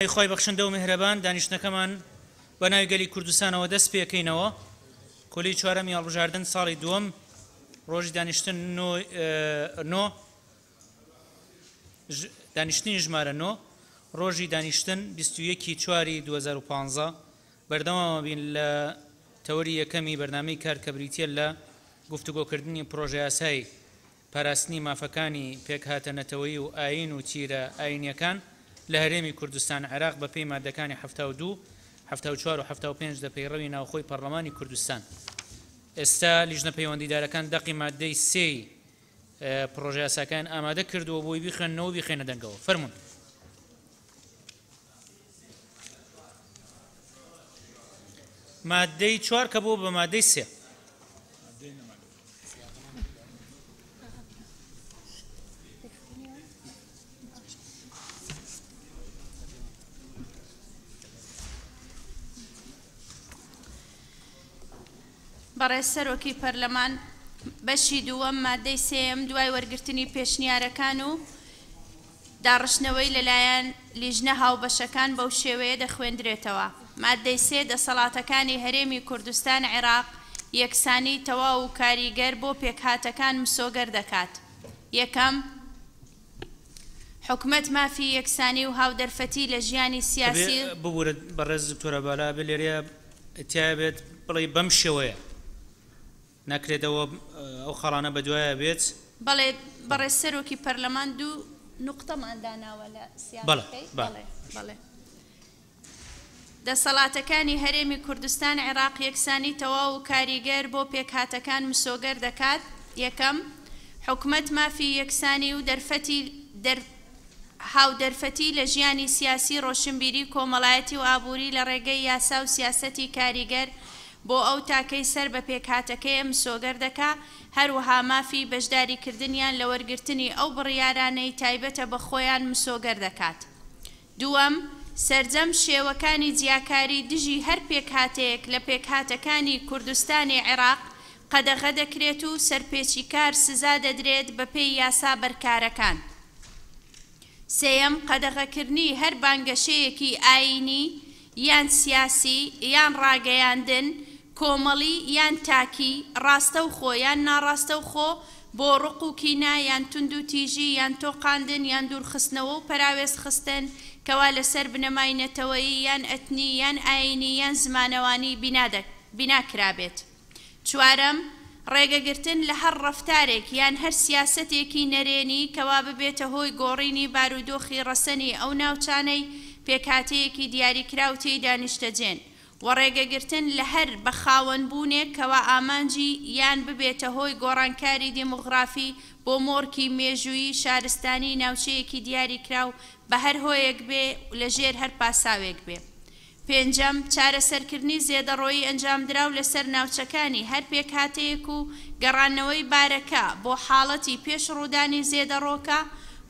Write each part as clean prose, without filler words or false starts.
خۆی بەخشندە و میهرەبان دانیشتنەکەمان بە ناوی گەلی کوردستانەوە دەست پێکەینەوە کۆلی چوارەمی هەڵبژاردن ساڵی دووەم ڕۆژی دانیشتن دانیشتنی ژمارە 9 ڕۆژی دانیشتن 21/4/2015 بەردەوامە بین لە تەوەری یەکەمی بەرنامەی کار کە بریتیە لە گفتوگۆکردنی پرۆژە یاسای پاراستنی مافەکانی پێکهاتە نەتەوەیی و ئاین و چیرە ئاینیەکان لە هەرێمی کوردستان عێراق بە پێی مادەکانی 72 74 و 75 دەپەیڕەوی ناوخۆی پەرلەمانی کوردستان. ئێستا لیژنە پەیوەندیدارەکان دەقی مادەی 3 پرۆژە یاساکان ئامادە کردووە بۆی بیخوێننەوە بیخێنە دەنگەوە. فەرموون. مادەی 4 کە بۆ بە مادەی 3. بەڕێز سەرۆکی پەرلەمان بەشی دووەم مادەی 3 دوای وەرگرتنی پێشنیارەکان و داڕشتنەوەی لەلایەن لیژنە هاوبەشەکان بەو شێوەیە دەخوێندرێتەوە. مادەی 3 دەسەڵاتەکانی هەرێمی کوردستان عێراق یەکسانی تەواو و کاریگەر بۆ پێکهاتەکان مسۆگەر دەکات. یەکەم، حکومەت مافی یەکسانی و هاودەرفەتی لە ژیانی سیاسی ببوورە بەڕێز دکتۆرە بالا بە لێرەیە تیابێت بڵێ بەم شێوەیە ناکرێتەوە ئەو خەڵانە بەدوایە بێت. بەڵێ بەڕێز سەرۆکی پەرلەمان دوو نوقتەمان داناوە لە سیاسەکەی. بەڵێ دەسەڵاتەکانی هەرێمی کوردستان عێراق یەکسانی تەواو و کاریگەر بۆ پێکهاتەکان مسۆگەر دەکات. یەکەم، حکومەت مافی یەکسانی و هاودەرفەتی لە ژیانی سیاسی ڕۆشنبیری کۆمەڵایەتی و ئابووری لە ڕێگەی یاسا و سیاسەتی کاریگەر بۆ ئەو تاکەی سەر بە پێکهاتەکەی مسۆگەر دەکا، هەروەها مافی بەشداریکردنیان لە وەرگرتنی ئەو بڕیارانەی تایبەتە بە خۆیان مسۆگەر دەکات. دووەم، سەرجەم شێوەکانی جیاکاری دژی هەر پێکهاتەیەک لە پێکهاتەکانی کوردستانی عێراق قەدەغە دەکرێت و سەرپێچیکار سزا دەدرێت بە پێی یاسا بەرکارەکان. سێیەم، قەدەغەکردنی هەر بانگەشەیەکی ئاینی یان سیاسی یان ڕاگەیاندن کۆمەڵی یان تاکی ڕاستە و خۆ یان ناڕاستە و خۆ بۆ ڕق و کینا یان تند و تیژی یان تۆقاندن یان دوورخستنەوە و پەراوێز خستن کەوا لەسەر بنەمای نەتەوەیی یان ئەتنی یان ئاینی یان زمانەوانی بیناکرابێت. چوارەم، ڕێگەگرتن لە هەر ڕەفتارێک یان هەر سیاسەتێکی نەرێنی کەوا ببێتە هۆی گۆڕینی بارودۆخی ڕەسەنی ئەو ناوچانەی پێکهاتەیەکی دیاریکرا و تێی دانیشتەجێن و ڕێگەگرتن لە هەر بە خاوەنبوونێک کەوا ئامانجی یان ببێتە هۆی گۆڕانکاری دیموغرافی بۆ مۆرکی مێژووی شارستانی ناوچەیەکی دیاریکراو بە هەر هۆیەک بێ لەژێر هەر پاساوێک بێ. پێنجەم، چارەسەرکردنی زێدەڕۆیی ئەنجامدراو لەسەر ناوچەکانی هەر پێکهاتەیەک و گەڕانەوەی بارەکە بۆ حاڵەتی پێش ڕوودانی زێدەڕۆکە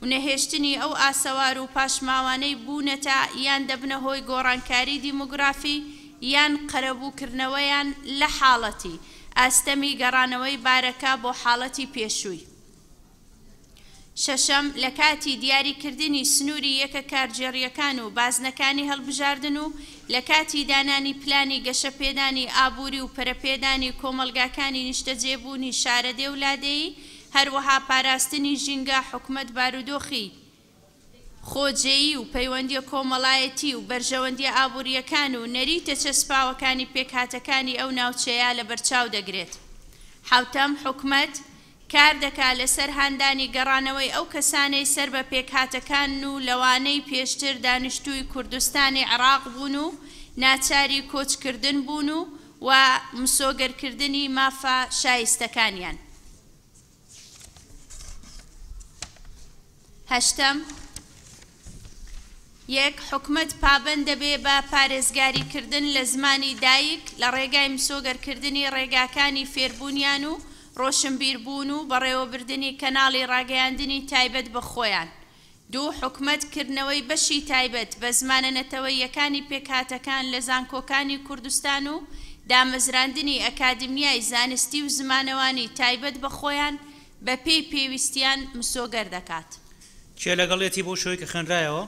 و نەهێشتنی ئەو ئاسەوار و پاشماوانەی بوونەتە یان دەبنە هۆی گۆڕانکاری دیموگرافی یان قەرەبووکردنەوەیان لە حاڵەتی ئاستەمی گەڕانەوەی بارەکە بۆ حاڵەتی پێشووی. شەشەم، لە کاتی دیاریکردنی سنووری یەکە کارجێڕیەکان و بازنەکانی هەڵبژاردن و لە کاتی دانانی پلانی گەشەپێدانی ئابووری و پەرەپێدانی کۆمەلگاکانی نیشتەجێبوونی شارە دێولادەیی هەروەها پاراستنی ژینگە حکومەت بارودۆخی خۆجێیی و پەیوەندیە کۆمەڵایەتی و بەرژەوەندی ئابووریەکان و نەریتە چەسپاوەکانی پێکهاتەکانی ئەو ناوچەیە لە بەرچاو دەگرێت. حوتەم، حکومەت کار دەکات لەسەر هاندانی گەڕانەوەی ئەو کەسانەی سەر بە پێکهاتەکان و لەوانەی پێشتر دانیشتووی کوردستانی عێراق بوون و ناچاری کۆچکردن بوون و مسۆگەرکردنی مافە شایستەکانیان. هەشتەم، یەک، حکومەت پابەند دەبێ بە پارێزگاریکردن لە زمانی دایک لە ڕێگای مسۆگەرکردنی ڕێگاکانی فێربوونیان و ڕۆشنبیربوون و بەڕێوەبردننی کەناڵی ڕاگەیاندنی تایبەت بە خۆیان. دوو، حکومەتکردنەوەی بەشی تایبەت بە زمانە نەتەوەییەکانی پێکهاتەکان لە زانکۆکانی کوردستان و دامەزراندنی ئەکادمیای زانستی و زمانەوانی تایبەت بە خۆیان بە پێی پێویستیان مسۆگەر دەکات. کێ لەگەڵێتی بۆ شوۆی کە خوێنرایەوە؟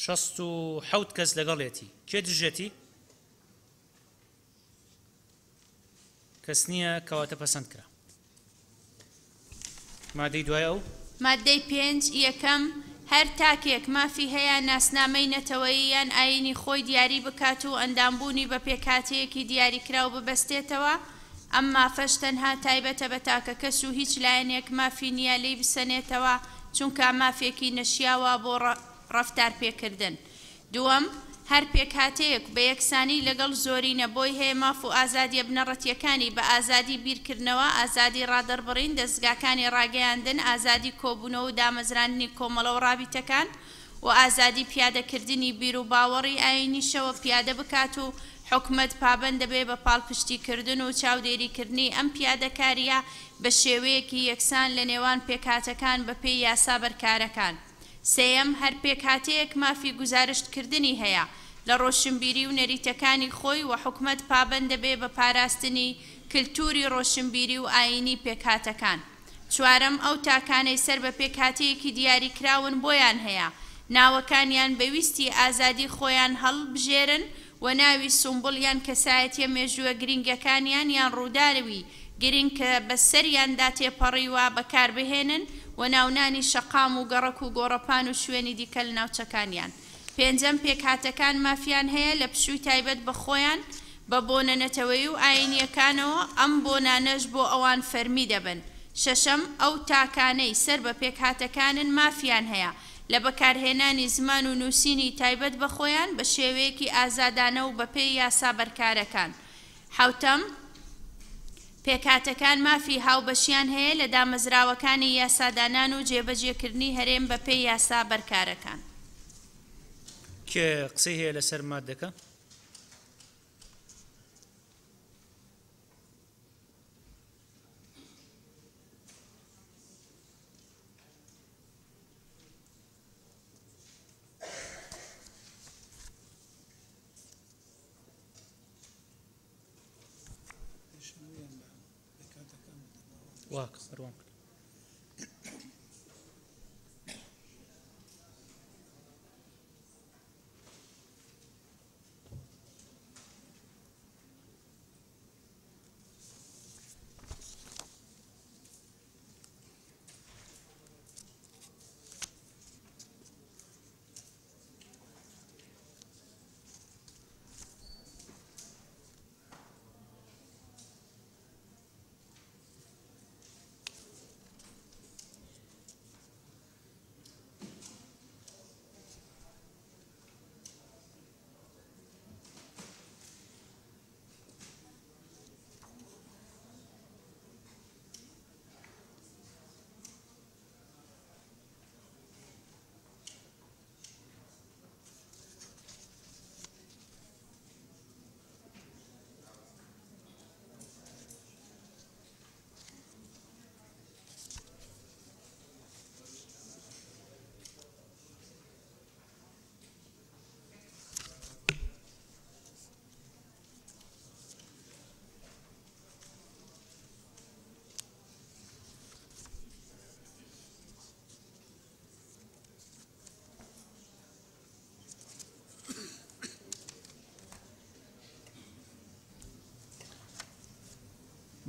67 کەس لەگەڵێتی کێ دژێتی کەس نییە کەواتە پەسەند کرا. مادەی دوای ئەو مادەی 5 یەکەم هەر تاکێک مافی هەیە ناسنامەی نەتەوەیی یان ئاینی خۆی دیاری بکات و ئەندامبوونی بە پێکهاتەیەکی دیاریکراو ببەستێتەوە، ئەم مافەش تەنها تایبەتە بە تاکە کەس و هیچ لایەنێک مافی نییە لێی بسەنێتەوە چونکە مافێکی نەشیاوە بۆ ڕەفتار پێکردن. دووەم هەر پێکهاتەیەک بە یەکسانی لەگەڵ زۆرینە بۆی هەیە ماف و ئازادیە بنەڕەتیەکانی بە ئازادی بیرکردنەوە، ئازادی ڕادەربڕین، دەستگاکانی ڕاگەیاندن، ئازادی کۆبوونەوە و دامەزراندنی کۆمەڵە و ڕابیتەکان و ئازادی پیادەکردنی بیر و باوەڕی ئاینیشەوە پیادە بکات و حکومەت پابەند دەبێ بە پاڵپشتیکردن و چاودێریکردنی ئەم پیادەکاریە بە شێوەیەکی یەکسان لە نێوان پێکهاتەکان بە پێی یاسا بەرکارەکان. سێەم هەر پێکهاتەیەک مافی گوزارشتکردنی هەیە لە ڕۆشنبیری و نەریتەکانی خۆی و حکومەت پابەند دەبێ بە پاراستنی کللتوری ڕۆشنبیری و ئاینی پێکهاتەکان. چوارەم ئەو تاکانەی سەر بە پێکهاتەیەکی دیاریکراون بۆیان هەیە ناوەکانیان بەویستی ئازادی خۆیان هەڵبژێرن و ناوی سومبڵیان کەسایەتیە مێژووە گرنگەکانیان یان ڕووداوی گرنگ کە بە سەریاندا تێپەڕیوە بەکاربهێنن و ناونانی شەقام و گەڕک و گۆڕەپان و شوێنی دیکە لە ناوچەکانیان. پێنجەم پێکهاتەکان مافیان هەیە لە پشووی تایبەت بە خۆیان بە بۆنە نەتەوەیی و ئاینیەکانەوە ئەم بۆنانەش بۆ ئەوان فەرمی دەبن. شەشەم ئەو تاکانەی سەر بە پێکهاتەکانن مافیان هەیە لە بەکارهێنانی زمان و نووسینی تایبەت بە خۆیان بە شێوەیەکی ئازادانە و بەپێی یاسا بەرکارەکان. حوتەم پێکهاتەکان مافی هاوبەشیان هەیە لە دامەزراوەکانی یاسادانان و جێبەجێکردنی هەرێم بەپێی یاسا بەرکارەکان. کێ قسەی هەیە لەسەر مادەکە؟ واک بەروان کرد.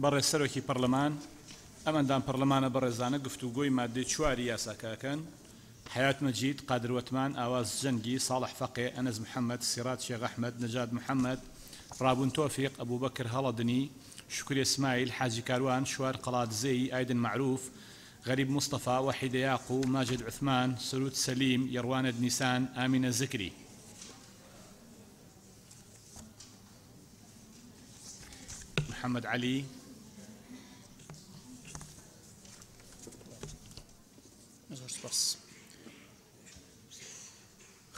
بەڕێز سەرۆکی پەرلەمان ئەمەندان پەرلەمانە بەڕێزانە گفتوگۆی مادەی 4 یاساکەکەن حیات مەجید، قادر وەتمان، ئاواز جەنگی، ساڵح فەقێ، ئەنەز محەممەد، سیرات شێخ ئەحمەد، نەجات محەممەد، ڕابوون تۆفیق، ئەبوبەکر هەڵەدنی، شکری ئیسماعیل، حاجی کاروان، شوار قەڵاتزەی، ئایدن معروف، غەریب مستەفا، وەحیدە یاقوب، ماجد عوثمان، سرود سەلیم، یەڕوانە نیسان، ئامینە زکری. محەممەد عەلی،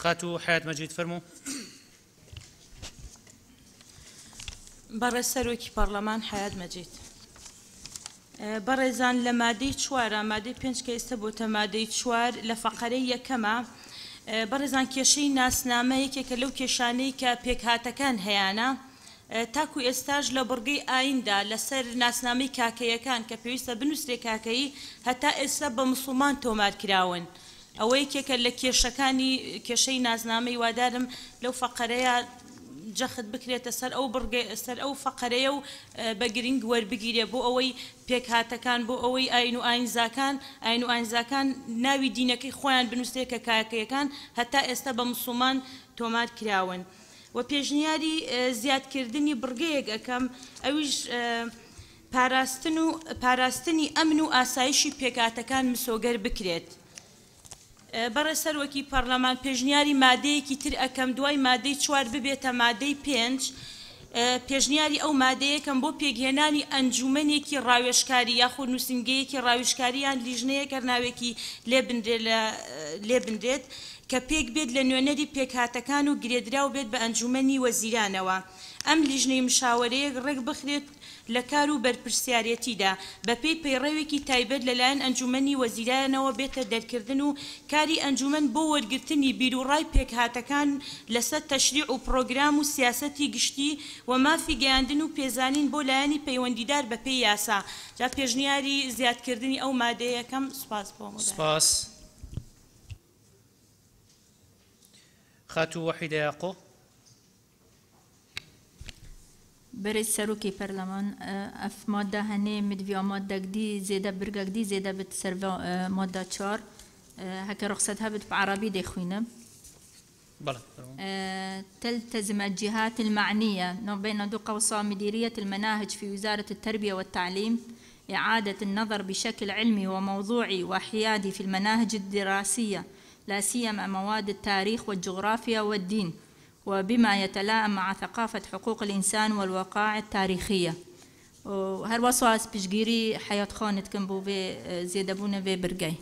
خاتو حیات مەجید فەرموو. بەڕێز سەرۆکی پەرلەمان حیات مەجید. بەڕێزان لە مادەی 4 مادەی 5 کە ئێستا بۆتە مادەی 4 لە فەقەرەی یەکەمە بەڕێزان کێشەی ناسنامە یەکێکە لەو کێشانەی کە پێکهاتەکان هەیەە تاکو ئێستاژ لە بڕگەی ئایندا لەسەر ناسنامەی کاکەیەکان کە پێویستە بنووسێ کاکەیی هەتا ئێستا بە موسڵمان تۆمارکراون. ئەوە یەکێکە لە کێشەکانی کێشەی نازنامەی وادارم لەو فەقەرەیە جەخت بکرێتە سەر ئەو فەقەرەیە و بە گرنگ وەربگیرێ بۆ ئەوەی پێکهاتەکان بۆ ئەوەی ئاین و ئاینزاکان ناوی دینەکەی خۆیان بنووسێت کە کاکەیەکان هەتا ئێستا بە موسڵمان تۆمار کراون و پێشنیاری زیادکردنی بڕگەیەک ئەەکەم ئەویش پاراستنی ئەمن و ئاسایشی پێکهاتەکان مسۆگەر بکرێت. بەڕێسەر وەکی پەرلەمان پێشنیاری مادەیەکی تر ئەەکەم دوای مادەی 4 ببێتە مادەی 5 پێشنیاری ئەو مادەیەکەم بۆ پێگهێنانی ئەنجومەنێکی ڕاوێژکاری یاخود نووسنگەیەکی ڕاوێژکاریان لیژنەیە کەرناوێکی لێ بندرێت کە پێک بێت لە نوێنەری پێکهاتەکان و گرێدراو بێت بە ئەنجومەنی وەزیرانەوە. ئەم لیژنەی مشاوەرەیەک ڕێک بخرێت لە کار و بەرپرسیارەتیدا بەپێی پەیڕەوێکی تایبەت لەلایەن ئەنجومەنی وەزیرانەوە بێتە دەرکردن و کاری ئەنجومەن بۆ وەرگرتنی بیرروڕای پێکهاتەکان لەسەر تەشریع و پرۆگرام و سیاسەتی گشتی و مافی گەیاندن و پێزانین بۆ لایەنی پەیوەندیدار بەپێی یاسا. جا پێشنیاری زیادکردنی ئەو مادەیەکەم سپاس بۆ سپاس. خاتو وحیدە یاقۆ. برای سروکی پرلمان اف ماده هنی مدویا ماده گدی زیده برگه گدی زیده بت سر ماده 4 هکه رخصت ها بت بعربی دخوینم. بله. تلتزم الجهات المعنية بين دو قوسا مديرية المناهج في وزارة التربية والتعليم إعادة النظر بشكل علمي وموضوعي وحيادي في المناهج الدراسية لا سيما مواد التاريخ والجغرافيا والدين وبما يتلائم مع ثقافة حقوق الإنسان والوقائع التاريخية. وهر وصواس بشجيري حياة خانت كم بو في زيدبونه في برجاي.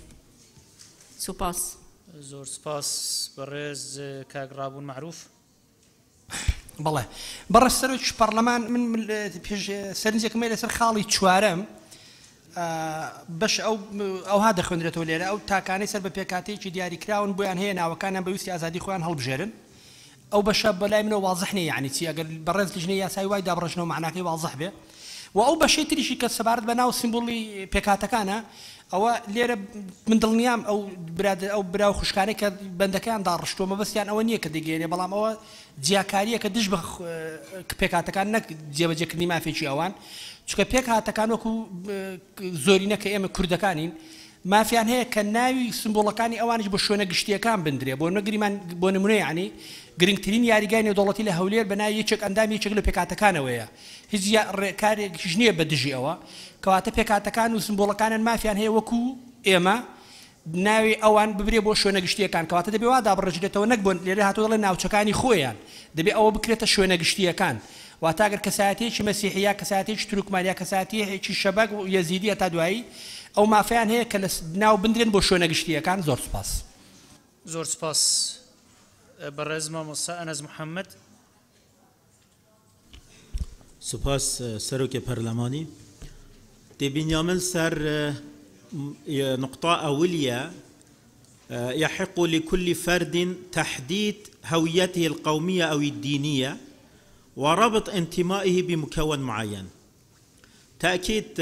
سوباس. زور سپاس برز كاغرابون معروف. بالله برا السروج برلمان من سرنجي كميل سر خالي تشوارم باش او هذا خوندرته ليله او تاكاني سر ببيكاتي شي دياري كراون بويان هنا وكان بيوسي ازادي خوان هلبجرن او بشاب لا منه واضحني يعني تي اقل برز لجنيه ساي وايد ابرجنو معناك واضح به او بشي تري شي كسبارد بناو سيمبولي بيكاتكانا او ليره من دلنيام او براد او براو خشكاني كبندكان دارشتو ما بس يعني او نيه كديغيني بلام او جياكاريه كدجبخ بيكاتكانك جيبجكني ما في شي اوان چونکە پێک هاتەکان وەکو زۆرینە کە ئێمە کوردەکانین مافیان هەیە کە ناوی سمبۆڵەکانی ئەوانش بۆ شوێنە گشتیەکان بندرێ بۆ نەگریمان بۆ نمونە یعنی گرنگترین یاریگای نێودەوڵەتی لە هەولێر بە ناوی یەکێک ئەندامی یەکێک لە پێکهاتەکانەوەیە هیچ کارێکیش نییە بە دژی ئەوە کەواتە پێکهاتەکان و سمبۆڵەکانن مافیان هەیە وەکو ئێمە ناوی ئەوان ببرێ بۆ شوێنە گشتیەکان کەواتە دەبێ وا دابڕژرێتەوە نەک بۆ لێرە هاتووە دەڵێن ناوچەکانی خۆیان دەبێ ئەوە بکرێتە شوێنە گشتیەکان واتاگر کەسایەتێکی مەسیحیا کەسایەتێکی تورکمانیا کەسایەتێکی شەبەک و یەزیدیە تا دوایی ئەو مافیان هەیە کە لە ناو بندرێن بۆ شوێنە گشتیەکان. زۆر سپاس. زۆر سپاس. بەڕێز مامۆستا ئەنەس محەممەد. سپاس سەرۆکی پەرلەمانی. دەبینیامل سەر نقطة أولية يحق لكل فرد تحديد هويته القومية أو الدينية وربط انتمائه بمكون معين. تأكيد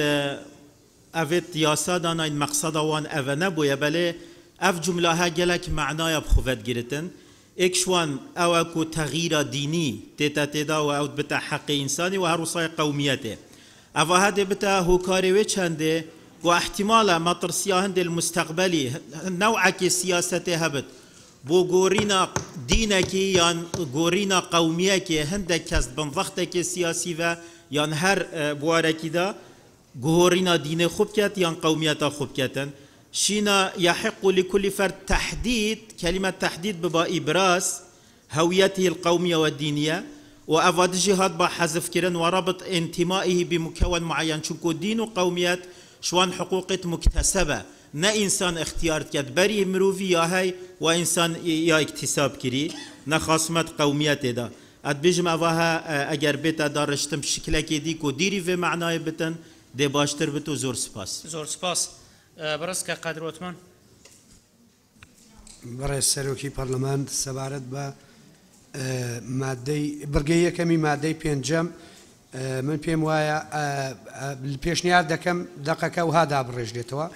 أفت ياسادنا إن مقصد وان أفنبو يبالي أف جملة هاجلك معناها بخوفت جرتن إكشوان أو أكو تغيير ديني تتا أو بتا حق إنساني وهروصاي قوميته أفا هذا بتا هو كاريويتش هنده واحتمالا مطرسيا هنده المستقبلي نوعك سياسة هبت بو غورينا دينكي يان غورينا قوميكي هندك كسب بنضغطك سياسي و يان هر بواركي دا غورينا دين خوبكت يان قوميتا خوبكتن شينا يحق لكل فرد تحديد كلمة تحديد ببا إبراز هويته القومية والدينية وأفاد جهاد با حذف كرن وربط انتمائه بمكون معين شنكو دين وقوميات شوان حقوقت مكتسبة نا إنسان اختيار كد بري مروفي يا هاي وإنسان يا اكتساب كري نا خاصمت قوميات دا أتبجم أفاها أجر بيتا دارشتم بشكل كدي كو ديري في معناه بتن دي باشتر بتو زور سپاس. زور سپاس. برسك قادر وثمان. برای سەرۆکی پەرلەمان سەبارەت بە مادەی بڕگەی یەکەمی مادەی پێنجەم من پێم وایە پێشنیار دەکەم دەقەکە وها دابڕێژرێتەوە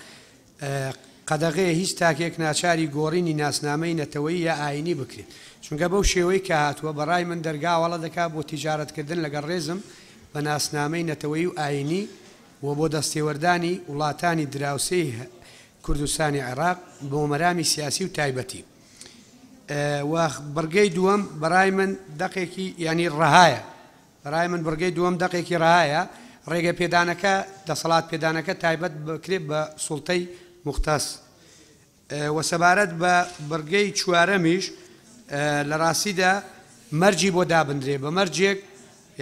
قەدەغەیە هیچ تاکێک ناچاری گۆڕینی ناسنامەی نەتەوەیی یا ئاینی بکرێت چونکە بەو شێوەی کە هاتووە بەڕای من دەرگاوەڵە دەکات بۆ تیجارەتکردن لەگەڵ ڕێزم بە ناسنامەی نەتەوەیی و ئاینی و بۆ دەستێوەردانی وڵاتانی دراوسەی کوردستانی عێراق بۆ مەرامی سیاسی و تایبەتی بڕگەی دووەم بەڕای من دەقێکی ینی ڕەهایە بەڕای من بڕگەی دووەم دەقێکی ڕەهایە ڕێگە پێدانەکە دەسەڵات پێدانەکە تایبەت بکرێت بە سوڵتەی مختص و سەبارەت بە بڕگەی چوارەمیش لە ڕاستیدا مەرجی بۆ دابدرێ بە مەرجێک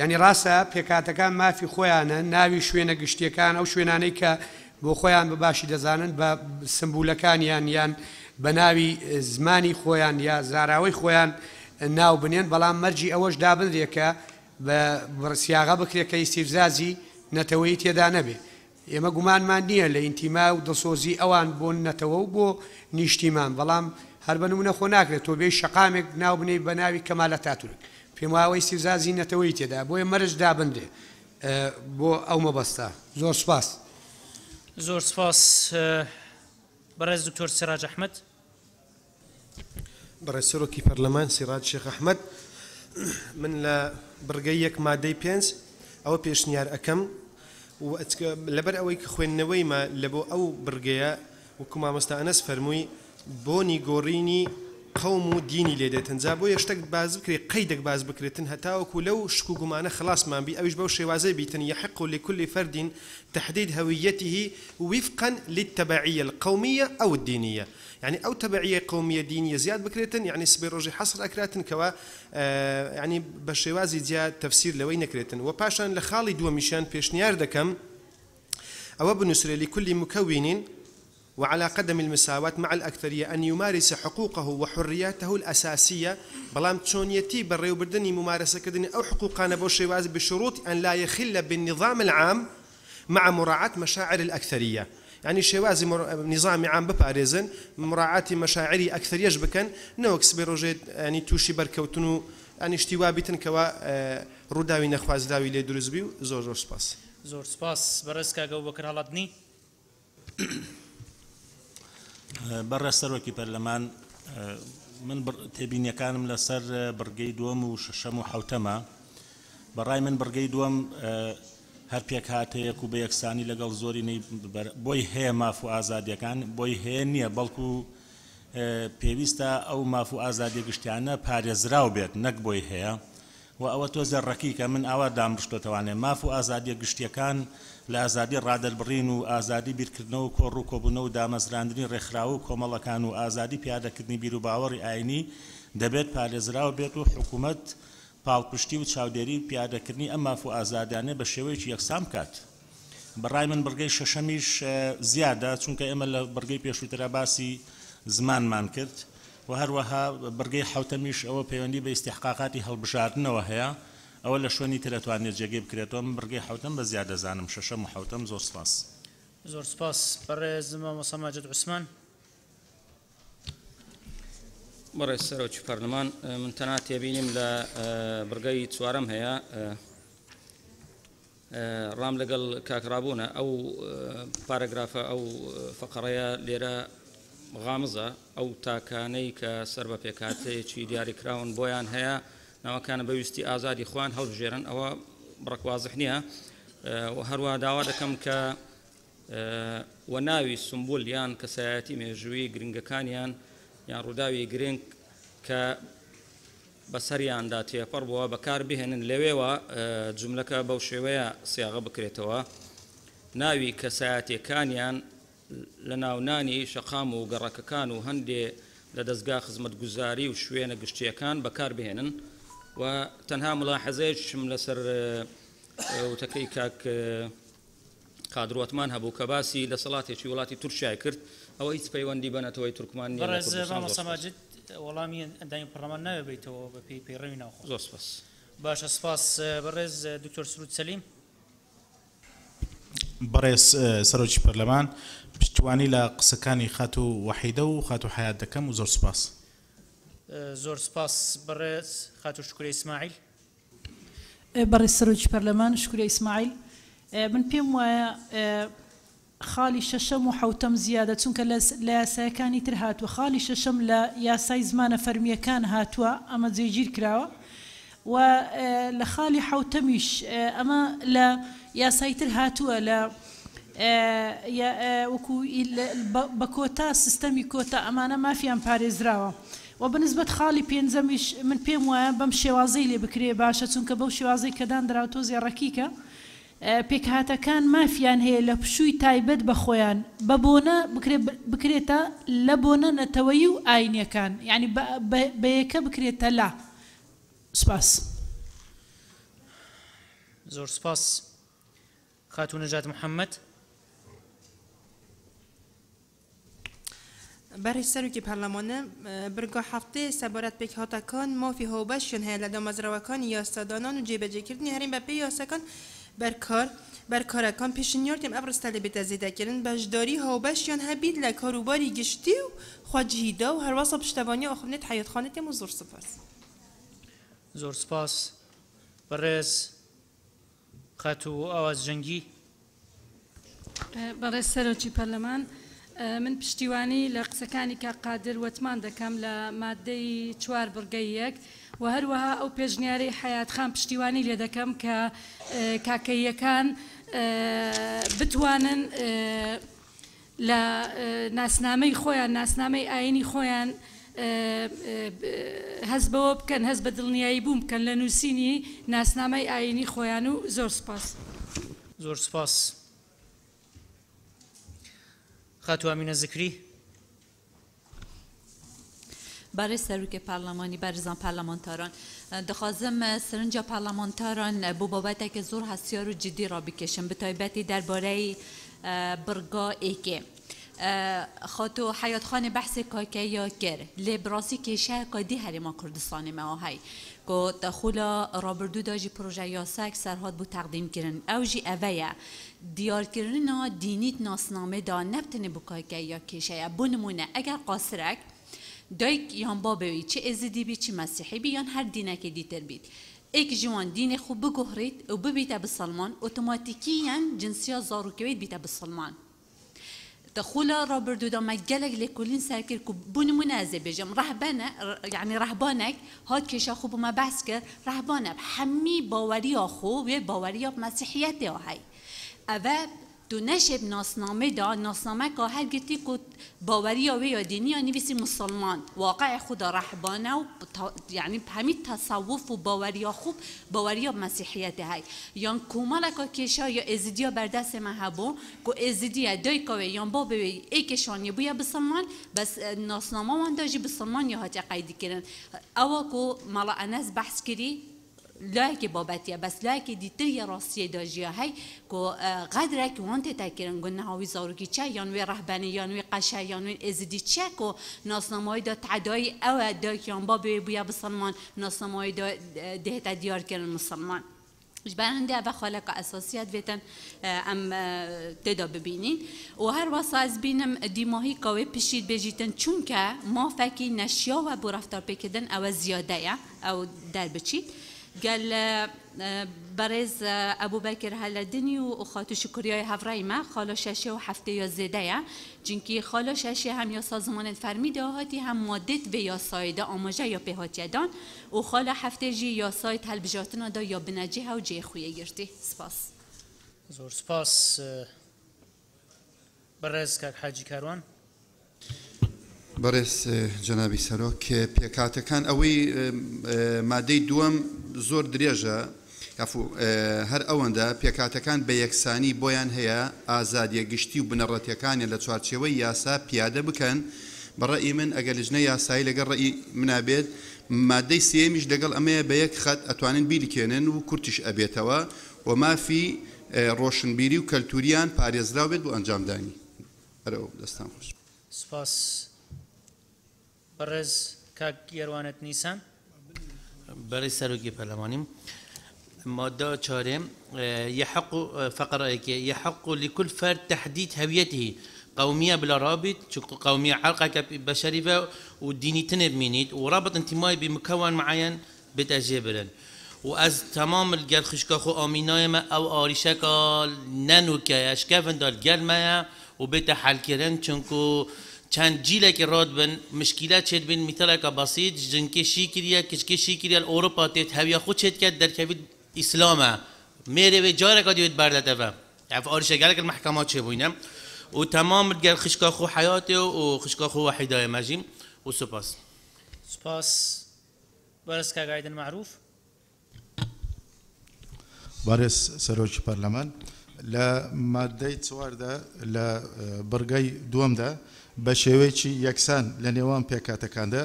ینی ڕاستە پێکاتەکان مافی خۆیانە ناوی شوێنە گشتیەکان ئەو شوێنانەی کە بۆ خۆیان بەباشی دەزانن بە سمبولەکانیان یان بە ناوی زمانی خۆیان یا زاراوەی خۆیان ناو بنێن بەڵام مەرجی ئەوەش دابدرێت کە بە سیاغا بکرێت کە ئیسیفزازی نەتەوەی تێدا نەبێ ئێمە گومانمان نییە لە ئینتیما و دڵسۆزی ئەوان بۆ نەتەوە و بۆ نیشتیمان بەڵام هەر بە نمونە خۆ ناکرێت تۆ بێ شەقامێک ناو بنێ بە ناوی کەمالە تاتورک پێم وایە ئیسیفزازی نەتەوەی تێدا بۆیە مەرج دابدرێ بۆ ئەو مەبەستە زۆر سپاس زۆر سپاس بەڕێز دکتۆر سیراج ئەحمەد بەڕێز سەرۆکی پەرلەمان سیراج شێخ ئەحمەد من لە بڕگەی یەک مادەی 5 ئەوە پێشنیار ئەەکەم لەبەر ئەوەی کە خوێندنەوەیمە لە بۆ ئەو بڕگەیە وەکو مامۆستا ئەنەس فەرمووی بۆنی گۆڕینی قەوم و دینی لێدێت هەنجا بۆ یەشتێک باز بکرێت قەیدێک باز بکرێتن هەتاوەکو لەو شک و گومانە خلاصمان بی ئەویش بەو شێوازەی بیتن يحق لكل فرد تحديد هويته وفقا للتبعية القومية أو الدينية يعني أو تبعية قومية دينية زياد بكريتن يعني سبيروجي حصر أكراتن كوا يعني بشوازي زياد تفسير لوين كريتن وباشان لخالي دو مشان بيشنيار دكم أو بنسر لكل مكون وعلى قدم المساواة مع الأكثرية أن يمارس حقوقه وحرياته الأساسية بلام تشونيتي بريو بردني ممارسة كدني أو حقوقنا بوشيواز بشروط أن لا يخل بالنظام العام مع مراعاة مشاعر الأكثرية يعني شوازي نظام عام بباريزن مراعاة مشاعري أكثر يجبكن نوكس بروجيت يعني توشي بركوتنو يعني اشتوابيتن كوا روداوي نخواز داوي لي دروزبيو زور سباس زور سپاس بەڕێز کاگە بەکر هەڵاتنی بەڕێز سەرۆکی پەرلەمان من تێبینیەکانم لەسەر بڕگەی دووەم و شەشەم و حەوتەمە بەڕای من بڕگەی دووەم هەر پێک هاتەیەک و بە یەکسانی لەگەڵ زۆری بۆی هەیە ماف و ئازادیەکان بۆی هەیە نییە بەڵکو پێویستە ئەو ماف و ئازادیە گشتیانە پارێزراو بێت نەک بۆی هەیە و ئەوە تۆ زەرڕەکی کە من ئاوا دامڕشتۆتەوانێ ماف و ئازادیە گشتیەکان لە ئازادی ڕادەربڕین و ئازادی بیرکردنەوە و کۆڕ و کۆبوونە و دامەزراندنی ڕێکخراوە و کۆمەڵەکان و ئازادی پیادەکردنی بیر و باوەڕی ئاینی دەبێت پارێزراو بێت و حکوومەت پاڵپشتی و چاودێری پیادەکردنی ئەم ماف و ئازادیانە بە شێوەیەکی یەکسان بکات بەڕای من بڕگەی شەشەمیش زیادە چونکە ئێمە لە بڕگەی پێشووترە باسی زمانمان کرد و هەروەها بڕگەی حەوتەمیش ئەوە پەیوەندی بە ئیستیحقاقاتی هەڵبژاردنەوە هەیە ئەوە لە شوێنی تر دەتوانێت جێگەی بکرێتەوە من بڕگەی حەوتەم بە زیاد دەزانم شەشەم و حەوتەم زۆر سپاس زۆر سپاس بەڕێز مامۆستا ماجد عوسمان بەڕێز سەرۆکی پەرلەمان من تەنها تێبینیم لە بڕگەی چوارەم هەیە ڕام لەگەڵ کاکرابوونە ئەو پارەگرافە ئەو فەقەڕەیە لێرە غامزە ئەو تاکانەی کە سەر بە پێکاتەیەکی دیاریکراون بۆیان هەیە ناوەکانە بەویستی ئازادی خوان هەڵبژێرن ئەوە بڕک وازح نییە و هەروە داوا دەکەم کە و ناوی سمبول یان کەسایەتی مێژووی گرنگەکانیان یان ڕووداوی گرنگ کە بەسەریاندا تێپەڕ بووە بەکار بهێنن لەوێوە جملەکە بەو شێوەیە سیاغە بکرێتەوە ناوی کەسایەتیەکانیان لە ناونانی شەقام و گەڕەکەکان و هەندێ لە دەستگا خزمەتگوزاری و شوێنە گشتیەکان بەکار بهێنن و تەنها ملاحەزەیەکم لەسەر وتەکەی کاک قادروەتمان هەبوو کە باسی لە سەڵاتێکی وڵاتی تورکیای کرد ئەوە هیچ پەیوەندی بەنەتەوەی تورکمان نییە بەڕێز مامۆستا ماجد وەڵامی ئەندامی پەرلەمان ناوێ بێتەوە بە پەیڕەوی ناوخۆ زۆر سپاس باشە سپاس بەڕێز دکتۆر سرود سەلیم بەڕێز سەرۆکی پەرلەمان پشتیوانی لە قسەکانی خات و وەحیدە و خات و حەیات دەکەم و زۆر سپاس زۆر سپاس بەڕێز خات و شکوری ئیسماعیل بەڕێز سەرۆکی پەرلەمان شکوری ئیسماعیل من پێم وایە خاڵی شەشەم و حوتەم زیادە چونکە لە یاسایەکانی تر هاتووە خاڵی شەشەم لە یاسای زمانە فەرمیەکان هاتووە ئەمە جێگیر کراوە و لە خاڵی حوتەمیش ئەمە لە یاسای تر هاتووە لە وەکو بە کۆتا سیستەمی کۆتا ئەمانە مافیان پارێزراوە و بەنسبەت خاڵی پێنجەمیش من پێم وایە بەم شێوازەی لێ بکرێ باشە چونکە بەو شێوازەی کەدان دراوە تۆزی ڕەکیکە پێکهاتەکان مافیان هەیە لە پشووی تایبەت بە خۆیان بە بۆنە بکرێتە لە بۆنە نەتەوەیی و ئاینیەکان یعنی بە یەکە بکرێتە لا سپاس زۆر سپاس خاتون نەجات محەممەد برای سروکی پارلمانه برگاه هفته سبارت پیک هاتکان مافی هوبشون هل لدامزروکان یاستادانان و جیبجه کردنی هرین بپی یاستکان برکارکان پیشنیارتیم ابرستالی بتزیده کردن بجداری هوبشون هبید لکاروباری گشتی و خواجهیدا و هر واسه پشتوانی آخرنت حیات خانه تیم زور سپاس زۆر سپاس بەڕێز خات و ئاواز جەنگی بەڕێز سەرۆکی پەرلەمان من پشتیوانی لە قسەکانی کە قادر وەتمان دەکەم لە مادەی 4 بڕگەی 1 و هەروەها ئەو پێشنیارەی حەیاتخان پشتیوانی لێ دەکەم کە کاکەیەکان بتوانن لە ناسنامەی خۆیان ناسنامەی ئاینی خۆیان هەز بەوە بکەن هەز بە دڵنیایی بووم بکەن لە نووسینی ناسنامەی ئاینی خۆیان و زۆر سپاس زۆر سپاس خاتو ئەمینە زکری برای سروک پارلمانی برزان پارلمانتاران دخوازم سرنجا پارلمانتاران بو بابت که زور هستیار و جدی را بکشم به تایبتی درباره برگا ایکه خاطو حیات خان بحث کاکه یا کر لبراسی کشه کادی هریما کردستان ما های که دخولا رابردو داجی پروژه یاسک سرهاد بو تقدیم کردن اوجی اویا دیار کردن دینیت ناسنامه دا نبتنه بو کاکه یا کشه بونمونه اگر قاصرک دایک یان بابوی چه ازدی بی چه مسیحی بی یان هر دینه که دیتر بید ایک جوان دین خوب بگهرید و ببیت بسلمان اتوماتیکیاً جنسیا زاروکوید بیت بسلمان دخولا رابردو دا مجلق لكلين ساكر بونمونه از بيجم رهبانه يعني رهبانك هاد كيشا خوب ما بحث كر رهبانه حمي باوري اخو و باوري مسيحيته هاي اول تو نشب ناسنامه دا ناسنامه که هر گتی که باوری و یا دینی نویسی مسلمان واقع خدا رهبانه و یعنی همین تصوف و باوری خوب باوری مسیحیت های یان کومال که کشا یا ازدیا بردست محبو که ازدیا دای که یان با به ایکشانی بویا بسلمان بس ناسنامه وان داجی بسلمان یا هات قیدی کردن اوا که مالا انس بحث کردی لایک بابتیه بس لایک دیتر یا راستی داجیه هی که قدره که وانت تکرن گناه هاوی زاروکی چه یانوی رهبانی یانوی قشه یانوی ازدی چه که ناسنامه‌ای دا تعدای او دا کیان با بویا بسلمان ناسنامه‌ای دا دهت دیار کردن مسلمان مش برنده و خالق اساسیت ویتن ام تدا ببینین و هر واسه از بینم دیماهی کاوی پشید بجیتن چون که ما فکی نشیا و برفتار پیکدن او زیاده یا او در بچید قال برز ابو بكر هالدني وخاتو شكرياي هفراي ما خاله شاشي وحفته يا زيده جنكي خاله شاشي هم يا سازمان فرميده هاتي هم مادت و يا سايده اماجه يا بهاتيدان و خاله هفته جي يا سايت هلبجاتنا دا يا بنجه و جي خويه گرتي سپاس زور سپاس برز كاك حاجي كاروان بەڕێز جەنابی سەرۆک پێکاتەکان ئەوەی مادەی دووەم زۆر درێژە هەر ئەوەندە پێکاتەکان بە یەکسانی بۆیان هەیە ئازادیە گشتی و بنەڕەتیەکانیان لە چوارچێوەی یاسا پیادە بکەن بەڕێی من ئەگەر لژنە یاسایی لەگەڵ ڕێی منابێت مادەی سێمیش لەگەڵ ئەمەیە بە یەک خەت ئەتوانن بیرکێنن و کورتیش ئەبێتەوە و مافی ڕۆشنبیری و کەلتوریان پارێزراو بێت بۆ ئەنجامدانی هەرەوە دەستان خۆش سپاس برز كاك يروانت نيسان برای سروکی پارلمانی ماده 4 يحق فقرة يحق لكل فرد تحديد هويته قومية بلا رابط قومية عرقة بشرية وديني تنبمينيت ورابط انتمائي بمكون معين بتجبرن و از تمام الگل خشکا خو آمینای ما او آریشکا ننو که اشکافن دال گل ما و بیت حل کردن چونکو چند جیله که راد بن مشکلات شد بین مثلا که بسیط جنکه شیکریه کشکه شیکریه اروپا تیت هویا خود شد کرد در کوید اسلامه میره و جاره که دیوید برده تفهم عف آریشه گله که المحکمات چه بوینم و تمام الگل خشکا خو حیاته و خشکا خو وحیدای مجیم و سپاس برس که قاعد المعروف بارس سروج برلمان لا مادة صور ده لا برجي دوم ده بشويشي يكسان لنيوان بيكاتا كان ده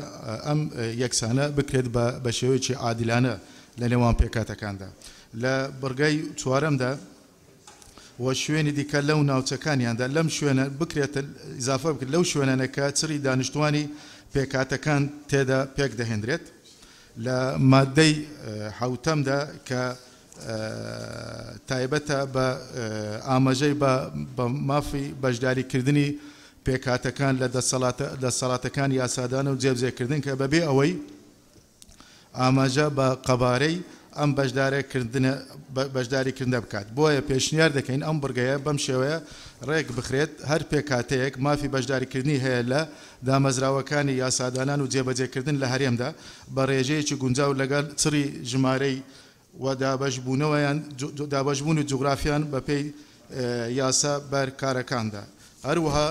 أم يكسانه بكرد بشويشي عادلانه لنيوان بيكاتا كان ده لا برجي صورم ده وشويني دي كلونا وتكاني عند لم شوينا بكرة إضافة بكرة لو شوينا نكاتري دانشتواني بيكاتا كان تدا بيك ده هندريت لا مادة حوتم ده ك تایبەتە بە ئاماژەی بە مافی بەشداریکردنی پێکهاتەکان لە دەسەڵاتەکان یاسادانە و جێبجێکردن کە بەبێ ئەوەی ئاماژە بە قەبارەی ئەم بەشداریکردنە بکات بۆیە پێشنیار دەکەین ئەم بڕگەیە بەم شێوەیە ڕێک بخرێت هەر پێکهاتەیەک مافی بەشداریکردنی هەیە لە دامەزراوەکانی یاسادانان و جێبەجێکردن لە هەرێمدا بە ڕێژەیەکی گونجاو لەگەڵ چڕی ژمارەی و دابەشبوون و جوگرافیان بەپێی یاسا بەرکارەکاندا هەروەها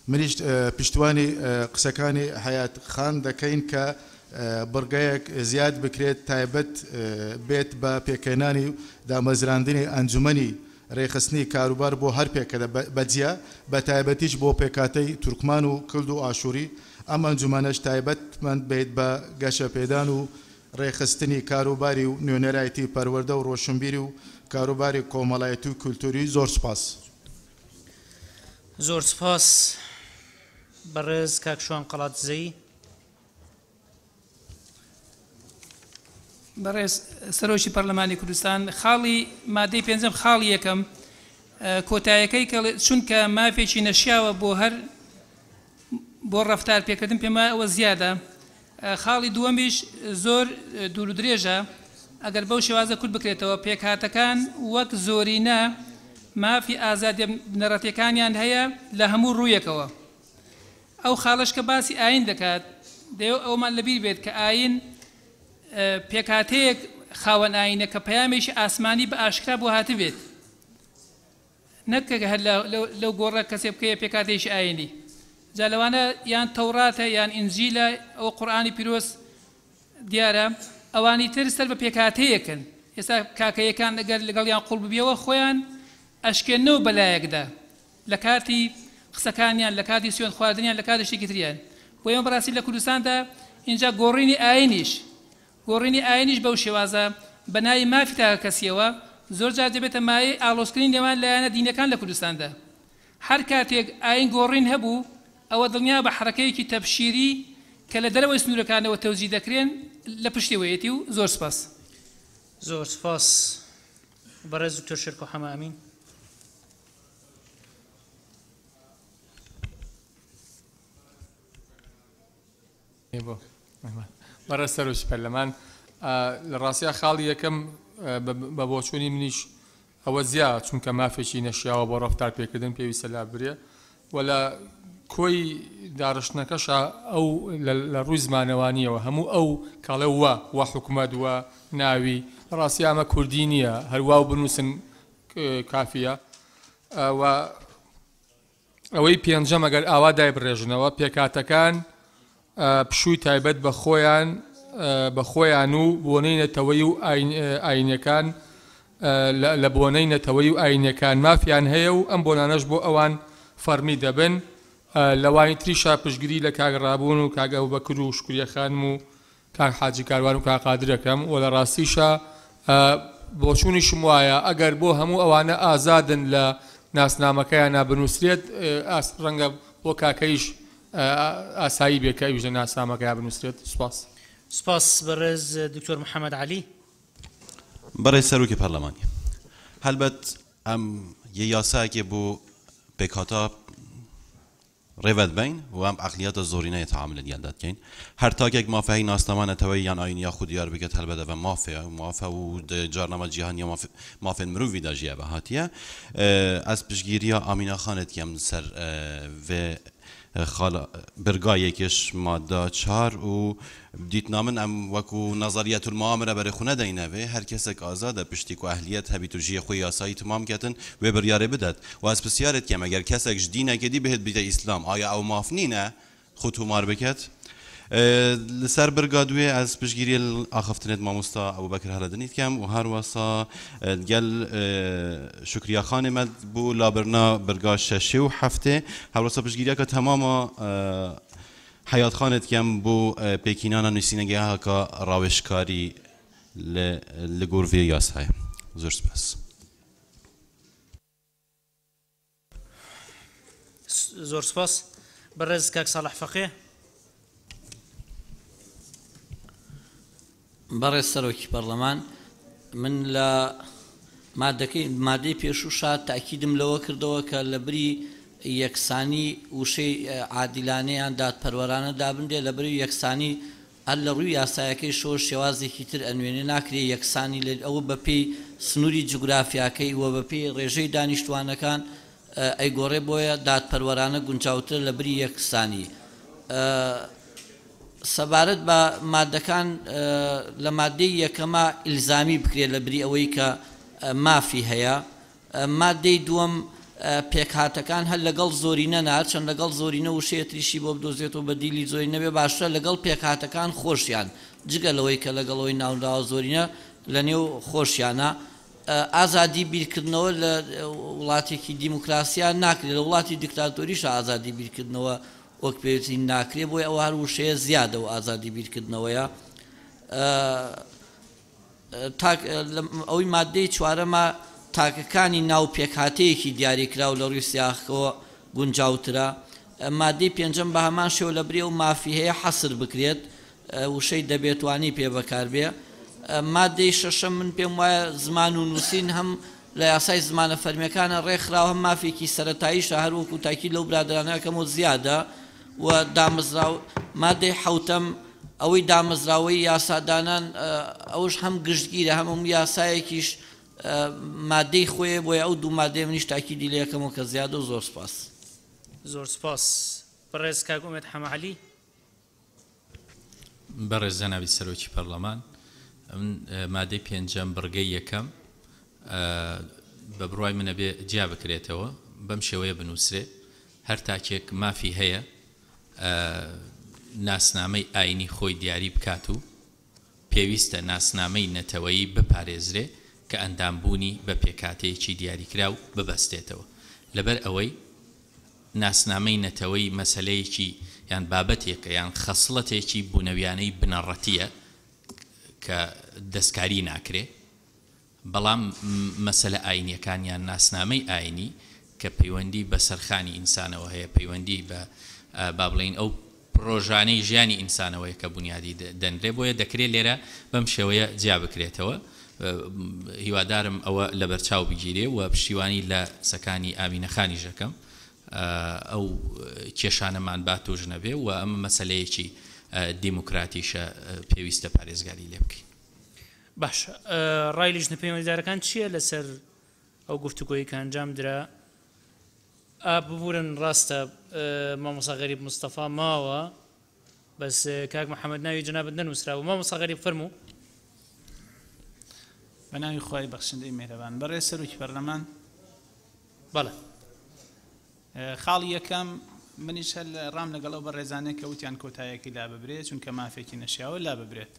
منیش پشتوانی قسەکانی حیات خان دەکەین کە بڕگەیەک زیاد بکرێت تایبەت بێت بە پێکەنانی دامەزراندنی ئەنجومەنی ڕێخستنی کاروبار بۆ هەر پێکەدە بەجیا بە تایبەتیش بۆ پێکاتەی تورکمان و کورد و ئاشووری ئەم ئەنجومانەش تایبەتمەند بێت بە گەشە پێدان و ڕێخستنی کاروباری و نوێنەرایەتی پەروەردە و ڕۆشنبیری و کاروباری کۆمەڵایەتی و کولتوری زۆر سپاس زۆر سپاس بەڕێز کاکشوان قەڵاتزەی بەڕێز سەرۆکی پەرلەمانی کوردستان خاڵی مادەی پێنجەم خاڵی یەکەم کۆتاییەکەی چونکە مافێکی نەشیاوە بۆ ڕەفتار پێکردن پێما ئەوە زیادە خاڵی دووەمیش زۆر دوور و درێژە ئەگەر بەو شێوازە کورت بکرێتەوە پێکهاتەکان وەک زۆرینە مافی ئازادی بنەڕەتیەکانیان هەیە لە هەموو ڕوویەکەوە ئەو خاڵش کە باسی ئاین دەکات دەیەوە ئەومان لەبیر بێت کە ئاین پێکهاتەیەک خاوەن ئاینە کە پەیامێکی ئاسمانی بە ئاشکرا بۆ هاتبێت نەکە هەر لەو گۆڕە کەسێ بکەیە پێکهاتێکی ئاینی جا لەوانە یان تەوراتە یان ئینجیلە ئەو قورئانی پیرۆز دیارە ئەوانی تر سەر بە پێکهاتەیەکن ئێستا کاکەیەکان ئەگەر لەگەڵیان قوڵ ببیەوە خۆیان ئەشکێنەوە بەلایەکدا لە کاتی قسەکانیان لە کاتی سوێن خواردنیان لە کاتی شتێکی تریان بۆ ئێمە بەڕاستی لە کوردستاندا اینجا گۆڕینی ئاینیش بەو شێوازە بە ناوی مافی تاکە کەسیەوە زۆر جار دەبێتە مایەی ئاڵۆزکردنی نێوان لایەنە دینەکان لە کوردستاندا هەر کاتێک ئاین گۆڕین هەبوو ئەوە دڵنیا بە حرەکەیەکی تەبشیری کە لە دەرەوەی سنوورەکانەوە تەوجی دەکرێن لە پشتیوەیەتی و زۆر سپاس زۆر سپاس بەڕێز دکتۆر شێرکۆ حەمامین بەڕێز سەرۆکی پەرلەمان لە ڕاستیە خاڵی یەکەم بە بۆچوونی منیش ئەوە زیاد چونکە مافێکی نەشیاوە بۆ ڕەفتار پێکردن پێویستە لا برێ و لە کۆی داڕشتنەکەشە ئەو لە ڕووی زمانەوانیەوە هەموو ئەو کاڵێ وە حکومەت وە ناوی ڕاستی ئەمە کوردی نییە هەروە و بنووسن کافیە و ئەوەی پێنجەم ئەگەر ئاوا دایبڕێژنەوە پێکاتەکان پشووی تایبەت بە خۆیان و بۆنەی نەتەوەی و ئاینەکان لە بۆنەی نەتەوەی و ئاینەکان مافیان هەیە و ئەم بۆنانەش بۆ ئەوان فەرمی دەبن لەوانی تریشا پشگیری لە کاگەڕابوون و کاگە و بەکر و شکوریە خانم و کاک حاجی کاروان و کاقادرەکەم و لە ڕاستیشە بۆچوونیشم وایە ئەگەر بۆ هەموو ئەوانە ئازادن لە ناسنامەکەیان نابنووسرێت ڕەنگە بۆ کاکەیش ئاسایی بێکە ئەویش لە ناسنامەکەیان بنووسرێت سپاس بەڕێز دکتۆر محەممەد عەلی بەڕێز سەرۆکی پەرلەمانی هەلبەت ئەم یاساکێ بۆ پێکهاتە ڕێڤەت بین و ئەم عقلیاتە زۆرینەیە تعامل دیالدات کەین هەر تاکێک مافەی ناستەمانەتەوەی یان ئاینی یاخود دیار بکات هەلبەتە بە مافە و جارنامە جیهانی مافێن مرۆڤیدا ژیا بە هاتیە ئەس پشگیریە ئامینە خانێتیم سەر برگایەکیش مادە 4 و دیتنامن ئەم وەکو نەزەریەت المعامرە بەرە خونە دەینەوێ هەر کەسێک ئازادە پشتی و ئەهلیەت هەبیت و ژیە خۆی یاسایی تمام کەتن وێ بڕیارێ بدات و ئەس پرسیارێت کەم ئەگەر کەسێک دینەکەدی بهێت بیتە ئیسلام ئایا ئەو ماف نینە خۆت ومار بکات لەسەر برگا دوێ ئەس پشگیری ئاخفتنێت مامۆستا ئەبوبەکر هەلەدنیت کەم و هەروەسا گەل شکریاخانێمە بوو لابرنا برگا 6 و 7 هەروەسا پشگیریەکە تەمامە حیات خانت کەم بۆ پێکینانە نووسینەگەی هاکە ڕاوێژکاری لە گۆڤێ یاسایە زۆر سپاس زۆر سپاس بەڕێز کاک ساڵح فەقێ بەڕێز سەرۆکی پەرلەمان من لە مادەی پێشوشە تاکیدم لەوە کردەوە کە لە بری یەکسانی وشەی عادیلانەیان دادپەروەرانە دابندێ لە بری یەکسانی هەر لە ڕووی یاسایەکەی شۆ شێوازێکی تر ئەنوێنێ ناکرێ یەکسانی لێ ئەوە بەپێی سنووری جوگرافیاکەی وە بەپێی ڕێژەی دانیشتوانەکان ئەیگۆڕێ بۆیە دادپەروەرانە گونجاوتر لە بری یەکسانی سەبارەت بە مادەکان لە مادەی یەکەمە ئیلزامی بکرێت لە بری ئەوەی کە مافی هەیە مادەی دووەم پێکهاتەکان هەر لەگەڵ زۆرینە ناچەند لەگەڵ زۆرینە و شێتریشی بۆ بدۆزێتەوە بە دیلی زۆری نەبێ باشترە لەگەڵ پێکهاتەکان خۆشیان جگە لەوەی کە لەگەڵەوەی ناونراوە زۆرینە لە نێو خۆشیانە ئازادی بیرکردنەوە لە وڵاتێکی دیموکراسیە ناکرێت لە وڵاتی دیکتاتۆریش ئازادی بیرکردنەوە وەک پێویستی ناکرێت بۆی ئەوە هەر وشەیە زیادە و ئازادی بیرکردنەوەیە ئەوەی مادەی چوارەمە تاکەکانی ناو پێکهاتەیەکی دیاریکراو لە ڕووی سیاقەوە گونجاوترە مادەی پێنجەم بە هەمان شێوە لە برێ و مافی هەیە حەسر بکرێت وشەی دەبێتوانی پێ بەکاربێ مادەی شەشەم من پێم وایە زمان و نووسین هەم لە یاسای زمانە فەرمیەکانە ڕێکخراوە هەم مافێکی سەرەتاییشە هەروەکو تاکی لەو برادرانەکەمەوە زیادە و دامەزراو مادەی حەوتەم ئەوەی دامەزراوەی یاسادانان ئەوش هەم گشتگیرە هەموو یاسایەکیش مادەی خۆیە بۆی ئەو دوو مادەی منیش تاکیدی لێ یەکەمەوە کە زیادە و زۆر سپاس زۆر سپاس بەڕێز کاک ئومێد حەمەعەلی بەڕێز جەنابی سەرۆکی پەرلەمان مادەی پێنجەم بڕگەی یەکەم بە بڕوای منە بێ جیا بکرێتەوە بەم شێوەیە بنووسرێ هەر تاکێک مافی هەیە ناسنامەی ئاینی خۆی دیاری بکات و پێویستە ناسنامەی نەتەوەیی بپارێزرێ کە ئەندامبوونی بە پێکاتەیەکی دیاریکراو ببەستێتەوە لەبەر ئەوەی ناسنامەی نەتەوەی مەسەلەیەکی یان بابەتێکە یان خەسڵەتێکی بوونەویانەی بنەڕەتیە کە دەستکاری ناکرێ بەڵام مەسەلە ئاینیەکانیان ناسنامەی ئاینی کە پەیوەندی بە سەرخانی ئینسانەوە هەیە پەیوەندی بە با بڵین ئەو پرۆژانەی ژیانی ئینسانەوەی کە بنیادی دەنرێ بۆیە دەکرێت لێرە بەم شێوەیە جیا بکرێتەوە هیوادارم ئەوە لە بەرچاو بگیرێ و پشتیوانی لە سەکانی ئامینەخانی ژەکەم ئەو کێشانەمان با توش نەبێ و ئەمە مەسەلەیەکی دیموکراتیشە پێویستە پارێزگاری لێ بکەین باش ڕای لیژنە پەیوەندیدارەکان چییە لەسەر ئەو گفتوگۆیی کە ئەنجام درا ببورن ڕاستە مامۆستا غەریب مستەفا ماوە بەس کاک محەممەد ناوی جەنابەت نەنووسراوە مامۆستا غەریب فەرموو بە ناوی خۆی بەخشندەی مێرەبان بەڕێز سەرۆکی پەرلەمان بەڵێ خاڵی یەکەم منیش هەر ڕام لەگەڵەوە بە ڕێزانێک کە وتیان کۆتاییەکی لا ببرێت چونکە مافێکی نەشیاوە لا ببرێت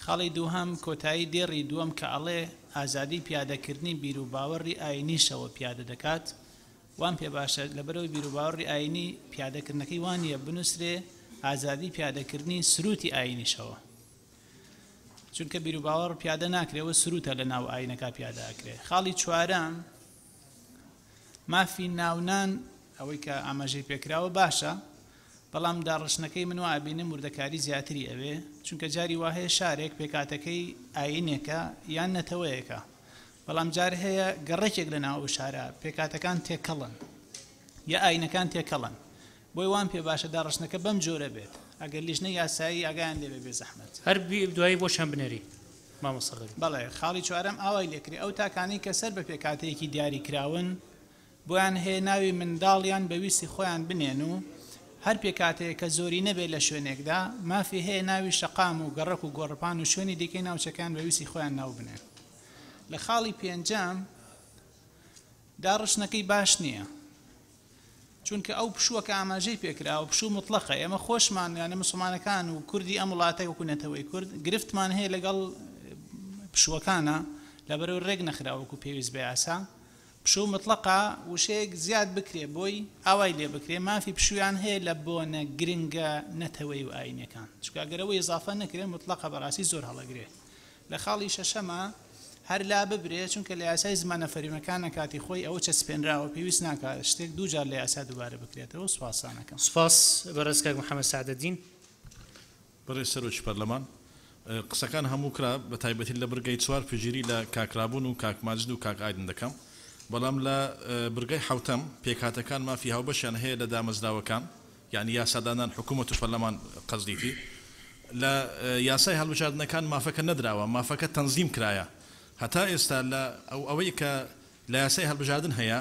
خاڵی دووهەم کۆتایی دێڕی دووەم کە ئەڵێ ئازادی پیادەکردنی بیر و باوەڕی ئاینیشەوە پیادە دەکات وان پێ باشە لەبەرەوەی بیر و باوەڕی ئاینی پیادەکردنەکەی وانە بنووسرێ ئازادی پیادەکردنی سروتی ئاینیشەوە چونکە بیر و باوەڕ پیادە ناکرێەوە سروتە لە ناو ئاینەکە پیادەکرێ خاڵی چوارەم مافی ناونان ئەوەی کە ئاماژەی پێکراوە باشە بەڵام داڕشنەکەی من وابینە مردەکاری زیاتری ئەوێ چونکە جاری وهەیە شارێک پێکاتەکەی ئاینێکە یان نەتەوەیەکە بەڵام جار هەیە گەڕێکێک لە ناو شارە پێکاتەکان تێکەڵن یا ئاینەکان تێکەڵن بۆی وان پێ باشە داڕشنەکە بەم جۆرە بێت ئەگەر لیژنە یاسایی ئاگیان لێ بێ زەحمەت هەر دوایی بۆشان بنێری مامۆسەغەری بەڵێ خاڵی چوارەم ئاوای لێکری ئەو تاکانی کە سەر بە پێکاتەیەکی دیاری کراون بۆیان هەیە ناوی منداڵیان بەویستی خۆیان بنێن و هەر پێکاتەیە کە زۆری نەبێت لە شوێنێکدا مافی هەیە ناوی شەقام و گەڕک و گۆڕپان و شوێنی دیکەی ناوچەکان بەویستی خۆیان ناو بنێن لە خاڵی پێنجەم داڕشنەکەی باش نییە چونکە ئەو پشووەکە ئاماژەی پێکرا و پشوو مطلقە ئێمە خۆشمان یانە مسلمانەکان و کوردی ئەم وڵاتەی وەکو نەتەوەی کورد گرفتمان هەیە لەگەڵ پشووەکانە لەبەرەوە ڕێک نەخراوەکو پێویست بە یاسا پشوو مطلقە وشەیەک زیاد بکرێ بۆی ئاوای لێ بکرێ مافی پشویان هەیە لە بۆنە گرنگە نەتەوەی و ئاینەکان چکگەرەوەی ئضافە نەکرێ مطلقە بەڕاستی زۆر هەڵەگرێ لە خاڵی شەشەمە هەر لا ببرێ چونکە لە یاسای زمانە فەرمیەکانە کاتی خۆی ئەوە چەسپێنراوە پێویست ناکات شتێک دووجار لە یاسا دووبارە بکرێتەوە سوپاسانەکەم سوپاس بەڕێز کاک محەممەد سعدەدین بەڕێز سەرۆکی پەرلەمان قسەکان هەموو کرا بە تایبەتی لە برگەی چوار پژیری لە کاکرابوون و کاک ماجد و کاک ئایدن دەکەم بەڵام لە برگەی حوتەم پێکاتەکان مافی هاوبەشیان هەیە لە دامەزراوەکان یعنی یاسادانان حکوومەت و پەرلەمان قەزدیتی لە یاسای هەڵبژاردنەکان مافەکە نەدراوە مافەکە تەنزیم کرایە هەتا ئێستا لە ئەوەی کە لە یاسای هەڵبژاردن هەیە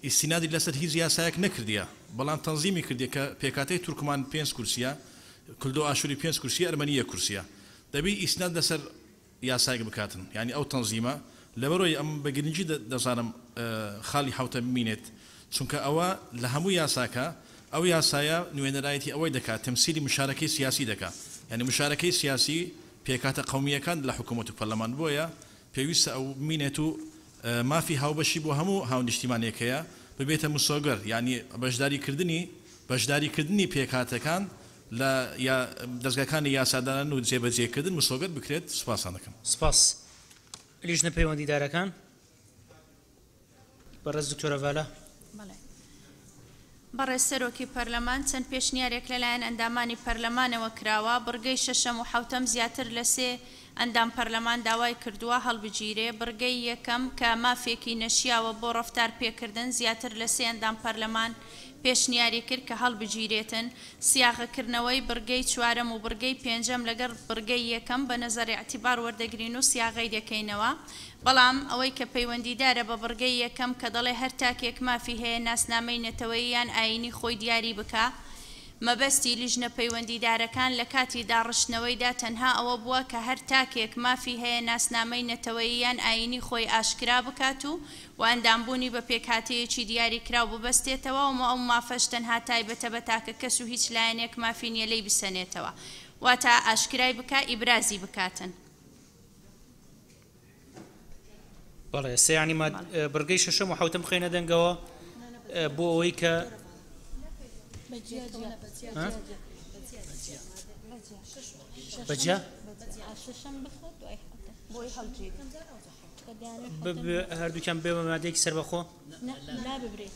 ئیسینادی لەسەر هیچ یاسایەک نەکردیە بەڵام تەنزیمی کردی کە پێکاتەی تورکمان 5 کورسیە کلدۆ ئاشوری 5 کورسی ئەرمەنی 1 کورسیە دەبی ئیسناد لەسەر یاسایەک بکاتن یعنی ئەو تەنزیمە لەبەرۆی ئەم بەگرنگی دەزانم خاڵی حوتە بمینێت چونکە ئەوە لە هەموو یاساکە ئەو یاسایە نوێنەرایەتی ئەوەی دەکات تەمسیلی مشارەکەی سیاسی دەکات یعنی مشارەکەی سیاسی پێکاتە قەومیەکان لە حکوومەت و پەرلەمان بۆیە پێویستە ئەو بمینێت و مافی هاوبەشی بۆ هەموو هاونیشتیمانێکەیە ببێتە مسۆگەر یعنی بەشداریکردنی پێکاتەکان لە دەستگاکانی یاسادانان و جێبەجێکردن مسۆگەر بکرێت سوپاسان دەکەم سپاس لیژنە پەیوەندیدارەکان بەڕێز دکتۆرە ڤالە بەڕێز سەرۆکی پەرلەمان چەند پێشنیارێک لەلایەن ئەندامانی پەرلەمانەوە کراوە بڕگەی شەشەم و حوتەم زیاتر لە سێ ئەندام پەرلەمان داوای کردووە هەڵبگیرێ بڕگەی یەکەم کە مافێکی نەشیاوە بۆ ڕەفتار پێکردن زیاتر لە سێ ئەندام پەرلەمان پێشنیاری کرد کە هەڵبگیرێتن سیاغەکردنەوەی بڕگەی چوارەم و بڕگەی پێنجەم لەگەڵ بڕگەی یەکەم بە نەزەری اعتیبار وەردەگرین و سیاغەی دەکەینەوە بەڵام ئەوەی کە پەیوەندیدارە بە بڕگەی یەکەم کە دەڵێ هەر تاکێک مافی هەیە ناسنامەی نەتەوەیی یان ئاینی خۆی دیاری بکە مەبەستی لیژنە پەیوەندیدارەکان لە کاتی داڕشتنەوەیدا تەنها ئەوە بووە کە هەر تاکێک مافی هەیە ناسنامەی نەتەوەیی یان ئاینی خۆی ئاشکرا بکات و ئەندامبوونی بە پێکهاتەیەکی دیاری کراو ببەستێتەوە و ئەو مافەش تەنها تایبەتە بە تاکە کەس و هیچ لایەنێک مافی نیە لێی بسەنێتەوە واتە ئاشکرای بکە ئیبرازی بکاتن بەڵێ سەیانی بڕگەی شەشەم و حوتەم خێنە دەنگەوە بۆ ئەوەی کە بەجیا هەردووکیان بێ بە مادەیەکی سەربەخۆ لا ببرێ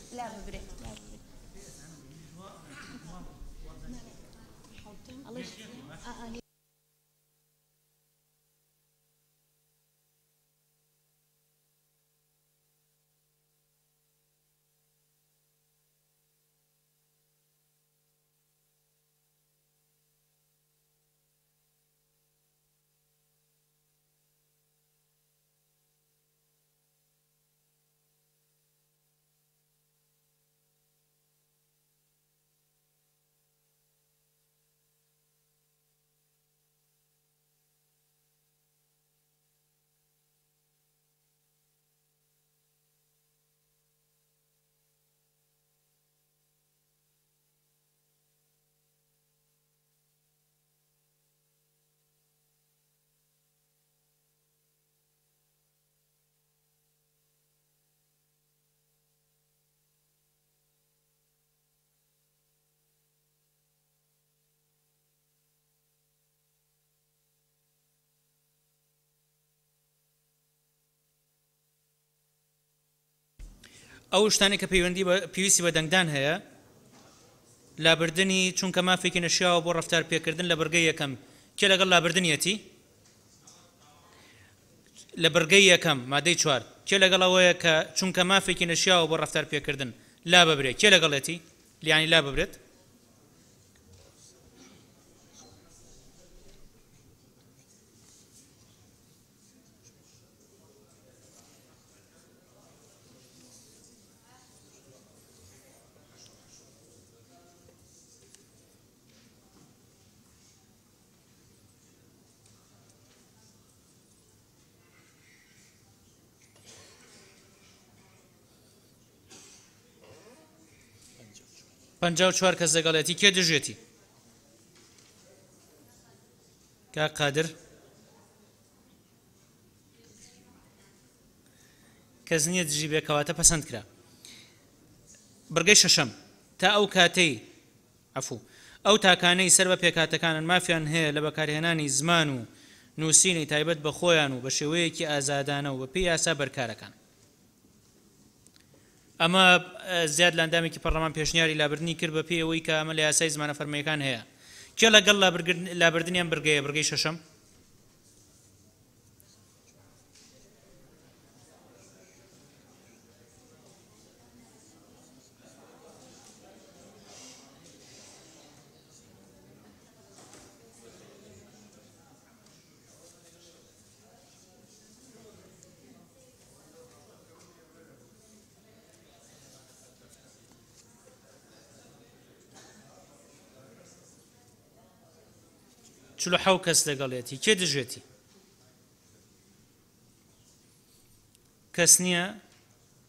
ئەو شتانی کە پێویستی بە دەنگدان هەیە لابردنی چونکە مافێکی نەشیاوە بۆ ڕەفتار پێکردن لە بەرگەی یەکەم کێ لەگەڵ لابردنیەتی لە بەرگەی یەکەم مادەی چوار کێ لەگەڵ ئەوەیە کە چونکە مافێکی نەشیاوە بۆ ڕەفتار پێکردن لا ببرێت کێ لەگەڵێتی لیانی لا ببرێت 54 کەس لەگەڵێتی کێ دژێتی کا قادر کەس نییە دژی بێکەواتە پەسەند کرا بڕگەی شەشەم تا ئەو کاتەی عفو ئەو تاکانەی سەر بە پێکهاتەکانن مافیان هەیە لە بەکارهێنانی زمان و نووسینی تایبەت بە خۆیان و بە شێوەیەکی ئازادانە و بە پێی یاسا بەرکارەکان ئەمە زیاد لە ئەندامێکی پەرلەمان پێشنیاری لابردنی کرد بە پێی ئەوەی کە ئەمە لە یاسای زمانە فەرمیەکان هەیە کێ لەگەڵ لابردنیان بڕگەیە بڕگەی شەشەم چلو حەو کەس لەگەڵێتی کێ دژێتی کەس نییە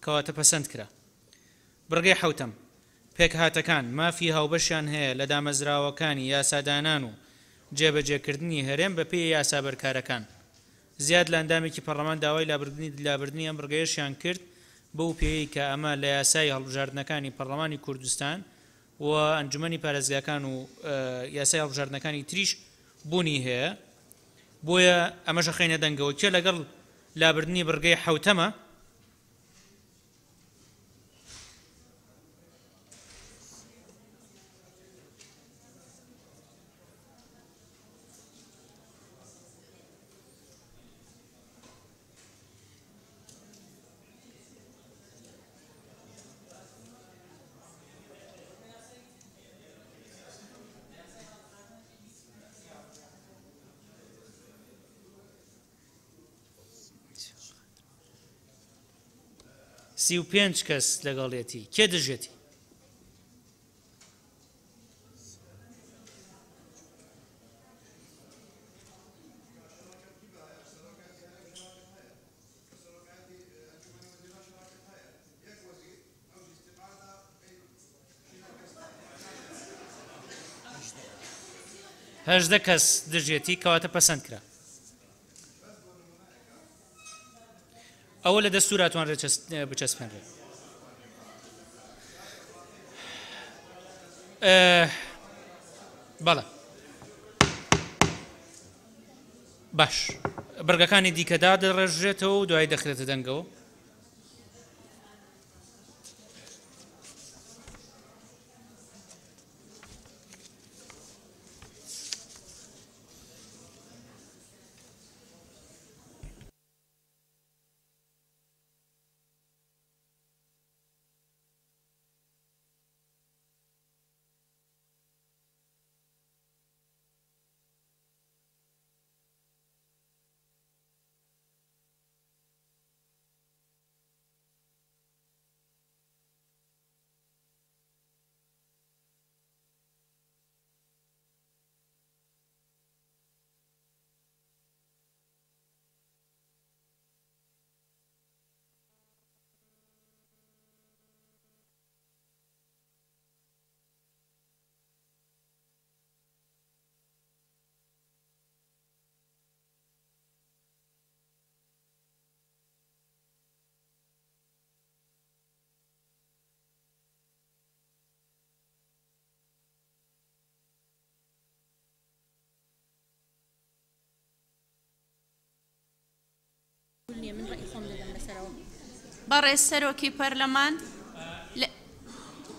کەواتە پەسەند کرا بڕگەی حەوتەم پێکهاتەکان مافی هاوبەشیان هەیە لە دامەزراوەکانی یاسادانان و جێبەجێکردنی هەرێم بە پێی یاسا بەرکارەکان زیاد لە ئەندامێکی پەرلەمان داوای لابردنی ئەم بڕگەیەشیان کرد بەو پێی کە ئەمە لە یاسای هەڵبژاردنەکانی پەرلەمانی کوردستان و ئەنجومەنی پارێزگاکان و یاسای هەڵبژاردنەکانی تریش بوونی هەیە بۆیە ئەمەشە خەینە دەنگەوە کێ لەگەڵ لابردنی بڕگەی حەوتەمە سی و پێنج کەس لەگەڵێتی کێ دژێتی هەژدە کەس دژێتی کەواتە پەسەند کرا ئەوە لە دەستوراتوان بچەسپێنرێت بەڵێ باش بەرگەکانی دیکەدا دەڕێژێتەوە و دوای دەخرێتە دەنگەوە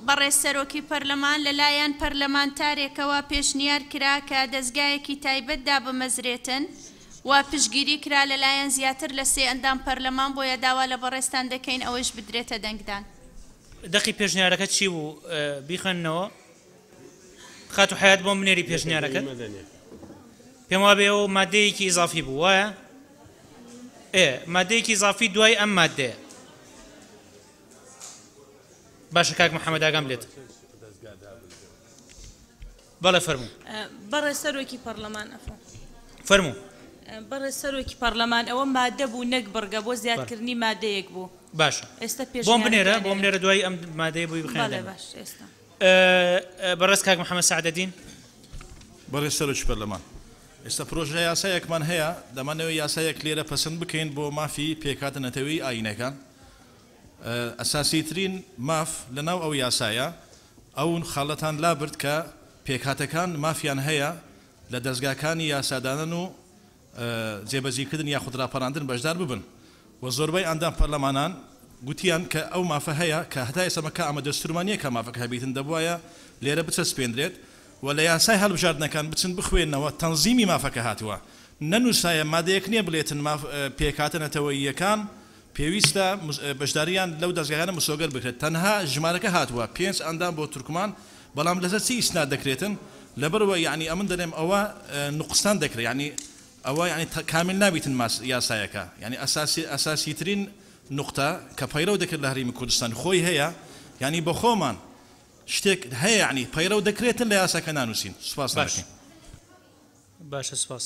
بەڕێز سەرۆکی پەرلەمان لەلایەن پەرلەمانتارێکەوە پێشنیار کرا کە دەستگایەکی تایبەتدا بمەزرێتن و پشگیری کرا لەلایەن زیاتر لە 3 ئەندام پەرلەمان بۆیە داوا لە بەڕێستان دەکەین ئەوەش بدرێتە دەنگدان دەقی پێشنیارەکە چی بوو بیخەنەوە خات و حیات بۆ منێری پێشنیارەکە پێم وابێ ئەو مادەیەکی ئیزافی بوو وایە مادەیەکی ئیزافی دوای ئەم مادەیە باشە کاک محەممەد ئاگام لێت بەڵێ فەرموو بەڕێز سەرۆکی پەرلەمان فەرموو بەڕێز سەرۆکی پەرلەمان ئەوە مادە بوو نەک بڕگە بۆ زیادکردنی مادەیەک بوو باشە ئێستا بۆم بنێرە دوای ئەم مادەیە بووی بخێنێ باش ئێستا بەڕێز کاک محەممەد سعدەدین بەڕێز سەرۆکی پەرلەمان ئێستا پرۆژە یاسایەکمان هەیە دەمانەوە یاسایەک لێرە پەسەند بکەین بۆ مافی پێکاتە نەتەوەی ئاینەکان ئەساسیترین ماف لەناو ئەو یاسایە ئەو خاڵەتان لابرد کە پێکاتەکان مافیان هەیە لە دەستگاکانی یاسادانن و جێبەجیکردن یا خودراپەڕاندن بەشدار ببن و زۆربەی ئەندام پەرلەمانان گوتیان کە ئەو مافە هەیە کە هەتا ئێسمەکە ئەمە دەستورمانیە کە مافەکە هەبیتن دەبواە لێرە بچەسپێنرێت و لە یاسای هەڵبژاردنەکان بچن بخوێنەوە تەنزیمی مافەکە هاتووە نەنووسایە مادەیەک نییە بڵێتن پێکاتە نەتەوەییەکان پێویستە بەشداریان لەو دەستگاکانە مسۆگەر بکرێت تەنها ژمارەکە هاتووە 5 ئەندام بۆ تورکمان بەڵام لەسەر چی ئیسناد دەکرێتن لەبەرەوە یعنی ئەمن دەڵێم ئەوە نقصان دەکرێت ینی ئەوە ینی کامل نابیتن یاسایەکە ینی ئەساسیترین نقطە کە پەیرەو دەکرد لە هەرێمی کوردستان خۆی هەیە ینی بە خۆمان شتێک هەیە ینی پەیرەو دەکرێتن لە یاساکە نانووسین سوپاس دەکەین باشە سوپاس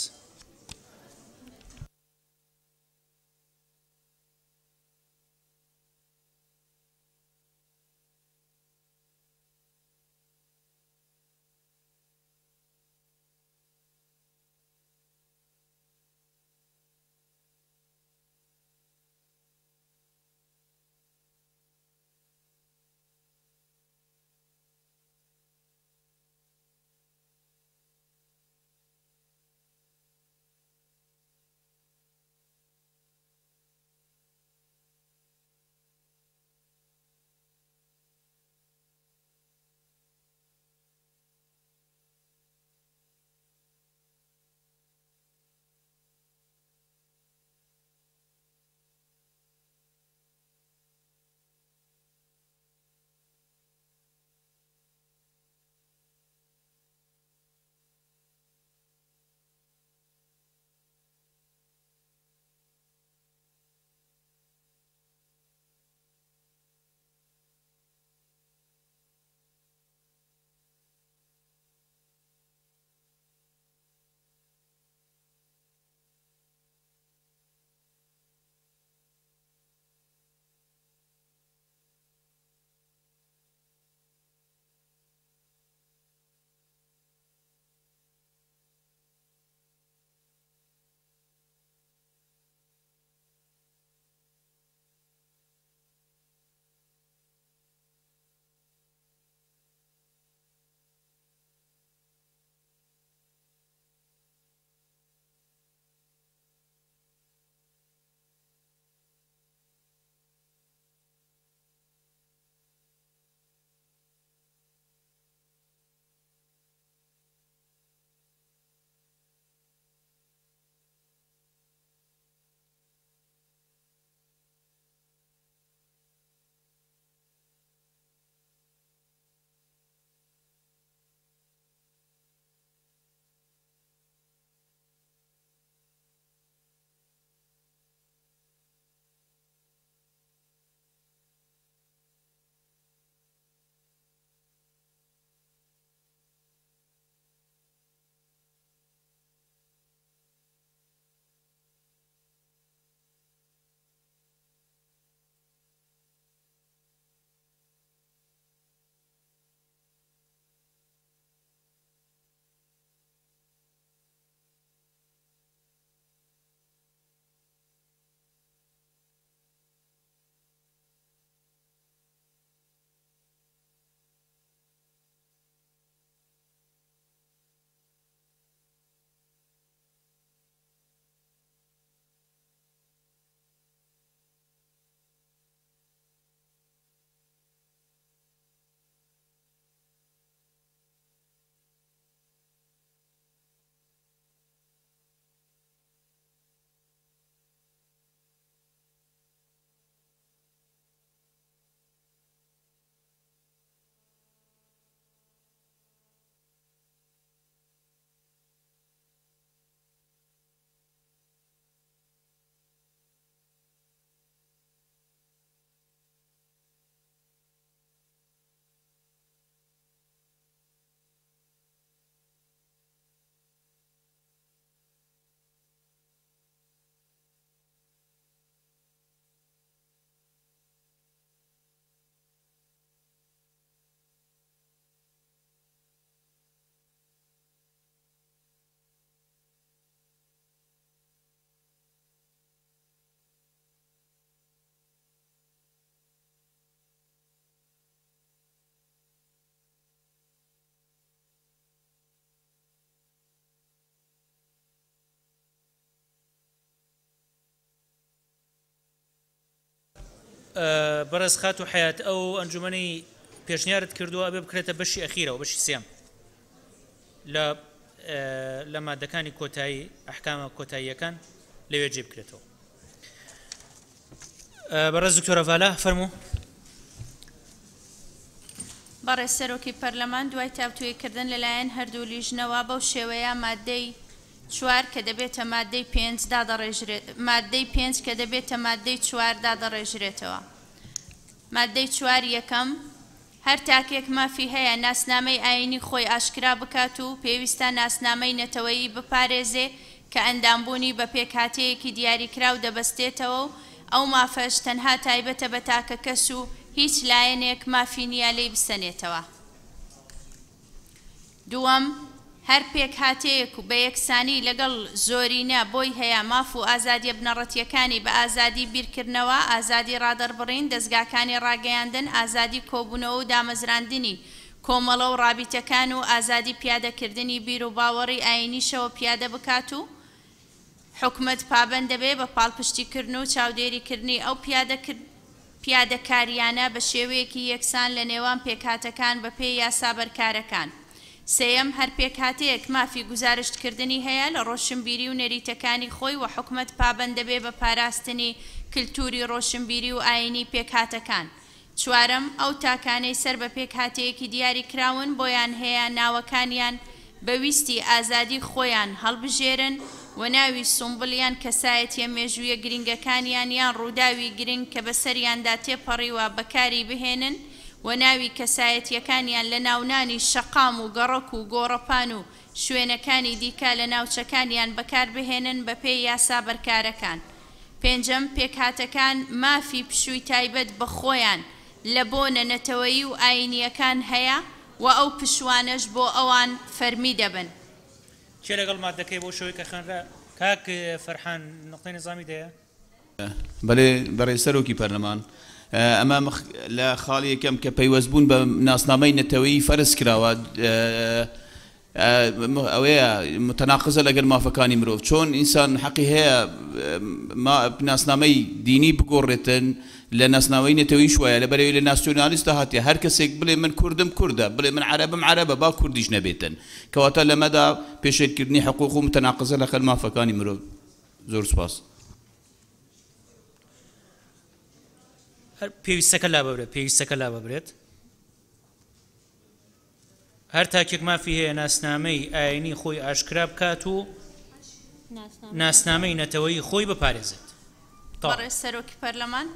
بەڕێز خات و حیات ئەو ئەنجومەنی پێشنیارت کردووە ئەبێ بکرێتە بەشی ئەخیرەوە بەشی سێم لە مادەکانی کۆتایی ئەحکامە کۆتاییەکان لەوێ جێ بکرێتەوە. بەڕێز دکتۆرە ڤالا فەرموو. بەڕێز سەرۆکی پەرلەمان دوای تاوتوێکردن لەلایەن هەردوو لیژنەوە بەو شێوەیە مادەی 4 کە دەبێتە مادەی 5 دادەڕێژرێت مادەی 5 کە دەبێتە مادەی 4 دادەڕێژرێتەوە. مادەی 4 یەکەم هەر تاکێک مافی هەیە ناسنامەی ئاینی خۆی ئاشکرا بکات و پێویستە ناسنامەی نەتەوەیی بپارێزێ کە ئەندامبوونی بە پێکهاتەیەکی دیاریکراو دەبەستێتەوە و ئەو مافەش تەنها تایبەتە بە تاکە کەس و هیچ لایەنێک مافی نیە لێی بسەنێتەوە. دووەم هەر پێکهاتەیەک و بە یەکسانی لەگەڵ زۆرینە بۆی هەیە ماف و ئازادیە بنەڕەتیەکانی بە ئازادی بیرکردنەوە، ئازادی ڕادەربڕین، دەستگاکانی ڕاگەیاندن، ئازادی کۆبوونەوە و دامەزراندنی کۆمەڵە و ڕابیتەکان و ئازادی پیادەکردنی بیر و باوەڕی ئاینیشەوە پیادە بکات و حکومەت پابەند دەبێ بە پاڵپشتیکردن و چاودێریکردنی ئەو پیادەکاریانە بە شێوەیەکی یەکسان لە نێوان پێکهاتەکان بە پێی یاسا بەرکارەکان. سێەم هەر پێکهاتەیەک مافی گزارشتکردنی هەیە لە ڕۆشنبیری و نەریتەکانی خۆی و حکومەت پابەند دەبێ بە پاراستنی کللتوری ڕۆشنبیری و ئاینی پێکهاتەکان. چوارەم ئەو تاکانەی سەر بە پێکهاتەیەکی دیاری کراون بۆیان هەیە ناوەکانیان بەویستی ئازادی خۆیان هەڵبژێرن و ناوی سومبلیان کەسایەتیە مێژوویە گرنگەکانیان یان ڕووداوی گرنگ کە بەسەریاندا تێپەڕیوە بەکاری بهێنن و ناوی کەسایەتیەکانیان لە ناونانی شەقام و گەڕک و گۆڕەپان و شوێنەکانی دیکە لە ناوچەکانیان بەکار بهێنن بە پێی یاسا بەرکارەکان. پێنجەم پێکهاتەکان مافی پشووی تایبەت بە خۆیان لە بۆ نەنەتەوەیی و ئاینیەکان هەیە و ئەو پشوانەش بۆ ئەوان فەرمی دەبن. چێ لەگەڵ مادەکەی بۆ شەوەی کە خوێنرا کاک فەرحان نقطەی نظامی دەیە؟ بەڵێ بەڕێز سەرۆکی پەرلەمان ئەمە لە خاڵی یەکەم کە پەیوەستبوون بە ناسنامەی نەتەوەیی فەرز کراوە ئەوەیە متەناقزە لەگەڵ مافەکانی مرۆڤ چۆن ئینسان حەقی هەیە ناسنامەی دینی بگۆڕێتن لە ناسنامەی نەتەوەیی شوایە لە بەرەوەی لە ناسیۆنالیستە هاتیە هەر کەسێک بڵێ من کوردم کوردە بڵێ من عەرەبم عەرەبە با کوردیش نەبێتن کەواتە لەمەدا پێشێلکردنی حقوق و متەناقزە لەگەڵ مافەکانی مرۆڤ. زۆر سوپاس. پێویستەکە لا ببرێت پێویستەکە لا ببرێت هەر تاکێک مافی هەیە ناسنامەی ئاینی خۆی ئاشکرا بکات و ناسنامەی نەتەوەیی خۆی بپارێزێت. بەڕێز سەرۆکی پەرلەمان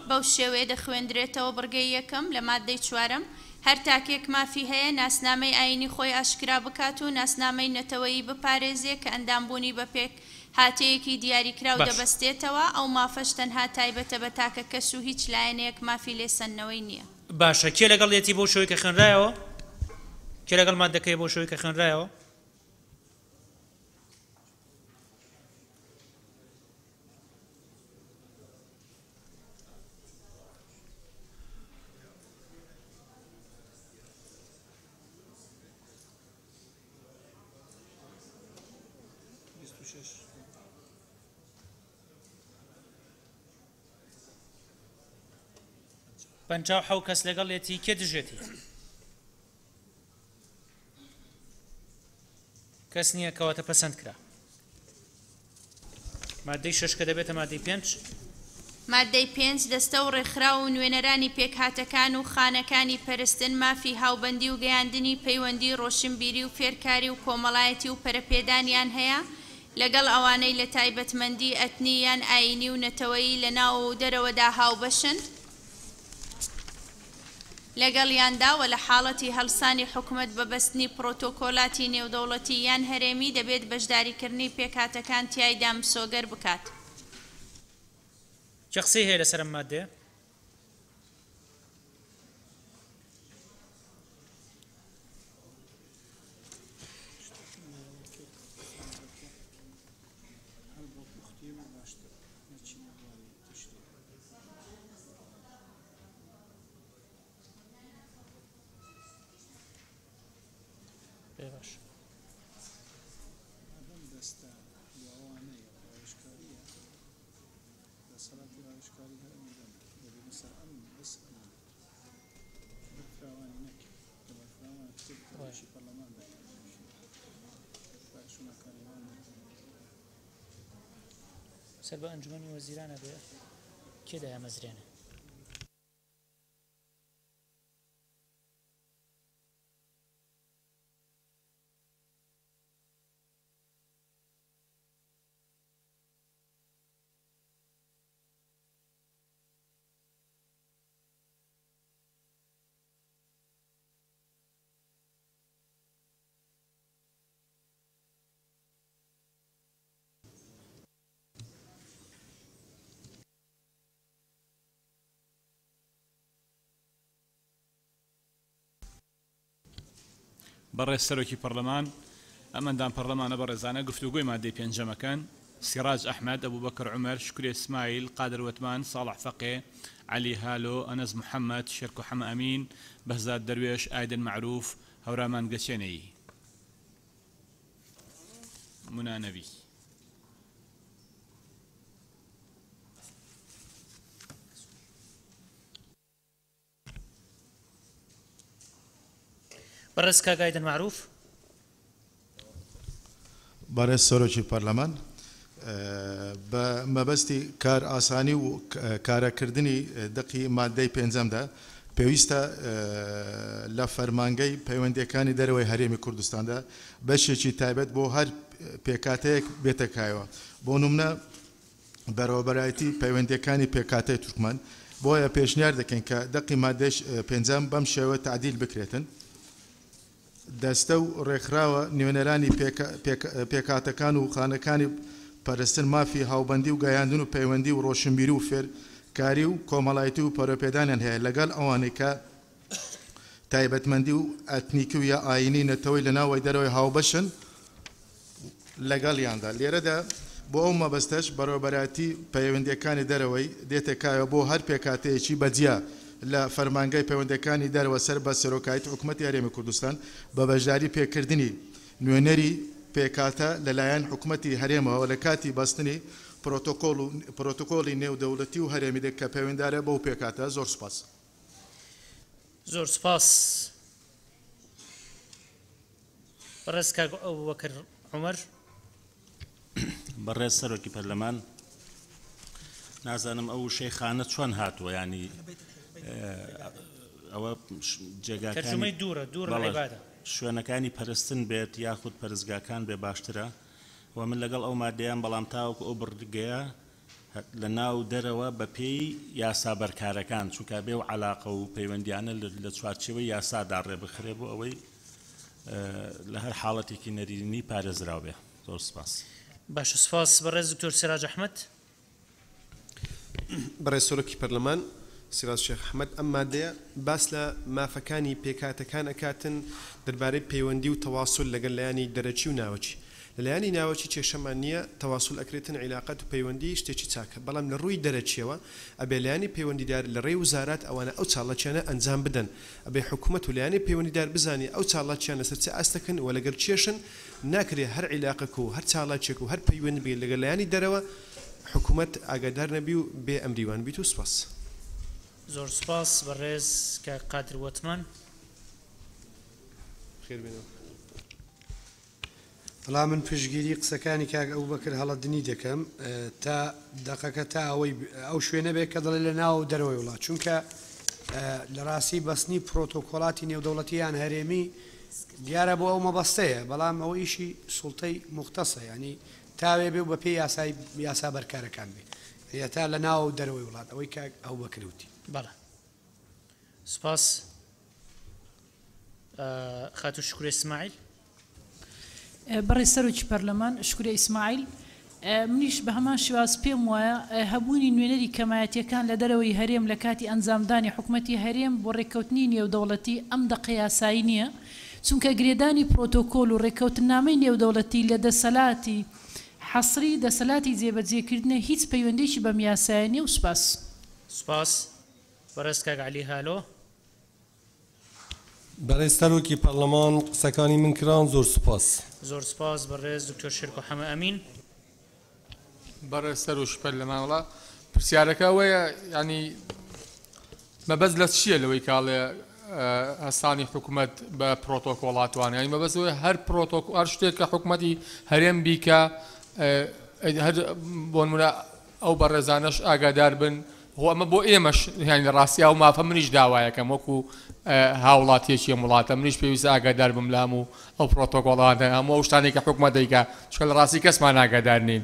بەو شێوەیە دەخوێندرێتەوە بڕگەی یەکەم لە مادەی 4 هەر تاکێک مافی هەیە ناسنامەی ئاینی خۆی ئاشکرا بکات و ناسنامەی نەتەوەیی بپارێزێ کە ئەندامبوونی بە پێک هاتەیەکی دیاریکراو دەبەستێتەوە ئەو مافەش تەنها تایبەتە بە تاکە کەس و هیچ لایەنێک مافی لێسەنەوەی نییە. باشە کێ لەگەڵ یەتی بۆ شەوەی کە خوێنرایەوە؟ کێ لەگەڵ مادەکەی بۆ شەوەی کە خوێنرایەوە؟ پەنجاو حەو کەس لەگەڵ یەتی کێ دژێتی؟ کەس نییە کەواتە پەسەند کرا. مادەی 6 کە دەبێتە مادەی 5 مادەی 5 دەستە و ڕێکخرا و نوێنەرانی پێکهاتەکان و خانەکانی پەرستن مافی هاوبەندی و گەیاندنی پەیوەندی ڕۆشنبیری و فێرکاری و کۆمەڵایەتی و پەرەپێدانیان هەیە لەگەڵ ئەوانەی لە تایبەتمەندی ئەتنی یان ئاینی و نەتەوەیی لە ناو و دەرەوەدا هاوبەشن لەگەڵ یاندا و لە حاڵەتی هەڵسانی حکومت بەبەستنی پرۆتۆکۆلاتی نێودەوڵەتی یان هەرێمی دەبێت بەشداریکردنی پێکهاتەکان تیایدا مسۆگەر بکات. چه قسەی هەیە لەسەر ئەم مادەیە؟ سەر بە ئەنجومەنی وەزیرانە بێ کێدا ئەمەزرێنە بەڕێز سەرۆکی پەرلەمان ئەمەندان پەرلەمانە بەڕێزانە گفتوگۆی مادەی پێنجەمەکان سیراج ئەحمەد ئەبوبەکر عومەر شکوری ئیسماعیل قادر وتمان ساڵح فەقێ علی هالۆ ئەنەز محەممەد شێرک و حەمە ئەمین بەهزاد دەروێش ئایدن معروف هەورامان گەچێنەی منانەوی بەڕێز کاگایدن معروف بەڕێز سەرۆکی پەرلەمان بە مەبەستی کار ئاسانی و کارەکردنی دقی مادەی پێنجەمدا پێویستە لە فەرمانگەی پەیوەندیەکانی دەرەوەی هەرێمی کوردستاندا بەشێکی تایبەت بۆ هەر پێکاتەیەک بێتەکایەوە بۆ نمونە بەڕێوەبەرایەتی پەیوەندیەکانی پێکاتەی تورکمان بۆیە پێشنیار دەکەین کە دقی مادەی پێنجەم بەم شێوە تعدیل بکرێتن دەستە و ڕێکخراوە نوێنەرانی پێکاتەکان و خانەکانی پەرستن مافی هاوبەندی و گەیاندن و پەیوەندی و ڕۆشنبیری و فێرکاری و کۆمەڵایەتی و پەرۆپێدانیان هەیە لەگەڵ ئەوانەی کە تایبەتمەندی و ئەتنیکی و یا ئاینی نەتەوەی لە ناوەی دەرەوەی هاوبەشن لەگەڵیاندا لێرەدا بۆ ئەو مەبەستەش بەڕێوەبەرایەتی پەیوەندیەکانی دەرەوەی دێتێکایە بۆ هەر پێکاتەیەکی بەجیا لە فەرمانگەی پەیوەندەکانی دەرەوە سەر بە سەرۆکایەتی حکوومەتی هەرێمی کوردستان بە بەشداری پێکردنی نوێنەری پێکاتە لەلایەن حکوومەتی هەرێمەوە لە کاتی بەستنی پرۆتۆکۆڵی نێودەوڵەتی و هەرێمی کە پەیوەنددارە بەو پێکاتە زۆر سوپاس. زۆر سوپاس. بەڕێز کاک ئەبوبەکر عومەر. بەڕێز سەرۆکی پەرلەمان نازانم ئەو شەیخانە چۆن هاتووە ینی ئەوە تەرجمەی دوورە عیبادە شوێنەکانی پەرستن بێت یاخود پەرستگاکان بێ باشترە و من لەگەڵ ئەو مادەیان بەڵام تاوەکو ئەو بڕگەیە لە ناو دەرەوە بە پێی یاسا بەرکارەکان چونکە بێ و عەلاقە و پەیوەندیانە لە چوارچێوەی یاسادا ڕێبخرێ بۆ ئەوەی لە هەر حاڵەتێکی نەرینی پارێزراو بێ. زۆر سپاس. باشە سپاس. بەڕێز دکتۆر سیراج ئەحمەد. بەڕێز سەرۆکی پەرلەمان سیراج شێخ ئەحمەد ئەم مادەیە باس لە مافەکانی پێکاتەکان ئەکاتن دەربارەی پەیوەندی و تەواسول لەگەڵ لایانی دەرەچی و ناوەچی. لە لایانی ناوەچی کێشەمان نییە تەواسول ئەکرێتن عیلاقەت و پەیوەندی شتێکی چاکە بەڵام لە ڕووی دەرەچیەوە ئەبێ لایانی پەیوەندیدار لە ڕێی وزارات ئەوانە ئەو چاڵەچیانە ئەنجام بدەن ئەبێ حکوومەت و لایانی پەیوەندیدار بزانێ ئەو چاڵەچیان لەسەر چه ئاستەکەن و لەگەر چێشن ناکرێ هەر عیلاقەک و هەر چاڵەچێک و هەر پەیوەند بێ لەگەڵ لایانی دەرەوە حکوومەت ئاگادار نەبی و بێ ئەمریوان بیت و سپاس. زۆر سپاس. بەڕێز کە قادر وتمان. بەڵام من پشگیری قسەکانی کاک ئەبوبەکر هەڵەدنی دەکەم تا دەقەکە تا ئەوەی ئەو شوێنە بێت کە دەڵێ لە ناو دەرەوەی وڵات چونکە لە ڕاستی بەستنی پرۆتۆکۆڵاتی نێودەوڵەتیان هەرێمی دیارە بۆ ئەو مەبەستەیە بەڵام ئەوە ئیشی سوڵتەی مختەسە ینی تاوێ بێ بە پێی یاسا بەرکارەکان بێ یا تا لە ناو دەرەوەی وڵات ئەوەی کاک ئەبوبەکر وتی. بەڵێ سپاس. خاتو شکوری ئیسماعیل. بەڕێز سەرۆکی پەرلەمان شکوری ئیسماعیل منیش بە هەمان شێواز پێم وایە هەبوونی نوێنەری کەمایەتیەکان لە دەرەوەی هەرێم لە کاتی ئەنجامدانی حکوومەتی هەرێم بۆ ڕێککەوتنی نێودەوڵەتی ئەم دەقە یاسایی نییە چونکە گرێدانی پرۆتۆکۆل و ڕێککەوتنامەی نێودەوڵەتی لە دەسەلاتی حەسری دەسەلاتی جێبەجێکردنە هیچ پەیوەندیشی بەم یاسایە نیە و سپاس. سپاس. بەڕێز کاک عەلی هالۆ. بەڕێز سەرۆکی پەرلەمان قسەکانی من کران زۆر سپاس. زۆر سپاس. بەڕێز دکتۆر شێرک و حەمە ئەمین. بەڕێز سەرۆکی پەرلەمان وڵا پرسیارەکە ئەوەیە ینی مەبەست لە چییە لەوەی کاڵێ هەستانی حکوومەت بە پرۆتۆکۆڵاتوان ینی مەبەستەوەی هەر هەر شتێک کە حکوومەتی هەرێم بیکە بۆ نمونە ئەو بەڕێزانەش ئاگادار بن ئەمە بۆ ئێمەش لە ڕاستیا و مافە منیش داوایەکەم وەکو هاوڵاتیەکی وڵاتە منیش پێویستە ئاگادار بم لە هەموو ئەو پرۆتۆکۆڵاتە هەموو ئەو شتانێک کە حکوومەت دەیکە چکە لە ڕاستی کەسمان ئاگادار نین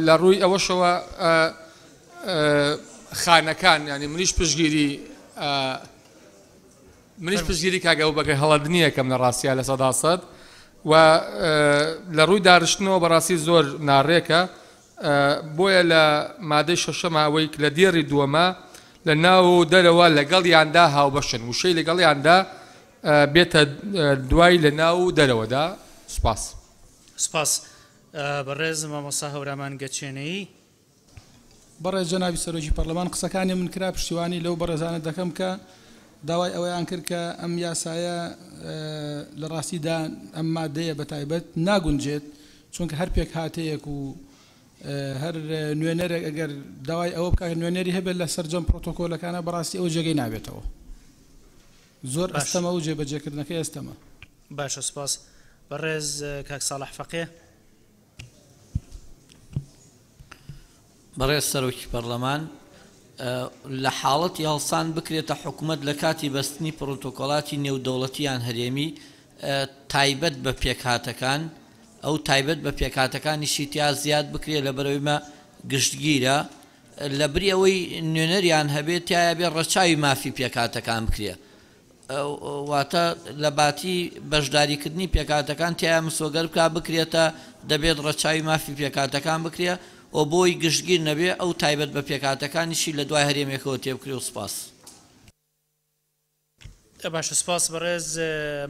لە ڕووی ئەوەشەوە خانەکان ینی منیش پشگیری کاگە و بەگە هەڵەدنیە کەم لە ڕاستیا لە 100% و لە ڕووی داڕشتنەوە بەڕاستی زۆر ناڕێکە بۆیە لە مادەی شەشەمە ئەوەی لە دێڕی دووەمە لە ناو دەرەوە لەگەڵیاندا هاوبەشن وشەی لەگەڵیاندا بێتە دوای لە ناو دەرەوەدا سپاس بەڕێز مامۆستا هەورامان گەچێنەی بەڕێز جەنابی سەرۆکی پەرلەمان قسەکانی من کرا پشتیوانی لەو بەڕێزانە دەکەم کە داوای ئەوەیان کرد کە ئەم یاسایە لە ڕاستیدا ئەم مادەیە بە تایبەت ناگونجێت چونکە هەر پێک هاتەیەک و هەر نوێنەرێک ئەگەر داوای ئەوە بکە نوێنەری هەبێت لە سەرجەم پرۆتۆکۆلەکانە بەڕاستی ئەو جێگەی نابێتەوە زۆر ئەستەمە و جێبەجێکردنەکەی ئەستەمە باشە سپاس بەڕێز کاک ساڵح فەقێ بەڕێز سەرۆکی پەرلەمان لە حاڵەتی هەڵسان بکرێتە حکوومەت لە کاتی بەستنی پرۆتۆکۆڵاتی نێودەوڵەتیان هەرێمی تایبەت بە پێکهاتەکان ئەو تایبەت بە پێکهاتەکانیشی تیا زیاد بکرێت لە بەرەوەیمە گشتگیرە لە بری ئەوەی نوێنەریان هەبێت تایە بێ ڕەچاوی مافی پێکهاتەکان بکرێ واتە لە باتی بەشداریکردنی پێکهاتەکان تیا مسۆگەر بکە بکرێتە دەبێت ڕەچاوی مافی پێکهاتەکان بکرێ و بۆی گشتگیر نەبێ ئەو تایبەت بە پێکهاتەکانیشی لە دوای هەرێمێکەوە تێبکرێ و سپاس باشە سپاس بەڕێز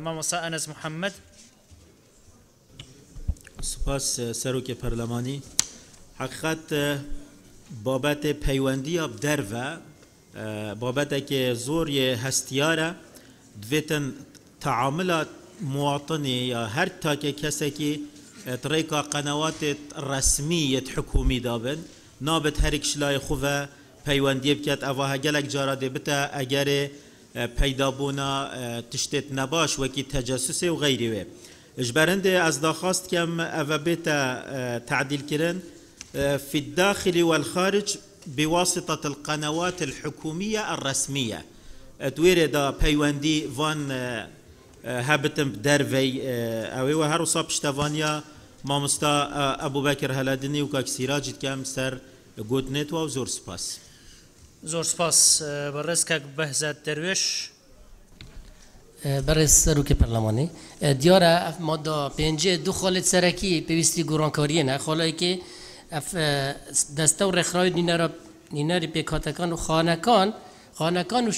مامۆستا ئەنەس محەممەد سپاس سەرۆکی پەرلەمانی حقیقت بابەتێ پەیوەندیە دەرڤە بابەتێکێ زۆریە هەستیارە دوێتن تعاملە مواطنی یا هەر تاکێ کەسێکی طريقة قنوات رسمية حكومي دابن نابت هرك شلاي خوفا پەیوەندی بکات ئەوها گەلک جارا دێبتە ئەگەرێ پەیدا بوونا تشتێت نەباش وەکی تەجەسوسێ و غەیری وێ اجبرنده از داخواست کم ئەوە بێتە تعديلكردن في الداخل والخارج بواسطة القنوات الحكومية الرسمية تويري دا پەیوەندی وان هبتم دەرڤەی ئەوەی وە هەروسا پشتەوانیا مامۆستا ئەبوبەکر هەلەدنی و کاک سیراجیت کەم سەر گوتنێتەوە و زۆر سپاس زۆر سپاس بەڕێز کاک بەهزاد دەروێش بەڕێز سەرۆکی پەرلەمانی دیارە مادە پێنجێ دوو خۆڵێت سەرەکی پێویستی گۆڕانکاریەنە خۆڵەیەکی دەستە و ڕێکخراوی نیناری پێکهاتەکان و خانەکان و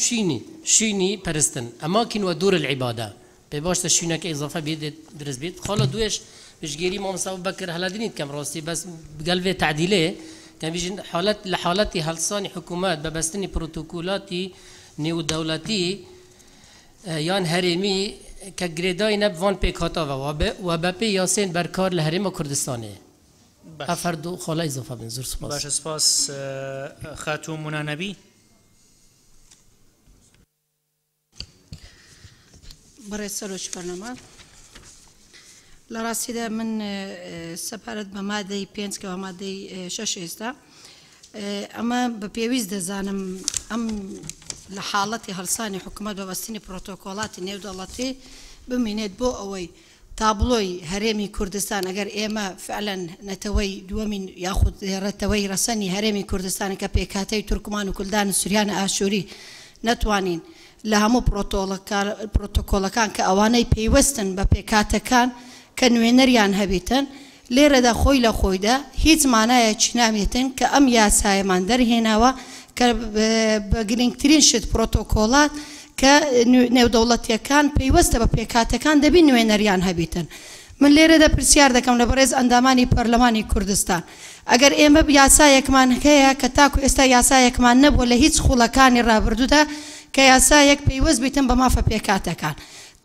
شینی پەرستن ئەماکن و دوور العیبادە پێ باشتە شوینەکە ئیزافە بێت درست بێت خاڵە دوێش پشتگیری مامۆستا ئەبوبەکر هەلەدنیت کەم ڕاستی بەس بگەلوێ تعدیلێ کەمبیژن حالت لە حالەتی هەڵسانی حکوومەت بە بەستنی پرۆتۆکۆلاتی نێودەوڵەتی یان هەرێمی کە گرێدای نەبوان پێکهاتاوە و بە پێی یاسێن بەرکار لە هەرێمە کوردستانێ ئەفەرد و خاڵە ئیزافە بن زۆر سپاس باشە سپاس خاتوو مونانەبی بەڕێز سەرۆکی پەرلەمان لە ڕاستیدا من سەپارەت بە مادەی 5 کەەوە مادەی 6 ئێستا ئەمە بە پێویست دەزانم ئەم لە حاڵەتی هەڵسانی حکوومەت بە بەستنی پرۆتۆکۆڵاتی نێودەوڵەتی بمینێت بۆ ئەوەی تابلۆی هەرێمی کوردستان ئەگەر ئێمە فعلەن نەتەوەی دووەمین یاخود ڕەتەوەی ڕەسەنی هەرێمی کوردستانی کە پێکهاتەی تورکمان و کولدان و سوریانە ئاشووری نەتوانین لە هەموو پرۆتۆکۆڵەکان کە ئەوانەی پێیوەستن بە پێکهاتەکان کە نوێنەریان هەبێتن لێرەدا خۆی لە خۆیدا هیچ مانایەکی نامێتن کە ئەم یاسایەمان دەرهێناوە کە بە گرنگترین شت پرۆتۆکۆڵات کە نێودەوڵەتیەکان پێیوەستە بە پێکهاتەکان دەبی نوێنەریان هەبێتن من لێرەدا پرسیار دەکەم لە بەڕێز ئەندامانی پەرلەمانی کوردستان ئەگەر ئێمە یاسایەکمان هەیە کە تاکو ئێستا یاسایەکمان نەبووە لە هیچ خوڵەکانی ڕابردوودا کە یاسایەک پێیوەست بیتن بە مافە پێکهاتەکان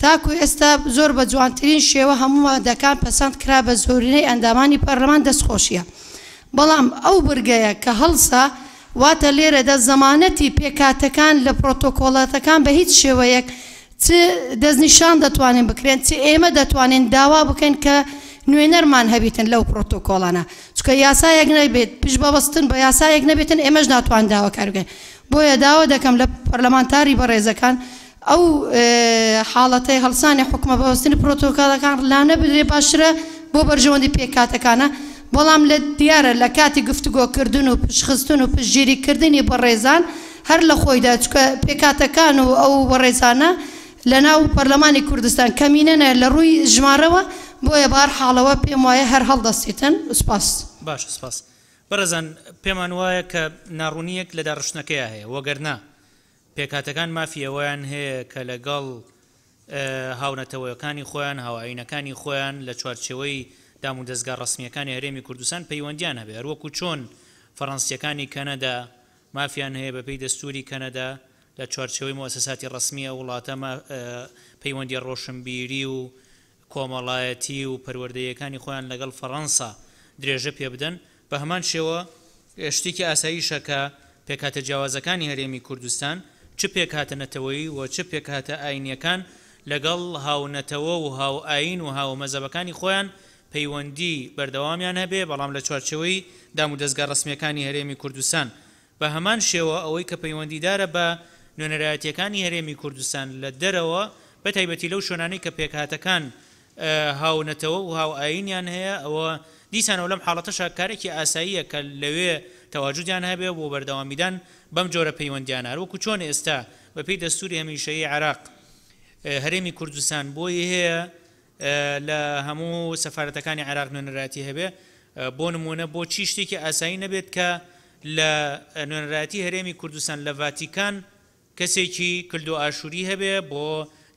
تاکو ئێستا زۆر بە جوانترین شێوە هەموو مادەکان پەسەند کرا بە زۆرینەی ئەندامانی پەرلەمان دەستخۆشیە بەڵام ئەو برگەیە کە هەڵسا واتە لێرەدا زەمانەتی پێکاتەکان لە پرۆتۆکۆڵاتەکان بە هیچ شێوەیەک چ دەستنیشان دەتوانین بکرێن چ ئێمە دەتوانین داوا بکەین کە نوێنەرمان هەبیتن لەو پرۆتۆکۆڵانە چکە یاسایەک نەبێت پشت بەبەستن بە یاسایەک نەبێتن ئێمەش ناتوان داواکار بکەین بۆیە داوا دەکەم لە پەرلەمانتاری بەڕێزەکان ئەو حاڵەتەی هەڵسانی حکومە بەبەستنی پرۆتۆکۆڵەکان لاانە بدرێ باشترە بۆ بەرژەوەندی پێکاتەکانە بەڵام لە دیارە لە کاتی گفتوگۆکردن و پشخستن و پشتگیریکردنی بەڕێزان هەر لە خۆیدا چکە پێکاتەکان و ئەو بەڕێزانە لە ناو پەرلەمانی کوردستان کەمینەنە لە ڕووی ژمارەوە بۆیە بار حاڵەوە پێم وایە هەر هەڵدەستێتن سپاس باش سپاس بەڕێزان پێمان وایە کە ناڕوونیەک لە داڕشتنەکەیە هەیە وەگەرنا پێکاتەکان مافیەوەیان هەیە کە لەگەڵ هاونەتەوەیەکانی خۆیان هاوئینەکانی خۆیان لە چوارچێوەی دام و دەستگا ڕسمیەکانی هەرێمی کوردستان پەیوەندیان هەبێ هەروەکو چۆن فەڕەنسیەکانی کەنەدا مافیان هەیە بەپێی دەستوری کەنەدا لە چوارچێوەی مؤسساتی ڕسمیە وڵاتە پەیوەندی ڕۆشنبیری و کۆمەڵایەتی و پەروەردەیەکانی خۆیان لەگەڵ فەڕەنسا درێژە پێ بدەن بە هەمان شێوە شتێکی ئاساییشە کە پێکاتە جیاوازەکانی هەرێمی کوردستان چ پێکاتە نەتەوەیی و چ پێکاتە ئاینیەکان لەگەڵ هاونەتەوە و هاو ئاین و هاو مەزەبەکانی خۆیان پەیوەندی بەردەوامیان هەبێ بەڵام لە چوارچێوەی دام و دەستگا ڕسمیەکانی هەرێمی کوردستان بە هەمان شێوە ئەوەی کە پەیوەندیدارە بە نوێنەرایەتیەکانی هەرێمی کوردستان لە دەرەوە بە تایبەتی لەو شوێنانەی کە پێکهاتەکان هاونەتەوە و هاو ئاینیان هەیە ئەوە دیسانەوە لەم حاڵەتەشە کارێکی ئاساییە کە لەوێ تەواجودیان هەبێ بۆ بەردەوامیدان بەم جۆرە پەیوەندیان هەروەکو چۆن ئێستا بەپێی دەستوری هەمیشەیی عێراق هەرێمی کوردستان بۆی هەیە لە هەموو سەفارەتەکانی عێراق نوێنەرایەتی هەبێ بۆ نمونە بۆ چی شتێکی ئاسایی نەبێت کە لە نوێنەرایەتی هەرێمی کوردستان لە ڤاتیکان کەسێکی کلدو ئاشووری هەبێ بۆ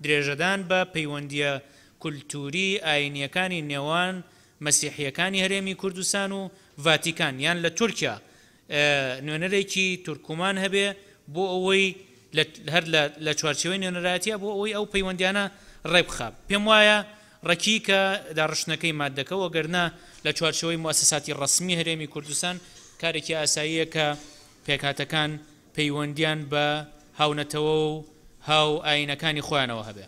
درێژەدان بە پەیوەندیە کولتوری ئاینیەکانی نێوان مەسیحیەکانی هەرێمی کوردستان و ڤاتیکان یان لە تورکیا نوێنەرێکی تورکومان هەبێ بۆ ئەوەی هەر لە چوارچێوەی نوێنەرایەتیە بۆ ئەوەی ئەو پەیوەندیانە ڕێبخاب پێم وایە ڕەکی کە داڕشتنەکەی مادەکە وەگەرنا لە چوارچێوەی موسساتی ڕسمی هەرێمی کوردستان کارێکی ئاساییە کە پێکاتەکان پەیوەندیان بە هاونەتەوە و هاو ئاینەکانی خۆیانەوە هەبێ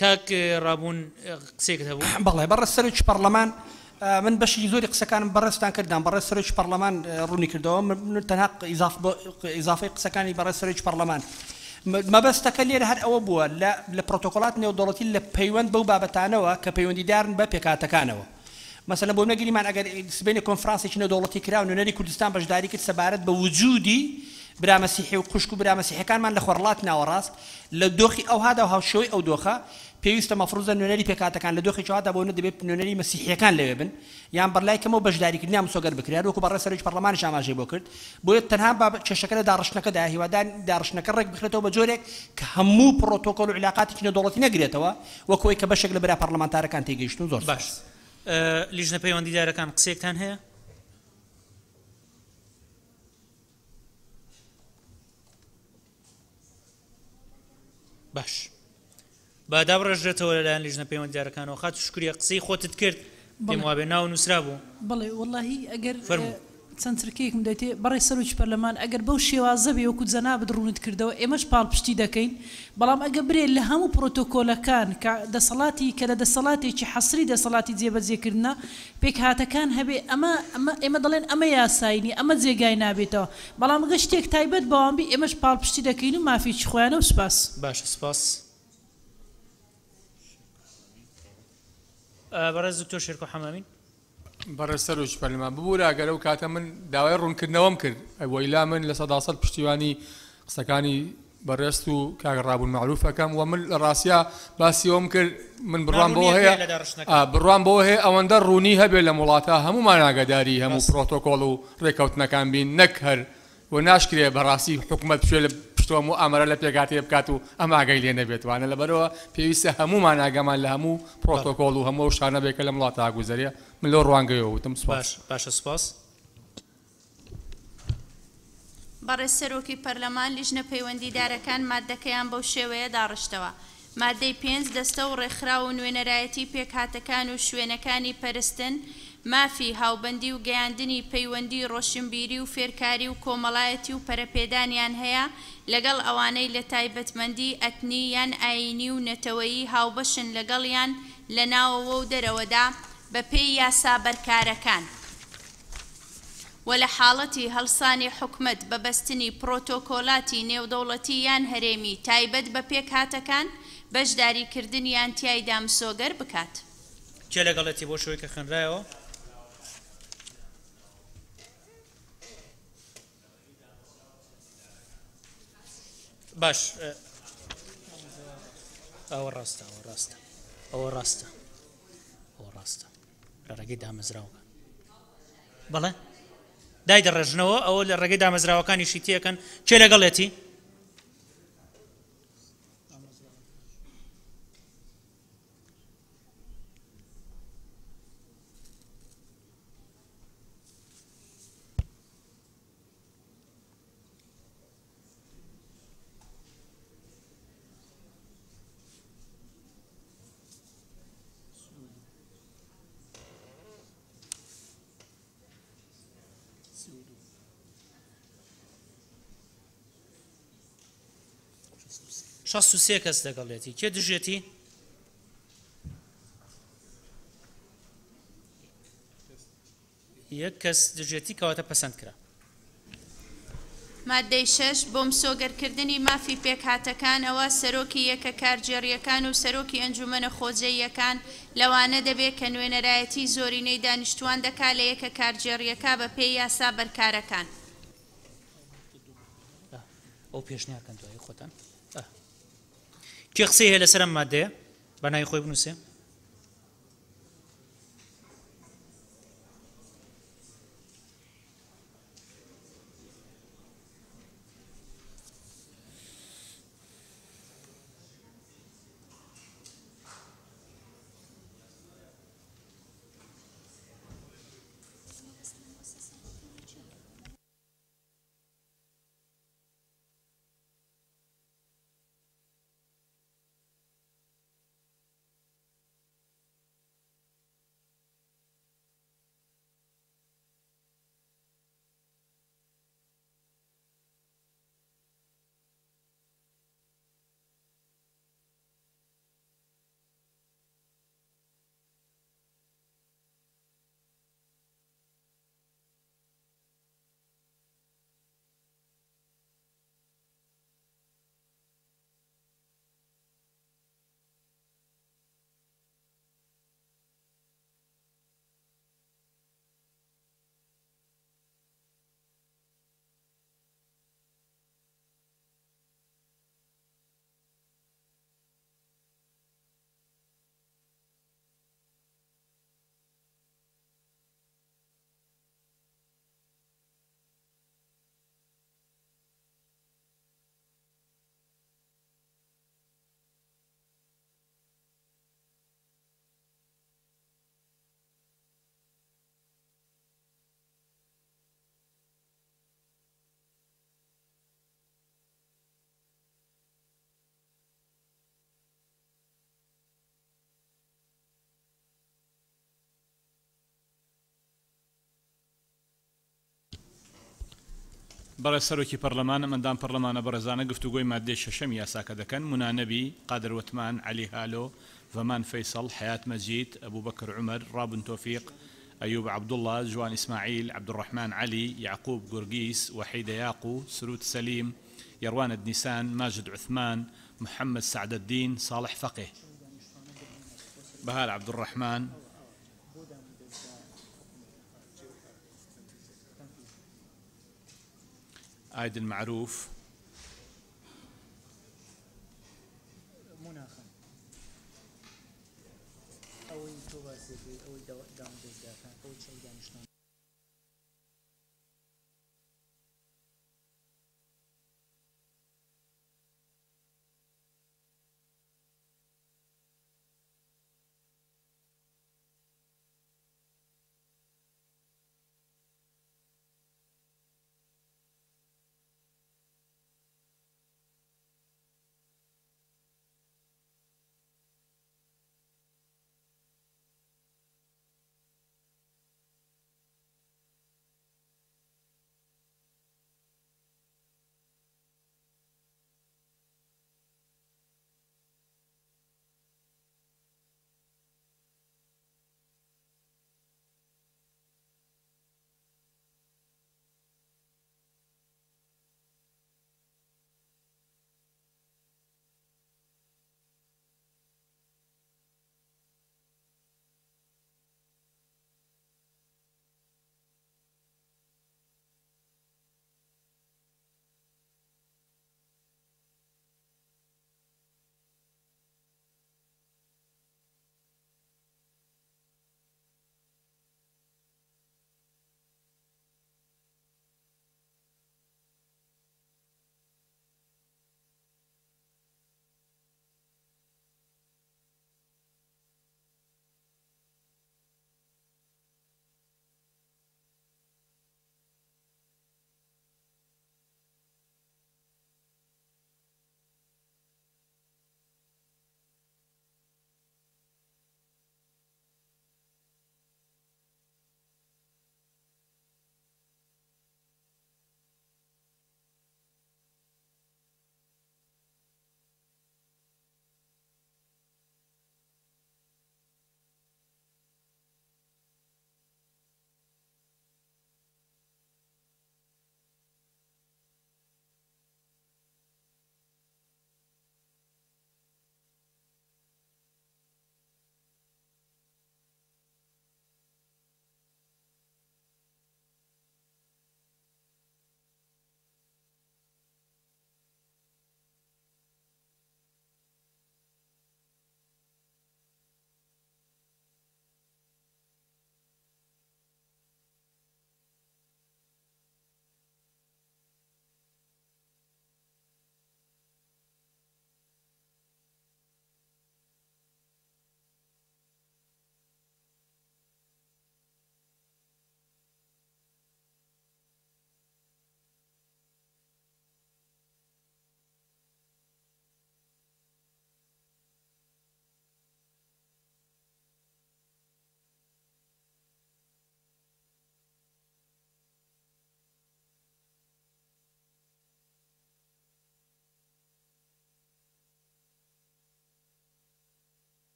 کاک ڕابوون قسێکت هەبوو بەڵێ بەڕێز سەرۆکی پەرلەمان من بەشی زۆری قسەکانم بەڕێزتان کردم بەڕێز سەرۆکی پەرلەمان ڕوونی کردەوە من تەنها ئیزافەی قسەکانی بەڕێز سەرۆکی پەرلەمان مەبەستەکە لێرە هەر ئەوە بووە لە پرۆتۆکۆڵات نێودەوڵەتی لە پەیوەند بەو بابەتانەوە کە پەیوەندیدارن بە پێکاتەکانەوە مثلا بۆ نەگیریمان ئەگەر سبەینی کۆنفرانسێکی نێودەوڵەتی کرا و نوێنەری کوردستان بەشداری کرد سەبارەت بە وجودی برا مەسیحی و خوشک و برا مەسیحەکانمان لە خۆرڵات ناوەڕاست لە دۆخی ئەو هادا و هاوشەوەی ئەو دۆخە پێویستە مەفروزە نوێنەری پێکاتەکان لە دۆخی چاوادا بۆ دەبێت نوێنەری مەسیحیەکان لەوێ بن یان بەرلای کەمەوە بەشداریکردنیان مسۆگەر بکرێت وەکو بەڕێز سەرۆکی پەرلەمانیش ئاماژەی بۆ کرد بۆیە تەنها کێشەکە لە داڕشتنەکەدا هیوادار داڕشتنەکە ڕێک بخرێتەوە بە جۆرێک کە هەموو پڕۆتۆکۆڵ و علاقاتێکی نێودەوڵەتی نەگرێتەوە وەکوەوەی کە بەشێک لە برا پەرلەمانتارەکان تێگەیشتون زۆر باش لیژنە پەیوەندیدارەکان قسێکتان هەیە باش بادا بڕژێتەوە لەلایەن لیژنە پەیوەندیدارەکانەوە خات شکریە قسەی خۆتت کرد پێم وابێ ناو نووسرا بوو بەڵێ وەڵاهی ئەگەر چەند چرکەیەکم دەیتێ بەڕێ سەرۆکی پەرلەمان ئەگەر بەو شێوازە بێ وەکو جەنابەت ڕوونت کردەوە ئێمەش پاڵپشتی دەکەین بەڵام ئەگە برێ لە هەموو پرۆتۆکۆلەکان کە دەسەڵاتی کە لە دەسەڵاتێکی حەسری دەسەڵاتی جێبەجێکردنە پێکهاتەکان هەبێ ئێمە دەڵێن ئەمە یاساینی ئەمە جێگای نابێتەوە بەڵام گە شتێک تایبەت بەوامبی ئێمەش پاڵپشتی دەکەین و مافیی خۆیانە و سپاس باش سپاس بەڕێز دکتۆر شێرکۆ حەمامین بەڕێز سەرۆکی پەرلەمان ببوورە ئەگەر ئەو کاتە من داوای ڕوونکردنەوەم کرد وەیلا من لە 100% پشتیوانی قسەکانی بەڕێست و کاک ڕابوون معروفەکەم و من لە ڕاستیا باسیەوەم کرد من بڕوان بۆ هەیە بڕوان بۆ هەیە ئەوەندە ڕوونی هەبێت لە وڵاتە هەمومان ئاگاداری هەموو پرۆتۆکۆڵ و ڕێکەوتنەکان بین نەک هەر و ناشکرێ بەڕاستی حکومەت بشوێ لە پشتۆم و ئامەرە لە پێکاتێ بکات و ئەمە ئاگای لێ نەبێتوانە لەبەرەوە پێویستە هەمومان ئاگامان لە هەموو پرۆتۆکۆڵ و هەموو شانە بێکە لە وڵاتە ئاگوزەریە من لەو ڕوانگەیەوە وتم سپاس باشە سپاس بەڕێز سەرۆکی پەرلەمان لیژنە پەیوەندیدارەکان مادەکەیان بەو شێوەیە داڕشتەوە مادەی 5 دەستە و ڕێکخراو و نوێنەرایەتی پێکهاتەکان و شوێنەکانی پەرستن مافی هاوبەندی و گەیاندنی پەیوەندی ڕۆشنبیری و فێرکاری و کۆمەڵایەتی و پەرەپێدانیان هەیە لەگەڵ ئەوانەی لە تایبەتمەندی ئەتنی یان ئاینی و نەتەوەیی هاوبەشن لەگەڵیان لە ناوەوە و دەرەوەدا بە پێی یاسا بەرکارەکان و لە حاڵەتی هەڵسانی حکومت بەبەستنی پرۆتۆکۆلاتی نێودەوڵەتی یان هەرێمی تایبەت بە پێک هاتەکان بەشداریکردنیان تیایدا مسۆگەر بکات. چێ لەگەڵەتی بۆ شوەی کە خوێنرایەوە؟ باش ئەوە ڕاستە لە ڕێگەی دامەزراوەکان بەڵێ دای دەڕێژنەوە ئەوە لە ڕێگەی دامەزراوەکانی شیتیەکەن چێ لەگەڵێتی؟ شەست و سێ کەس دەگەڵێتی کێ دژێتی؟ یەک کەس دژێتی کەواتە پەسەند کرا. مادەی 6 بۆ مسۆگەرکردنی مافی پێکهاتەکان ئەوە سەرۆکی یەکە کارجێڕیەکان و سەرۆکی ئەنجومەنە خۆجێیەکان لەوانە دەبێت کە نوێنەرایەتی زۆرینەی دانیشتوان دەکات لە یەکە کارجێڕیەکە بە پێی یاسا بەرکارەکان. ئەو پێشنیارکەن دوای خۆتان کێ قسەی هەیە لەسەر ئەم مادەیە بە ناوی خۆی بنووسێ؟ بەڕێ سەرۆکی پەرلەمانە ئەمەندام پەرلەمانە بەڕێزانە گفتوگۆی مادەی شەشەم یاساکە دەکەن منانەبی قادر وتمان علی هالۆ ڤەمان فەیسەڵ حەیات مەجید ئەبوو بەکر عومەر ڕابن تۆفیق ئەیوب عەبدوڵڵا جوان ئیسماعیل عەبدوڕەحمان علی یعقوب گورگیس وحیدە یاقو سرود سەلیم یەڕوانە دنیسان ماجد عوثمان محەممەد سعدەدین صالح فەقێ بەهار عەبدوڕەحمان عايد المعروف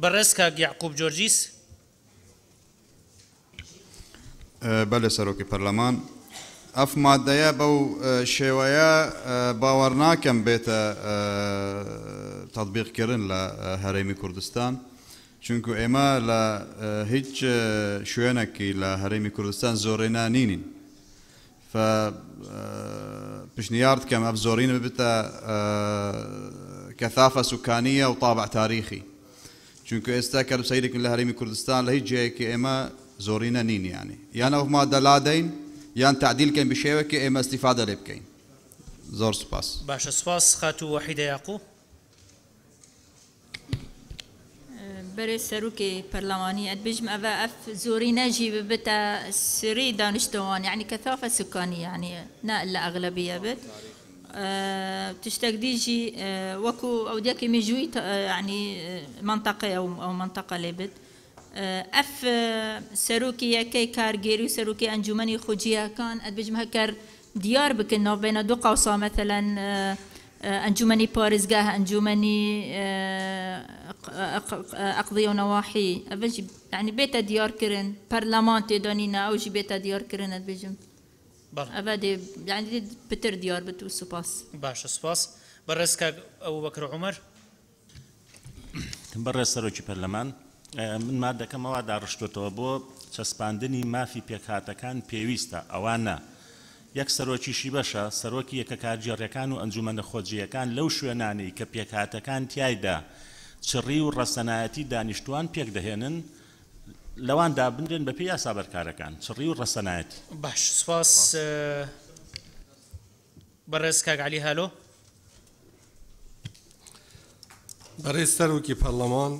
بەڕێز کاک یعقوب جۆرجیس. بەڵێ سەرۆکی پەرلەمان ئەف مادەیە بەو شێوەیە باوەڕ ناکەم بێتە تەطبیقکردن لە هەرێمی کوردستان چونکو ئێمە لە هیچ شوێنێکی لە هەرێمی کوردستان زۆرێنا نینین پیشنیارد کەم ئەف زۆرینە ببێتە كثافة سكانية وطابع تاريخي چونکو ئێستا کەروسەیرێکن لە هەرێمی کوردستان لە هیچ جەیەکی ئێمە زۆرینە نین یان ئەو مادە لادەین یان تعدیلکەین بشێوەیەکی ئێمە استیفادە لێ بکەین. زۆر سوپاس. باشە سوپاس. خاتوو وەحیدە یاقوب. برای سروکی پرلمانی ادبیجم اوه اف زوری نجی ببتا سری دانشتوان يعني كثافة سكانية يعني نا إلا أغلبية بت تشتاق ديجي وكو أو ديكي مجوي يعني منطقة أو منطقة لبت اف سروكي يكي كارجيري وسروكي أنجمني خوجيا كان ادبيجم هكر ديار بكنا بين دو قوسا مثلا أنجمني بارزقاه أنجمني أقضية ونواحي أبجي يعني بيتا ديار كرن برلمان تدانينا أو جي بيتا ديار كرن أبجم أبدي يعني بتر ديار بتو سباس باش سباس برسك أبو بكر عمر برس سروچی برلمان من مادة كما وعد عرشتو بو چسپاندنی مافی پێکهاتەکان پێویستە ئەوانە یەک سەرۆکیشی بەشە سەرۆکی یەکە کارگێڕیەکان و ئەنجومەنە خۆجیەکان لەو شوێنانەی کە پێکهاتەکان تیایدا چڕی و ڕەسەنایەتی دانیشتوان پێک دەهێنن لەواندا بنرێن بە پێی یاسا بەرکارەکان چڕی و ڕەسەنایەتی. باش سپاس. بەڕێز کاک عەلی هالۆ. بەڕێز سەرۆکی پەرلەمان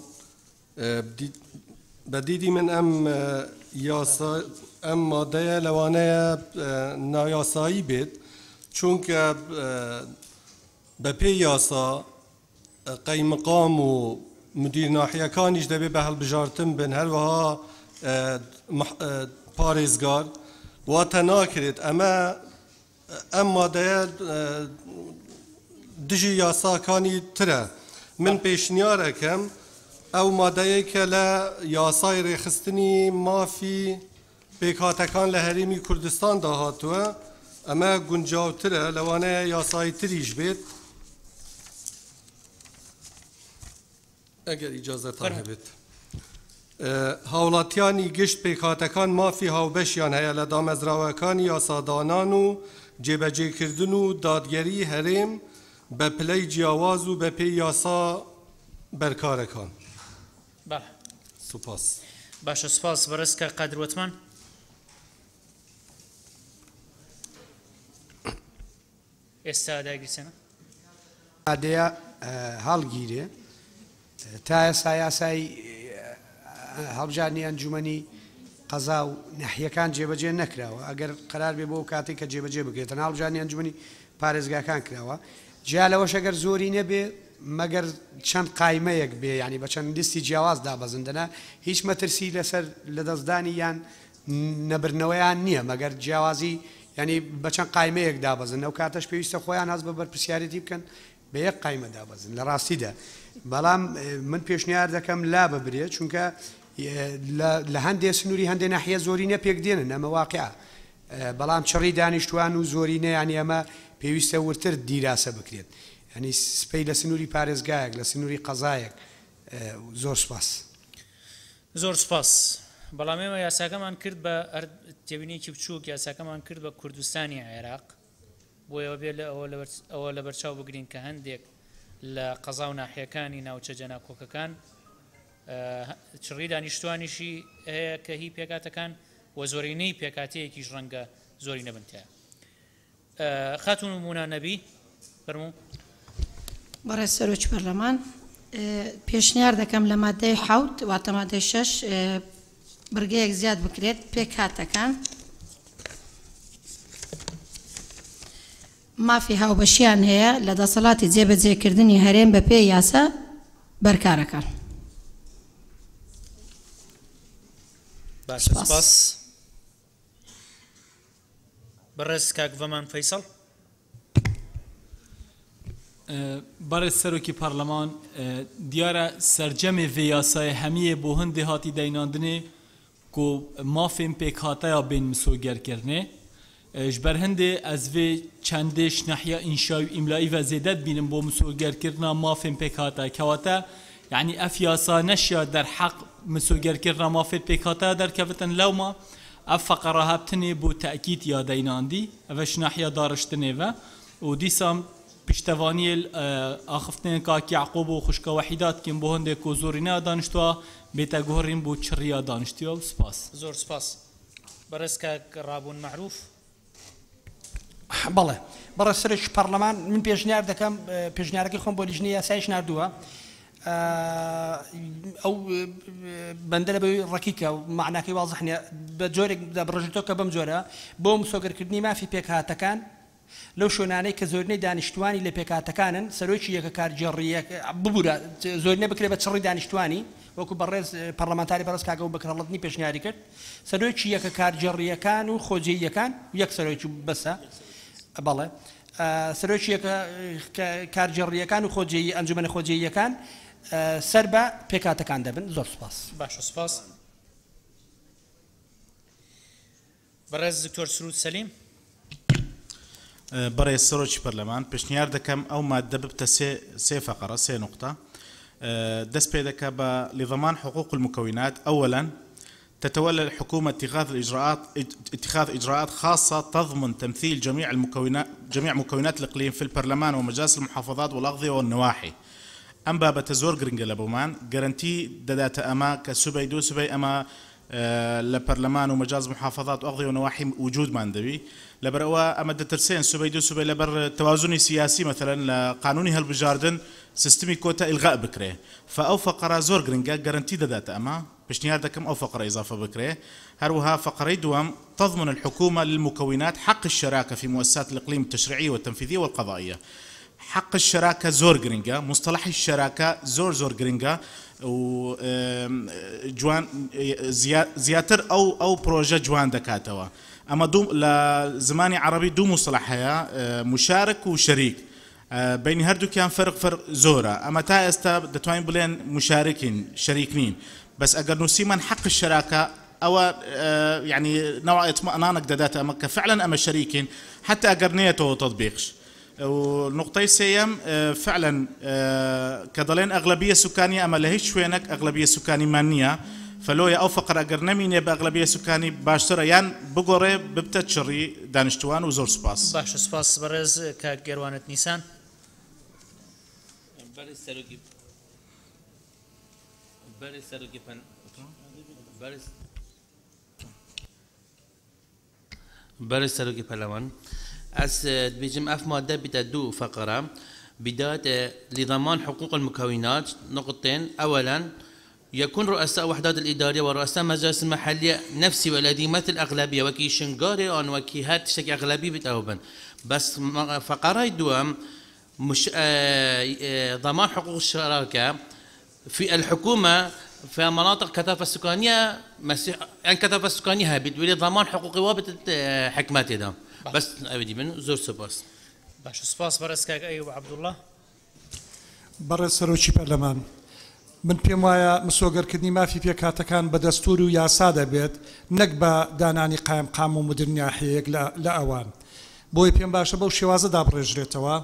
بەدیدی من ئەم یاسا ئەم مادەیە لەوانەیە نایاسایی بێت چونکە بە پێی یاسا قەیمقام و مدیر ناحیەکانیش دەبێت بە هەڵبژارتن بن هەروەها پارێزگار واتە ناکرێت ئەم مادەیە دژی یاساکانی ترە. من پێشنیارەکەم ئەو مادەیە کە لە یاسای ڕێخستنی مافی پێکهاتەکان لە هەرێمی کوردستان داهاتووە ئەمە گونجاوترە لەوانەیە یاسایی تریش بێت ئەگەر ئیجازەتان هەبێت. هاوڵاتیانی گشت پێکهاتەکان مافی هاوبەشیان هەیە لە دامەزراوەکانی یاسادانان و جێبەجێکردن و دادگەری هەرێم بە پلەی جیاواز و بە پێی یاسا بەرکارەکان. سوپاس. باشە سپاس. بەڕێزکە قادر وەتمان. ئێستا داگیرسێنە مادەیە هەڵگیرێ تا ئێستا یاسای هەڵبژاردننی ئەنجومەنی قەزا و نەحیەکان جێبەجێ نەکراوە ئەگەر قەرار بێ بۆ کاتێک کە جێبەجێ بکرێت تەنها هەڵبژاردننی ئەنجومەنی پارێزگاکان کراوە جیا لەوەش ئەگەر زۆری نەبێ مەگەر چەند قایمەیەک بێ ینی بە چەند لیستی جیاواز دابەزندنە هیچ مەترسی لەسەر لەدەستدانی یان نەبرنەوەیان نییە مەگەر جیاوازی ینی بە چەند قایمەیەک دابەزن ئەو کاتەش پێویستە خۆیان هەست بە بەرپرسیارەتی بکەن بە یەک قایمە دابەزن لە ڕاستیدا. بەڵام من پێشنیار دەکەم لا ببرێت چونکە لە هەندێک سنووری هەندێک ناحیە زۆرینە پێک دێنن ئەمە واقعە بەڵام چڕی دانیشتوان و زۆرینە ینی ئەمە پێویستە ورتر دیراسە بکرێت ینی سپەی لە سنووری پارێزگایەک لە سنووری قەزایەک. زۆر سپاس. زۆر سپاس. بەڵام ئێمە یاساکەمان کرد بە تێبینێکی بچووک یاساکەمان کرد بە کوردستانی عێراق بۆیەوە بێت لە ئەوە لە بەرچاو بگرین کە هەندێک لە قەزا و ناحیەکانی ناوچە جەناکۆکەکان چڕی دانیشتوانیشی هەیە کە هی پێکاتەکان و زۆرینەی پێکاتەیەکیش ڕەنگە زۆری نەبنتە. خاتون مونا نەبی فەرموو. بەڕێز سەرۆکی پەرلەمان پێشنیار دەکەم لە مادەی حەوت واتە مادەی 6 بڕگەیەک زیاد بکرێت پێکهاتەکان مافی هاوبەشیان هەیە لە دەسەڵاتی جێبەجێکردنی هەرێم بە پێی یاسا بەرکارەکان. باشە سپاس. بەڕێز کاک ڤەمان فەیسەڵ. بەڕێز سەرۆکی پەرلەمان دیارە سەرجەمێ vê yasayê hemiyê بۆ hindê hatî deyinandinê ku mafên pêk hataya bên misogerkirinê ji ber hindê ez vê çendê şnehiya înşa û îmlayî ve zêde bînim bo misogerkirina mafên pêk hataya kewate yani ev yasa neşya derheq misogerkirina mafên pêk hataya derkevitin lewma ev feqera hebtinê bo te'kîd ya deyinandî ev şnehiya dariştinê ve û dîsam پشتوانی آخفتن کاکی عقوب و خوشکا وحیدات کن بو هنده کو زورینه دانشتوا بیتا گوهرین بو چریا دانشتوا و سپاس زور سپاس برس که رابون معروف بەڵێ بەڕە سەرش پەرلەمان من پێشنیار دەکەم پێشنیارەکەی خۆم بۆ لیژنەی یاسایش نردووە ئەو بەندە لە بەوەی ڕەکیکە و معناکەی واضح نییە بە جۆرێک بڕژێتەوە کە بەم جۆرە بۆ مسۆگەرکردنی مافی پێکهاتەکان لەو شوێنانەی کە زۆرینەی دانیشتوانی لە پێکهاتەکانن سەرۆکی یەکە کارجێڕیەک ببوورە زۆرینە بکرێت بە چڕی دانیشتوانی وەکو بەڕێز پەرلەمانتاری بەڕێز کاگە و بەکرەڵەتنی پێشنیاری کرد سەرۆکی یەکە کارجێڕیەکان و خۆجێیەکان یەک سەرۆکی بەسە بەڵێ سەرۆکی یەکە کارجێڕیەکان و خۆجێی ئەنجومەنە خۆجێیەکان سەر بە پێکهاتەکان دەبن زۆر سپاس باشە سپاس بەڕێز دکتۆر سرود سەلیم بەڕێز سەرۆکی پەرلەمان پێشنیار دەکەم ئەو مادە ببتە سێ فەقرە سێ نقطة دەست پێ دەکا بە لضمان حقوق المكونات أولا تتولى الحكومة اتخاذ إجراءات خاصة تضمن تمثيل جميع مكونات الإقليم في البرلمان ومجالس المحافظات والأغذية والنواحي أم بابا تزور جرينجا لبومان جرانتي دادات أما كسبي دو سبي أما لبرلمان ومجالس محافظات وأغذية ونواحي وجود ماندبي لبروا أما دترسين سبي دو سبي لبر توازني سياسي مثلا لقانوني هالبجاردن سيستمي كوتا إلغاء بكره فأو فقرة زور جرينجا جرانتي دادات أما بشنيار دكم أو فقرة إضافة بكره هروها فقرة دوام تضمن الحكومة للمكونات حق الشراكة في مؤسسات الإقليم التشريعية والتنفيذية والقضائية حق الشراكة زور جرينجا مصطلح الشراكة زور جرينجا و جوان زياتر أو بروجة جوان دكاتوا أما دوم لزماني عربي دو مصطلحها مشارك وشريك بين هردو كان فرق زورة أما تا استا دتوين بلين مشاركين شريكين بس أجر نسيما حق الشراكة أو يعني نوع اطمئنانك دادات أما فعلا أما شريكين حتى أجر نيته وتطبيقش والنقطة السيم فعلا كضلين أغلبية سكانية أما لهيش وينك أغلبية سكاني مانية فلو يا فقر أجر نميني بأغلبية سكاني باشترا يعني بقوري ببتشري دانشتوان وزور سباس باش سباس برز كجروانة نيسان برز سروقي بلوان أس بيجم أف مادة بتدو فقرة بداية لضمان حقوق المكونات نقطتين أولا يكون رؤساء وحدات الإدارية ورؤساء مجالس المحلية نفسي والذي يمثل أغلبية وكي شنغاري أو وكي هات شكل أغلبية بتأوبن بس فقرة دوام مش ضمان حقوق الشراكة في الحكومة في مناطق كثافة السكانية يعني كثافة السكانية هابط ولضمان حقوق وابط حكماتي ده بس أبدي من زور سباس باش سباس برز كاك أيوب عبد الله برز سروچی پەرلەمان من پێم وایە مسۆگەرکردنی مافی پێکهاتەکان بە دەستور و یاسا دەبێت نەک بە دانانی قام و مدرنیاحەیەک لە ئەوان بۆی پێم باشە بەو شێوازە دابڕێژرێتەوە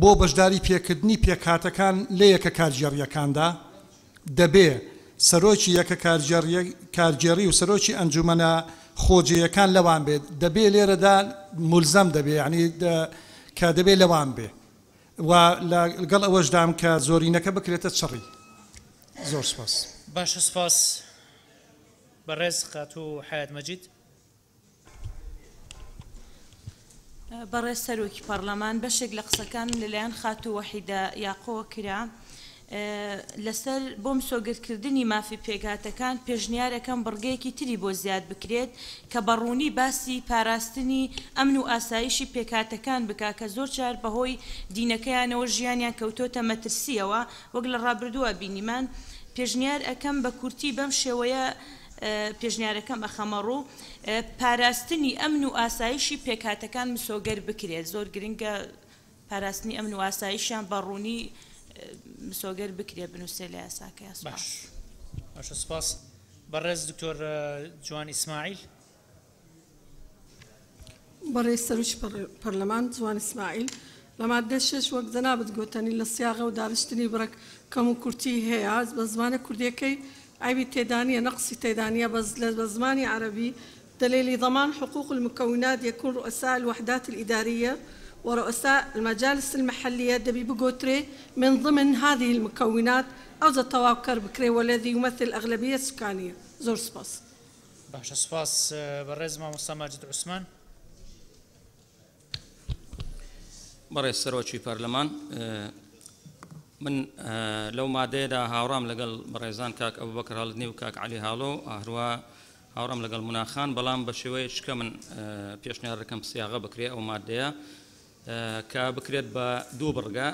بۆ بەشداری پێکردنی پێکهاتەکان لە یەکە کارژێڕیەکاندا دەبێ سەرۆکی یەکە کارجێڕی و سەرۆکی ئەنجومەنە خۆجێیەکان لەوان بێت دەبێ لێرەدا مولزەم دەبێ یعنی کە دەبێ لەوان بێ و لەگەڵ ئەوەشدام کە زۆرینەکە بکرێتە چڕی زۆر سپاس باش سپاس بەڕێز خاتوو حیات مەجید بەڕێز سەرۆکی پەرلەمان بەشێک لە قسەکان لەلایەن خاتوو وەحیدە یاقۆ کرا لەسەر بۆ مسۆگەرکردنی مافی پێکهاتەکان پێشنیارەکەم بڕگەیەکی تری بۆ زیاد بکرێت کە بەڕوونی باسی پاراستنی ئەمن و ئاسایشی پێکهاتەکان بکا کە زۆر جار بەهۆی دینەکەیانەوە ژیانیان کەوتۆتە مەترسیەوە وەک لە ڕابردووە بینیمان پێشنیار ئەەکەم بە کورتی بەم شێوەیە پێشنیارەکەم ئەخەمەڕوو پاراستنی ئەمن و ئاسایشی پێکهاتەکان مسۆگەر بکرێت زۆر گرنگە پاراستنی ئەمن و ئاساییشیان بەڕوونی مسۆگەر بکرێ بنووسێ لە یاساکە. باشە سپاس. بەڕێز دکتۆر جوان ئیسماعیل. بەڕێز سەرۆکی پەرلەمان جوان ئیسماعیل لە مادە 6 وەک جەنابەت گوتنی لە سیاغە و دانیشتنی بڕێک کەم و کورتی هەیە بە زمانە کوردیەکەی عیبی تێدانیە نەقصی تێدانیە بە زمانی عربي دليل ضمان حقوق المكونات يكون رؤساء الوحدات الإدارية ورؤساء المجالس المحلية دبي بقوتري من ضمن هذه المكونات أو التواكر بكري والذي يمثل الأغلبية السكانية. زور سباس. باشا سباس. برز ما مصطفى ماجد عثمان. برز سروچی پارلمان من لو مادەیەدا هاوڕام لەگەڵ بەڕێزان کاک ئەبوبەکر هەڵدنی و کاک عەلی هاڵۆ هەروە هاوڕام لەگەڵ موناخان بەڵام بە شێوەیەک کە من پێشنیار دەکەم سیاغە بکرێ ئەو مادەیە کە بکرێت بە دوو بڕگە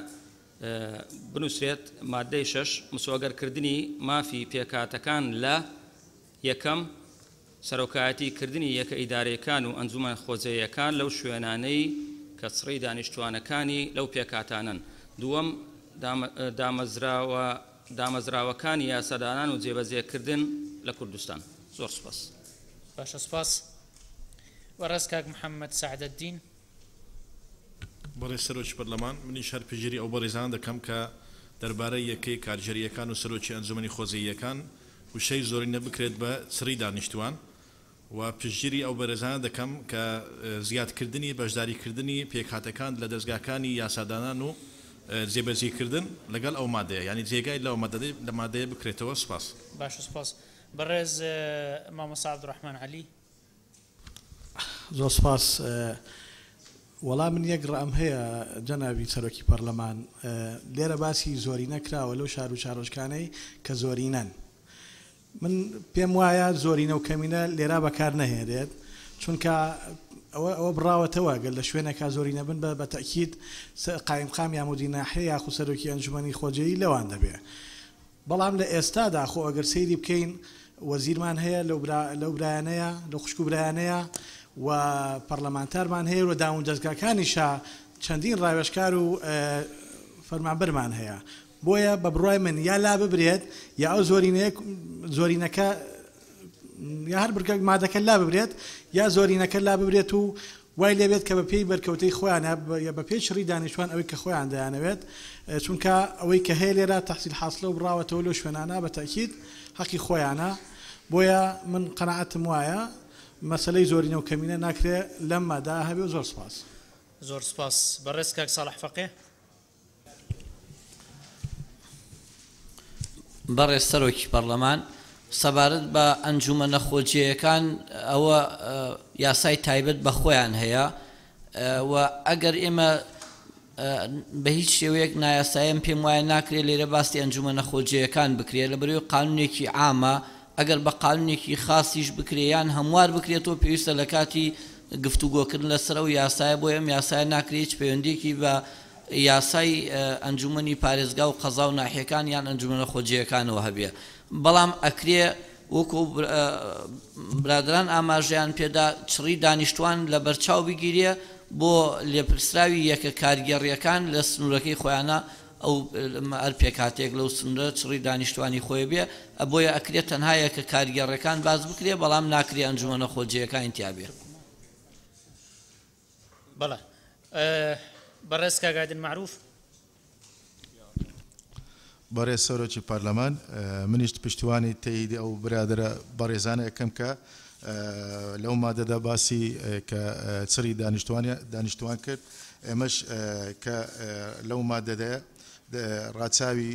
بنووسرێت مادەی 6 مسۆگەرکردنی مافی پێکاتەکان لە یەکەم سەرۆکایەتیکردنی یەکە ئیدارەیەکان و ئەنجومە خۆزەیەکان لەو شوێنانەی کە سڕی دانیشتوانەکانی لەو پێکاتانن. دووەم دامەزراوەکانی یاسادانان و جێبەجێکردن لە کوردستان. زۆر سپاس. باشە سپاس. وەڕێز کاک محەممەد سەعدەددین. بەڕێز سەرۆکی پەرلەمان منیش هەر پێگیری ئەو بەڕێزان دەکەم کە دەربارەی یەکەی کارژێریەکان و سەرۆکی ئەنجومەنی خۆزەییەکان وشەی زۆری نەبکرێت بە سڕی دانیشتوان و پشتگیری ئەو بەرەزانە دەکەم کە زیادکردنی بەشداریکردنی پێکهاتەکان لە دەستگاکانی یاسادانان و جێبەجێکردن لەگەڵ ئەو مادەیە ینی جێگای لە مادەیە بکرێتەوە. سپاس. باش سپاس. بەڕێز مامۆستا عەبدوڕەحمان عەلی. زۆر سپاس. وەڵام من یەک ڕام هەیە جەنابی سەرۆکی پەرلەمان لێرە باسی زۆری نەکراوە لەو شار و چارۆژکانەی کە زۆرینەن. من پێم وایە زۆرینە و کەمینە لێرا بەکار نەهێنرێت چونکە ئەوە بڕاوەتەوە گەل لە شوێنێکا زۆری نەبن بە تەکید قایمقام یامودی ناحەیە یاخو سەرۆکی ئەنجومەنی خۆجێیی لەوان دەبێ. بەڵام لە ئێستادا خۆ ئەگەر سەیری بکەین وەزیرمان هەیە لەو برایانەیە لە خوشک و برایانەیە و پەرلەمانتارمان هەیە و داون دەستگاکانیشا چەندین ڕاوێژکار و فەرمانبەرمان هەیە. بۆیە بە بڕای من یا لا ببرێت یا ئەو زۆرینەکە یا هەر بڕگە مادەکە لا ببرێت یا زۆرینەکە لا ببرێت و وای لێبێت کە بە پێی بەرکەوتەی خۆیانە بە پێی شڕی دانیشتوان ئەوەی کە خۆیان دەیانەوێت چونکە ئەوەی کە هەیە لێرە تەحسیل حاصلە و بڕاوەتەوە لەو شوێنانە بە تەکید حەقی خۆیانە. بۆیە من قەناعەتم وایە مەسەلەی زۆرینە و کەمینە ناکرێت لەم مادا هەبێ و زۆر سپاس. زۆر سپاس. بەڕێز کاک ساڵح فەقێ. بەڕێز سەرۆکی پەرلەمان سەبارەت بە ئەنجومەنە خۆجیەکان ئەوە یاسای تایبەت بە خۆیان هەیە و ئەگەر ئێمە بە هیچ شێوەیەک نایاساییم پێم وایە ناکرێت لێرە باسی ئەنجومەنە خۆجیەکان بکرێت لە بەرەوەی قانونێکی عامە ئەگەر بە قانونێکی خاصیش بکرێیان هەموار بکرێتەوە پێویستە لە کاتی گفتوگۆکردن لەسەر و یاسایە بۆ ئەم یاسایە ناکرێت پەیوەندێکی بە یاسای ئەنجومەنی پارێزگا و قەزا و ناحیەکان یان ئەنجومەنە خۆجیەکانەوە هەبێ. بەڵام ئەکرێ وەکو برادران ئاماژەیان پێدا چڕی دانیشتوان لە بەرچاو بگیرێ بۆ لێپرسراوی یەکە کارگەڕیەکان لە سنوورەکەی خۆیانە ئەو هەر پێکاتێک لەو سنوورە چڕی دانیشتوانی خۆی بێ بۆیە ئەکرێت تەنها یەکە کارگەڕیەکان باز بکرێ بەڵام ناکرێ ئەنجومەنە خۆجیەکان تیا بێ. بەڵێ. بەڕێز کاگادن معروف. بەڕێز سەرۆکی پەرلەمان منیش پشتیوانی تەییدی ئەو برادرە بەڕێزانە یەکەم کە لەو مادەدا باسی کە چڕی دانیشتوان کرد ئێمەش کە لەو مادەدەیە ڕاچاوی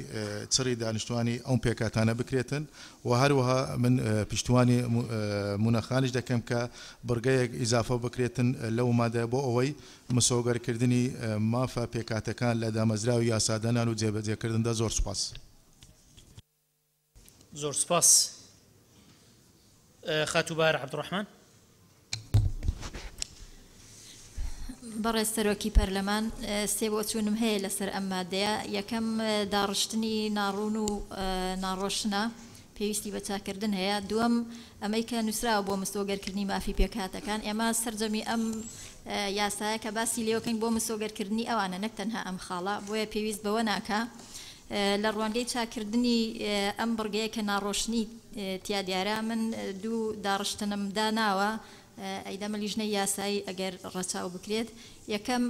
چڕی دانیشتوانی ئەو پێکاتانە بکرێتن و هەروەها من پشتیوانی مونەخانیش دەکەم کە بڕگەیەک ئیزافە بکرێتن لەو مادە بۆ ئەوەی مسۆگەرکردنی مافە پێکاتەکان لە دامەزراوی یاسادانان و جێبەجێکردندا. زۆر سوپاس. زۆر سپاس. خاتوبار عەبدوڕەحمان. بەڕێز سەرۆکی پەرلەمان سێ بۆچوونم هەیە لەسەر ئەم مادەیە. یەکەم داڕشتنی ناڕوون و ناڕۆشنە پێویستی بە چاکردن هەیە دووەم ئەمەی کە نووسراوە بۆ مستۆگەرکردنی مافی پێکهاتەکان ئێمە سەرجەمی ئەم یاسایە کە باسی لێوەکەین بۆ مستۆگەرکردنی ئەوانە نەک تەنها ئەم خاڵە بۆیە پێویست بەوە ناکە لە ڕوانگەی چاکردنی ئەم بڕگەیە کە ناڕۆشنی تیا دیارە من دوو داڕشتنم داناوە ئەیدەمە لیژنەی یاسایی ئەگەر ڕەچاو بکرێت یەکەم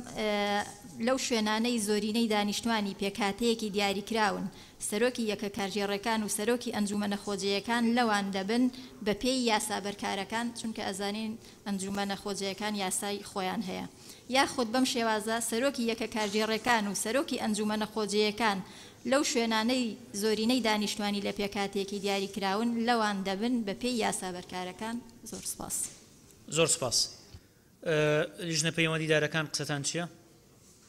لەو شوێنانەی زۆرینەی دانیشتوانی پێکهاتەیەکی دیاریکراون سەرۆکی یەکە کارژێڕەکان و سەرۆکی ئەنجومەنە خۆجەیەکان لەوان دەبن بە پێی یاسا بەرکارەکان چونکە ئەزانین ئەنجومەنە خۆجەیەکان یاسای خۆیان هەیە یاخود بەم شێوازە سەرۆکی یەکە کارژێڕەکان و سەرۆکی ئەنجومەنە خۆجەیەکان لەو شوێنانەی زۆرینەی دانیشتوانی لە پێکهاتێکی دیاریکراون لەوان دەبن بە پێی یاسا بەرکارەکان زۆر سپاس زۆر سپاس لیژنە پەیوەندیدارەکان قسەتان چییە؟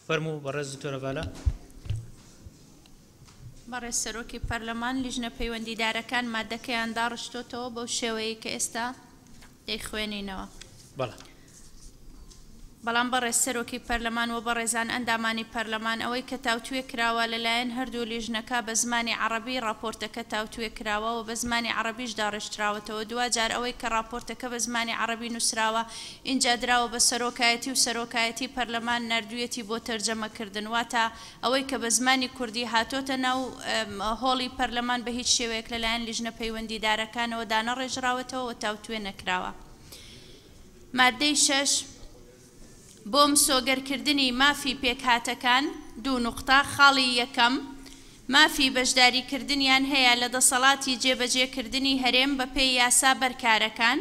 فەرموو بەڕێز دکتۆرە ڤالە بەڕێز سەرۆکی پەرلەمان لیژنە پەیوەندیدارەکان مادەکەیان داڕشتۆتەوە بەو شێوەیە کە ئێستا دەیخوێنینەوە بەڵێ بەڵام بەڕێز سەرۆکی پەرلەمان و بەڕێزان ئەندامانی پەرلەمان ئەوەی کە تاوتوێ کراوە لەلایەن هەردوو لیژنەکە بە زمانی عەرەبی راپۆرتەکە تاوتوێ کراوە و بە زمانی عەرەبیش داڕشتراوەتەوە دوجار ئەوەی کە راپۆرتەکە بە زمانی عەرەبی نووسراوە اینجا دراوە بە سەرۆکایەتی و سەرۆکایەتی پەرلەمان نردوویەتی بۆ تەرجەمەکردن واتە ئەوەی کە بە زمانی کوردی هاتۆتە ناو هۆڵی پەرلەمان بە هیچ شێوەیەک لەلایەن لیژنە پەیوەندیدارەکانەوە دانەڕێژراوەتەوە و تاوتوێ نەکراوە مادەی 6 بۆ مسۆگەرکردنی مافی پێکهاتەکان دوو نوقتا خاڵی یەکەم مافی بەشداریکردنیان هەیە لە دەسەڵاتی جێبەجێکردنی هەرێم بە پێی یاسا بەرکارەکان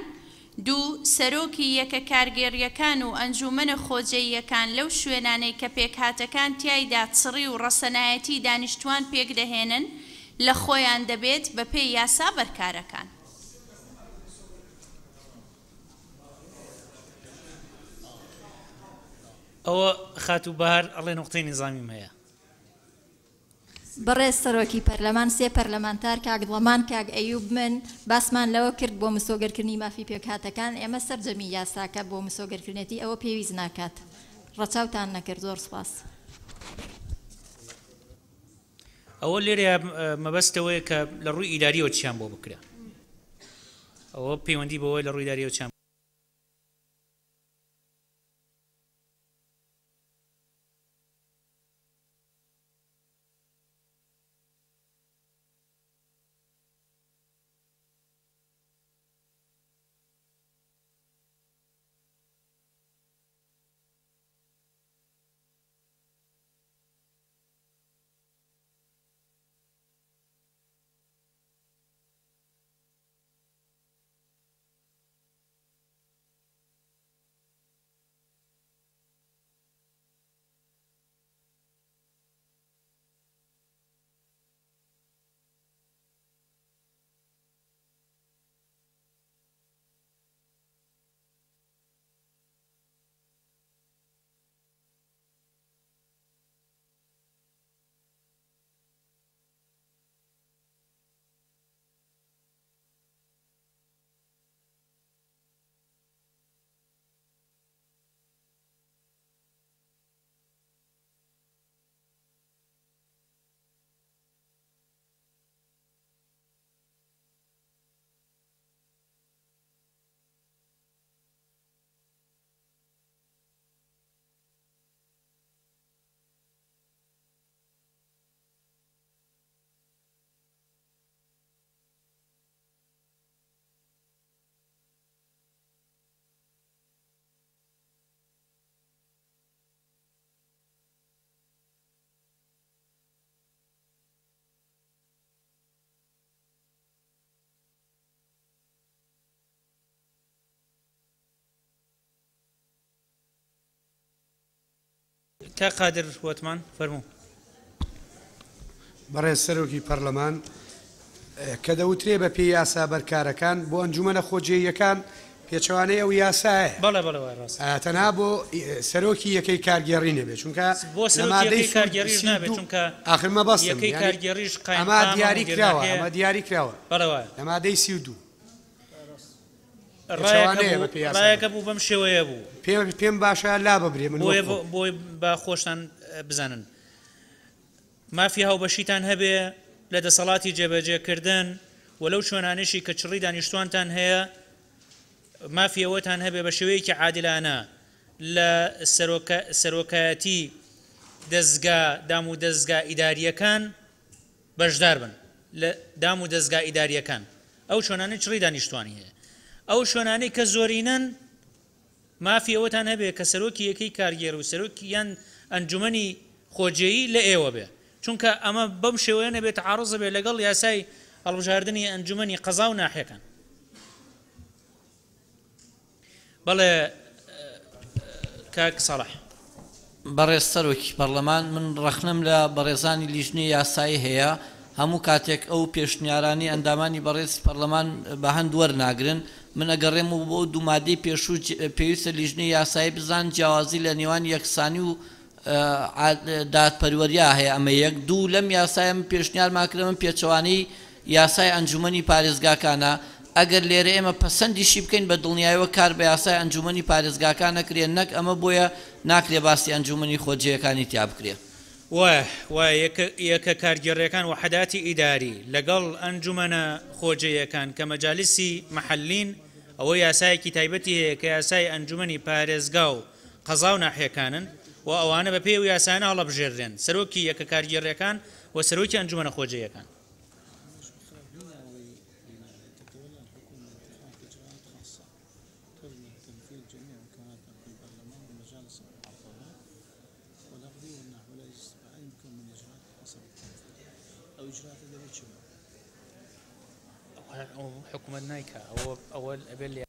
دوو سەرۆکی یەکە کارگێڕیەکان و ئەنجومەنە خۆجەییەکان لەو شوێنانەی کە پێکهاتەکان تیایدا چڕی و ڕەسەنایەتی دانیشتوان پێک دەهێنن لە خۆیان دەبێت بە پێی یاسا بەرکارەکان ئەوە خات و بەهار ئەڵێ نوقتەی نظامیم هەیە بەڕێز سەرۆکی پەرلەمان سێ پەرلەمانتار کاک دڵەمان کاک ئەیوب من باسمان لەوە کرد بۆ مسۆگەرکردنی مافی پێکهاتەکان ئێمە سەرجەمی یاساکە بۆ مسۆگەرکردنێتی ئەوە پێویست ناکات ڕەچاوتان نەکرد زۆر سپاس ئەوە لێرە مەبەستەوەیە کە لە ڕووی ئیداریەوە چیان بۆ بکرێ ئەوە پەیوەندی بەوەی لە ڕووی ئیداریەوە چیان تا قادر وتمان فەرموو بەڕێز سەرۆکی پەرلەمان کە دەوترێ بە پێی یاسا بەرکارەکان بۆ ئەنجومەنە خۆجێیەکان پێچەوانەی ئەو یاسایە بەڵێ بەڵێ ڕاست تەنها بۆ سەرۆکی یەکەی کارگێڕی نەبێت چونکە بۆ سەرۆکی کارگێڕیش نابێت چونکە ئاخر مەبەستم یەکەی کارگێڕیش ئەمە دیاری کراوە ئەمە دیاری کراوە بەڵێ وایە لە مادەی 32 ڕایەکە بوو بەم شێوەیە بوو پێم باشە لا ببرێ من بۆی با خۆشتان بزانن مافی هاوبەشیتان هەبێ لە دەسەڵاتی جێبەجێکردن وەلەو شوێنانشی کە چڕی دانیشتوانتان هەیە مافیەوەتان هەبێ بە شێوەیەکی عادلانە لە سەرۆکایەتی دەستگا دام و دەستگا ئیداریەکان بەشدار بن لە دام و دەستگا ئیداریەکان ئەو شوێنانەی چڕی دانیشتوانی هەیە ئەو شوێنانەی کە زۆرینەن مافیەوەتان هەبێ کە سەرۆکی یەکەی کارگێر و سەرۆکی یان ئەنجومەنی خۆجێیی لە ئێوە بێ چونکە ئەمە بەم شێوەیە نەبێت عارض بێ لەگەڵ یاسای هەڵبژاردننی ئەنجومەنی قەزا و ناحیەکان بەڵێ کاک سەڵح بەڕێز سەرۆکی پەرلەمان من ڕەخنم لە بەڕێزانی لیژنەی یاسایی هەیە هەموو کاتێک ئەو پێشنیارانی ئەندامانی بەڕێز پەرلەمان بە هەند وەرناگرن من ئەگەڕێم و بۆ دوومادەی پێشوو پێویستە لیژنەی یاسایی بزان جیاوازی لە نێوان یەکسانی و دادپەروەریە هەیە ئەمە یەک دوو لەم یاسای من پێشنیارماکرە من پێچەوانەی یاسای ئەنجومەنی پارێزگاکانە ئەگەر لێرە ئێمە پەسەندیشی بکەین بە دڵنیاییەوە کار بە یاسای ئەنجومەنی پارێزگاکان نەکرێن نەک ئەمە بۆیە ناکرێ باسی ئەنجومەنی خۆجیەکانی تیا بکرێ وای یەکە کارگێڕیەکان و حەداتی ئیداری لەگەڵ ئەنجومەنە خۆجەیەکان کە مەجالیسی مەحەلین ئەوە یاسایەکی تایبەتی هەیە کە یاسای ئەنجومەنی پارێزگا و قەزا و ناحیەکانن و ئەوانە بە پێی و یاسانە هەڵەبژێردرێن سەرۆکی یەکە کارگێڕیەکان و سەرۆکی ئەنجومەنە خۆجەیەکان حكومة نايكا أول أبل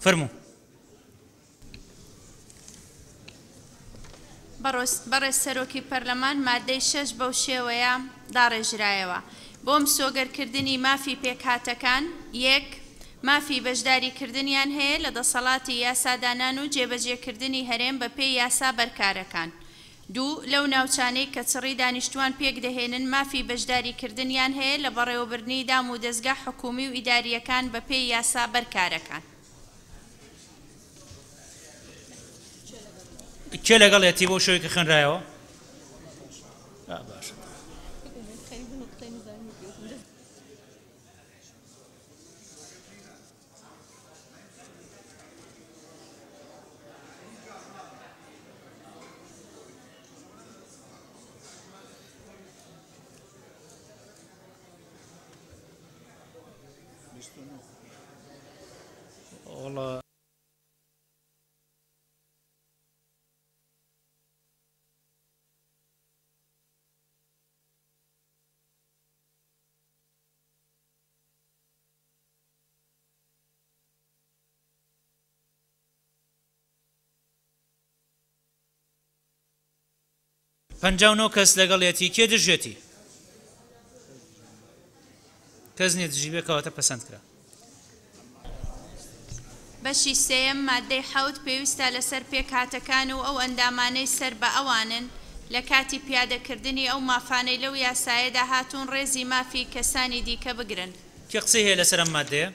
فەرموو. بەڕێز سەرۆکی پەرلەمان مادەی 6 بەو شێوەیە داڕێژرایەوە. بۆ مسۆگەرکردنی مافی پێکهاتەکان 1. مافی بەشداریکردنیان هەیە لە دەسەڵاتی یاسادانان و جێبەجێکردنی هەرێم بە پێی یاسا بەرکارەکان. 2. لەو ناوچانەی کە چڕی دانیشتوان پێک دەهێنن مافی بەشداریکردنیان هەیە لە بەڕێوەبردنی دام و دەستگا حکومی و ئیداریەکان بە پێی یاسا بەرکارەکان. کێ لەگەڵێتی بۆ شوێی کە خوێنرایەوە؟ والله پەنجاو نۆ کەس لەگەڵێتی کێ دژێتی؟ کەس نییە دژی بێ کەواتە پەسەند کرا. بەشی سێیەم مادەی 7 پێویستە لەسەر پێکهاتەکان و ئەو ئەندامانەی سەر بە ئەوانن لە کاتی پیادەکردنی ئەو مافانەی لەو یاسایەدا هاتوون ڕێزی مافی کەسانی دیکە بگرن. کێ قسەی هەیە لەسەر ئەم مادەیە؟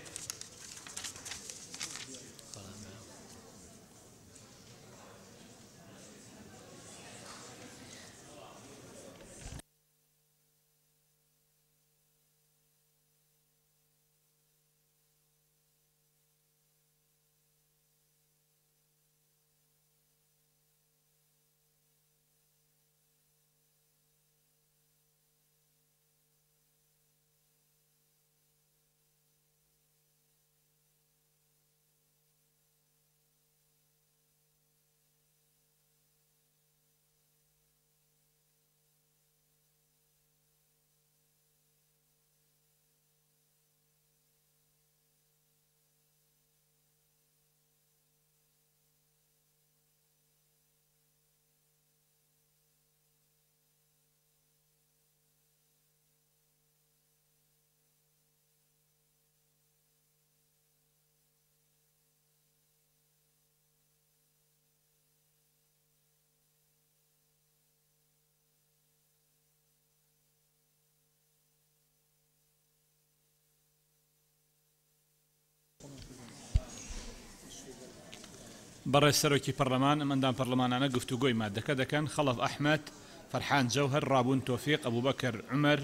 بەڕێز سەرۆکی پەرلەمان ئەمەندان پەرلەمانانە گفتوگۆی مادەکە دەکەن. خەڵف ئەحمەد، فەرحان جەوهەر، ڕابوون تۆفیق، ئەبوبەکر عومەر،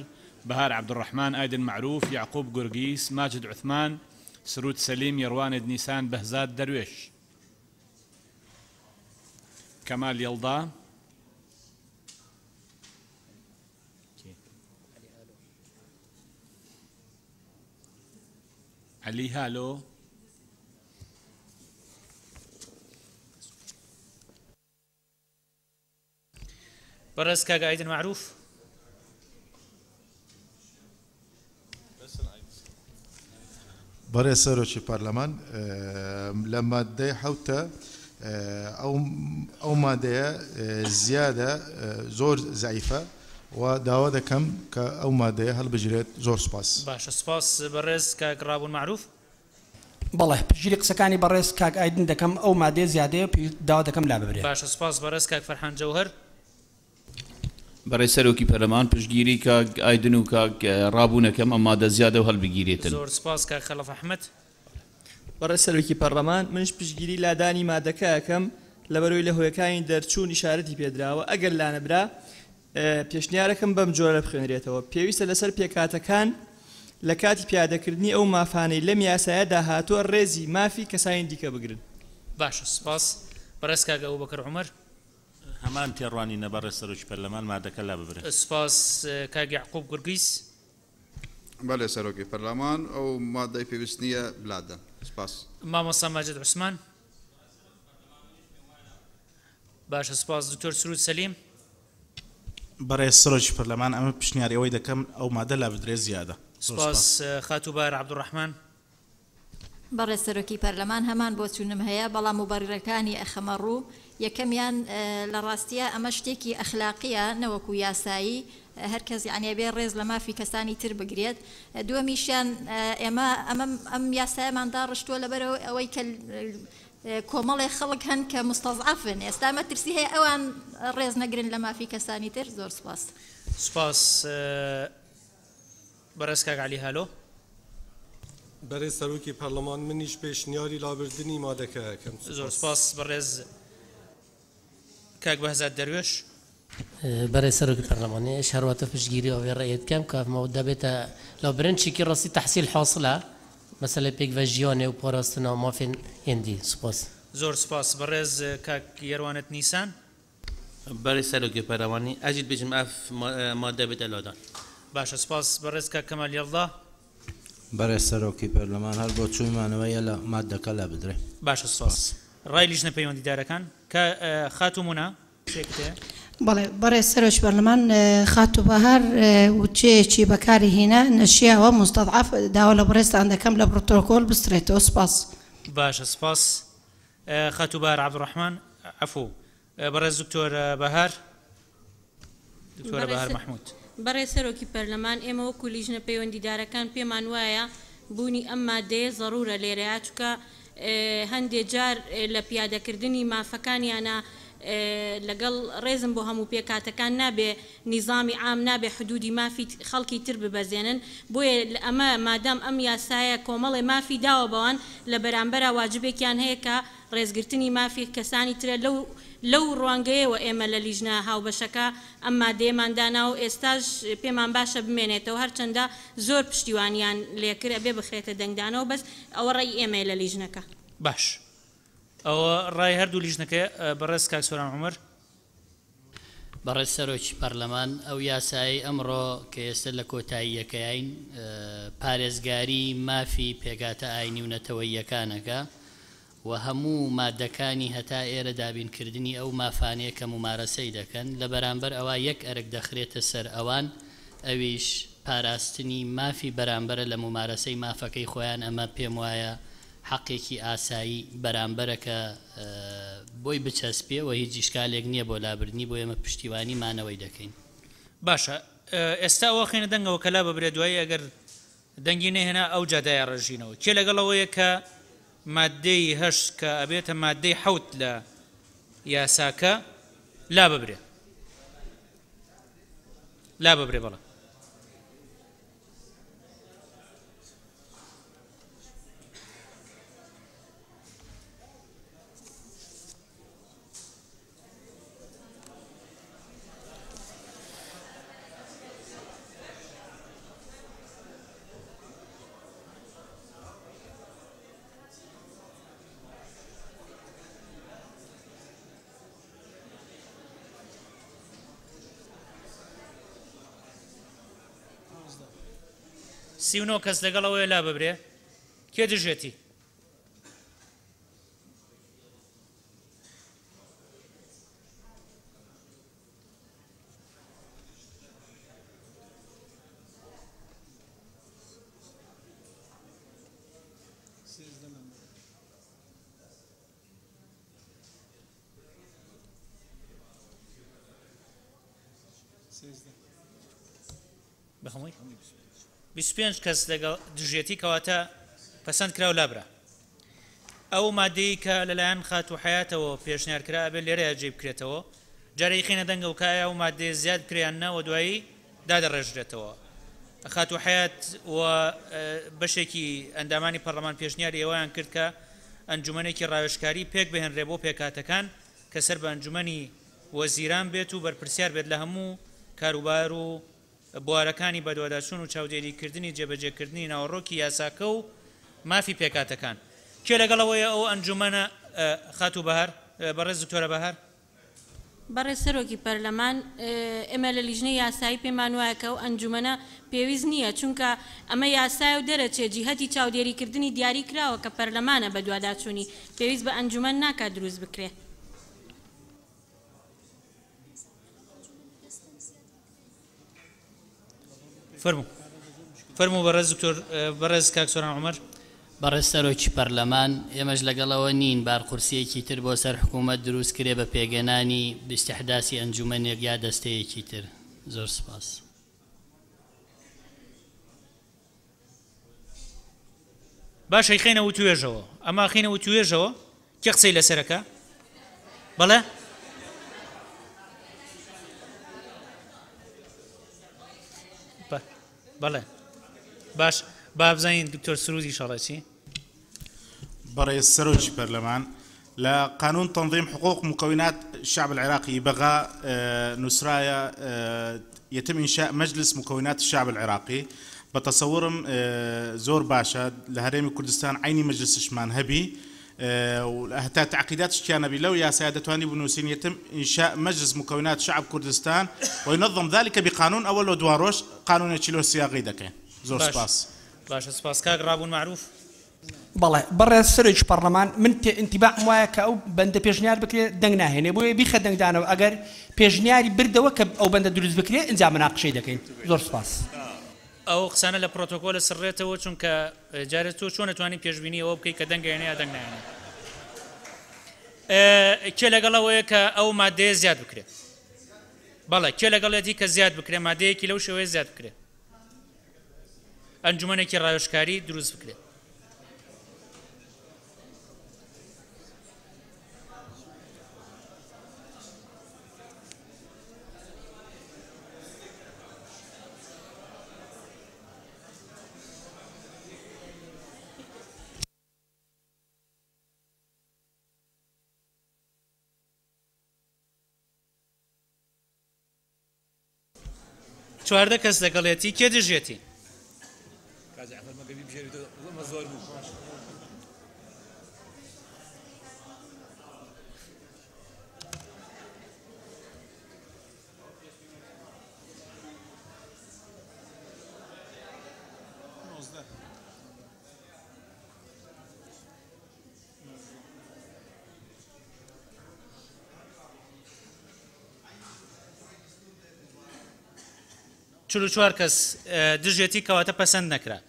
بەهار عەبدوڕەحمان، ئایدن معروف، یعقوب گورگیس، ماجد عوثمان، سرود سەلیم، یێڕوانێد نیسان، بەهزاد دەروێش، کەمال یەڵدا، عەلی هالۆ، بەڕێز کاک ئایدن معروف. بەڕێز سەرۆکی پەرلەمان لە مادەی 7 ئەو مادەیە زیادە زۆر زەعیفە و داوا دەکەم کە ئەو مادەیە هەڵبژێت. زۆر سوپاس. باشە سوپاس بەڕێز کاک ڕابوون معروف. بەڵێ پشگیری قسەکانی بەڕێز کاک ئایدن دەکەم ئەو مادەیە زیادەیە داوا دەکەم لا ببرێت. باشە سوپاس بەڕێز کاک فەرحان جەوهەر. برای سەرۆکی پەرلەمان پشتگیری کاک ئایدن و کاک ڕابوونەکەم ئەم مادە زیادە و هەڵبگیرێتن. زۆر سپاس کاک خەلەف ئەحمەد. بەڕێز سەرۆکی پەرلەمان منش پشتگیری لادانی مادەکە یەکەم لەبەرەوەی لە هۆیەکانی دەرچوون ئیشارەتی پێدراوە ئەگەر لانەبرا پێشنیارەکەم بەم جۆرە بخوێنرێتەوە. پێویستە لەسەر پێکهاتەکان لە کاتی پیادەکردنی ئەو مافانەی لەم یاسایەدا هاتووە ڕێزی مافی کەسانی دیکە بگرن. باشە سپاس بەڕێز کاک ئەبوبەکر عومەر. هەمان تێڕوانی نەبەڕێز سەرۆکی پەرلەمان مادەکە لا ببرێت. سپاس کاک یعقوب گورگیس. بەڵێ سەرۆکی پەرلەمان ئەو مادەی پێویست نییە بلادە. سپاس. مامۆستا ماجد عوسمان. باشە سپاس دکتۆر سرود سەلیم. بەڕێز سەرۆکی پەرلەمان ئەمە پیشنیاری ئەوەی دەکەم ئەو مادە لا بدرێت زیادە. سپاس خاتوبار عەبدوڕەحمان. بەڕێز سەرۆکی پەرلەمان هەمان بۆ چوونم هەیە بەڵام مبەررەکانی ئەخەمە ڕوو یەکەمیان لە ڕاستیە ئەمە شتێکی ئەخلاقیە نەوەکو یاسایی هەر کەس یعنی بێ ڕێز لە مافی کەسانی تر بگرێت دووەمیشیان ئێمە ئەم یاسایەماندا ڕشتووە لەبەرەوە ئەوەی کە کۆمەڵی خەڵک هەن کە مستەزعفن ئێستا مەترسی هەیە ئەوان ڕێز نەگرن لە مافی کەسانی تر زۆر سپاس سپاس بەڕێز کاک عەلی هالۆ بەڕێز سەرۆکی پەرلەمان منیش پێشنیاری لابردنی مادەکەکەم زۆر سپاس بەڕێز کاک بەهزاد دەروێش بەڕێز سەرۆکی پەرلەمانیش هەرواتە پشتگیری ئەوێ ڕێیت بکەم کافمەوە دەبێتە لەو برنچێکی ڕاستی تەحسیل حاصلە مەسەلەی پێکڤە ژیانێ و پاراستنەوە مافین هێندی سپاس زۆر سپاس بەڕێز کاک یێروانت نیسان بەڕێز سەرۆکی پەرلەمانی ئەجید بێژم ئەف مادە بێتە لادان باشە سپاس بەڕێز کاک کەمال یەڵدا بەڕێز سەرۆکی پەرلەمان هەر بۆ چوویمانەوەیە لە مادەکە لە بدرێ باشە سپاس ڕای لیژنە پەیوەندیدارەکان کە خاتومونە شێکتێ بەڵێ بەڕێز سەرۆکی پەرلەمان خاتو بەهار وچەیەکی بەکاری هێنا نەشیاوە مستەضعف داوا لە بەڕێزتان دەکەم لە پڕۆتۆکۆل بسترێتەوە سپاس باشە سپاس خاتو بەهار عەبدوڕەحمان عەفو بەڕێز دکتۆر بەهار دکتۆرە بەهار مەحموود بەڕێز سەرۆکی پەرلەمان ئێمە وەکو لیژنە پەیوەندیدارەکان پێمان وایە بوونی ئەم مادەیە ضرورە لێرەیە چونکە هەندێک جار لە پیادەکردنی مافەکانیانە لەگەڵ ڕێزم بۆ هەموو پێکاتەکان نابێ نیزامی عام نابێ حدودی مافی خەڵکی تر ببەزێنن بۆیە ئەمە مادام ئەم یاسایە کۆمەڵێ مافی داوە بەوان لە بەرامبەرە واجبێکیان هەیە کە ڕێزگرتنی مافی کەسانی ترە لەو ڕوانگەیەوە ئێمە لە لیژنە هاوبەشەکە ئەم مادەیەماندانا و ئێستاش پێمان باشە بمێنێتەوە هەرچەندە زۆر پشتیوانیان لێکرد ئەبێ بخرێتە دەنگدانەوە بەس ئەوە ڕێی ئێمە لە لیژنەکە باش ئەوە ڕای هەردوو لیژنەکە بەڕێز کاک سۆران عومەر بەڕێز سەرۆکی پەرلەمان ئەو یاسایی ئەمڕۆ کە ئێستا لە کۆتاییەکەین پارێزگاری مافی پێگاتە ئاینی و نەتەوەییەکانەکە و هەموو مادەکانی هەتا ئێرە دابینکردنی ئەو مافانەیە کە ممارەسەی دەکەن لە بەرامبەر ئەوە یەک ئەرک دەخرێتە سەر ئەوان ئەویش پاراستنی مافی بەرامبەرە لە ممارەسەی مافەکەی خۆیان ئەمە پێم وایە حەقێکی ئاسایی بەرامبەرەکە بۆی بچەسپێ و هیچ ئیشکالێک نییە بۆ لابردنی بۆ ئێمە پشتیوانی مانەوەی دەکەین باشە ئێستا ئەوە خێنە دەنگەوە کە لا ببرێت دوایی ئەگەر دەنگی نەهێنا ئەو جادایە ڕژینەوە کێ لەگەڵەوەیە کە مادەی هەشت کە ئەبێتە مادەی حەوت لە یاساکە لا ببرێ بەڵە سیونۆ کەس لەگەڵەوەی لا ببرێ کێ دژێتی بەخەمووی 25 کەس لەگەڵ دژێتی کەواتە پەسەند کراو لابرا ئەو مادەی کە لەلایەن خاتو حیاتەوە پێشنیارکرا بێت لێرەیە جێ بکرێتەوە جارێکی خێنە دەنگە و کایە و مادەی زیاد کریاننەوە دوایی دادەڕێژرێتەوە خاتو حیات و بەشێکی ئەندامانی پەرلەمان پێشنیاری ئێوەیان کرد کە ئەنجومەنێکی ڕاوێژکاری پێک بهێنرێ بۆ پێکاتەکان کە سەر بە ئەنجومەنی وەزیران بێت و بەرپرسیار بێت لە هەموو کاروبار و بوارەکانی بەدواداچوون و چاودێریکردنی جێبەجێکردنی ناوەڕۆکی یاساکە و مافی پێکاتەکان کێ لەگەڵەوەیە ئەو ئەنجومەنە خاتو بەهار بەڕێز دکتۆرە بەهار بەڕێز سەرۆکی پەرلەمان ئێمە لە لیژنەی یاسایی پێمان وایە کە ئەو ئەنجومەنە پێویست نییە چونکە ئەمە یاسای و دەرەچێت جیهەتی چاودێریکردنی دیاری کراوە کە پەرلەمانە بە دواداچوونی پێویست بە ئەنجومەن ناکات دروست بکرێت فەرموو بەڕێز دکتۆر بەڕێز کاک سۆران عومەر بەڕێستەرۆکی پەرلەمان ئێمەش لەگەڵەوە نین بارقورسیەکی تر بۆ سەر حکوومەت دروست کرێ بە پێگەنانی بیستحداسی ئەنجومەنێک یا دەستەیەکی تر. زۆر سپاس. باشە خێنەوە توێژەوە ئەما خێنەوە توێژەوە کێ قسەی لەسەرەکە بەڵێ بەڵێ باش با بزانین دکتۆر سروودی شەڵەچی برئيس سروجي برلمان لقانون تنظيم حقوق مكونات الشعب العراقي بغى نسرايا يتم إنشاء مجلس مكونات الشعب العراقي بتصورم زور باشا لهريم كردستان عيني مجلس شمان هبي وهتا تعقيدات اشتيانا بلو يا سيادتواني بنوسين يتم إنشاء مجلس مكونات شعب كردستان وينظم ذلك بقانون أول ودواروش قانون يتشيلو السياقي دكين زور سباس باشا سباس كاك رابون معروف بەڵێ بەڕێز سەرۆکی پەرلەمان من انتیباعم وایە کە ئەو بەندە پێشنیار بکرێت دەنگ ناهێنێ بۆیە بیخە دەنگدانەوە ئەگەر پێشنیاری بردەوە کە ئەو بەندە دروست بکرێت ئینجا مناقشەی دەکەین. زۆر سپاس. ئەو قسانە لە پرۆتۆکۆلە سڕێتەوە چونکە جارێت تۆ چۆن نتوانین پێشبینی ئەوە بکەیت کە دەنگ هێنێ یا دەنگ ناهێنێ. کێ لەگەڵەوەیە کە ئەو مادەیە زیاد بکرێت بەڵێ کێ لەگەڵێتی کە زیاد بکرێت مادەیەکی لەو شێوەیە زیاد بکرێت ئەنجومەنێکی ڕاوێژکاری دروست بکرێت. چواردە کەس لەگەڵێتی کێ دژێتی چلو چوار کەس دژێتی کەواتە پەسەند نەکرا.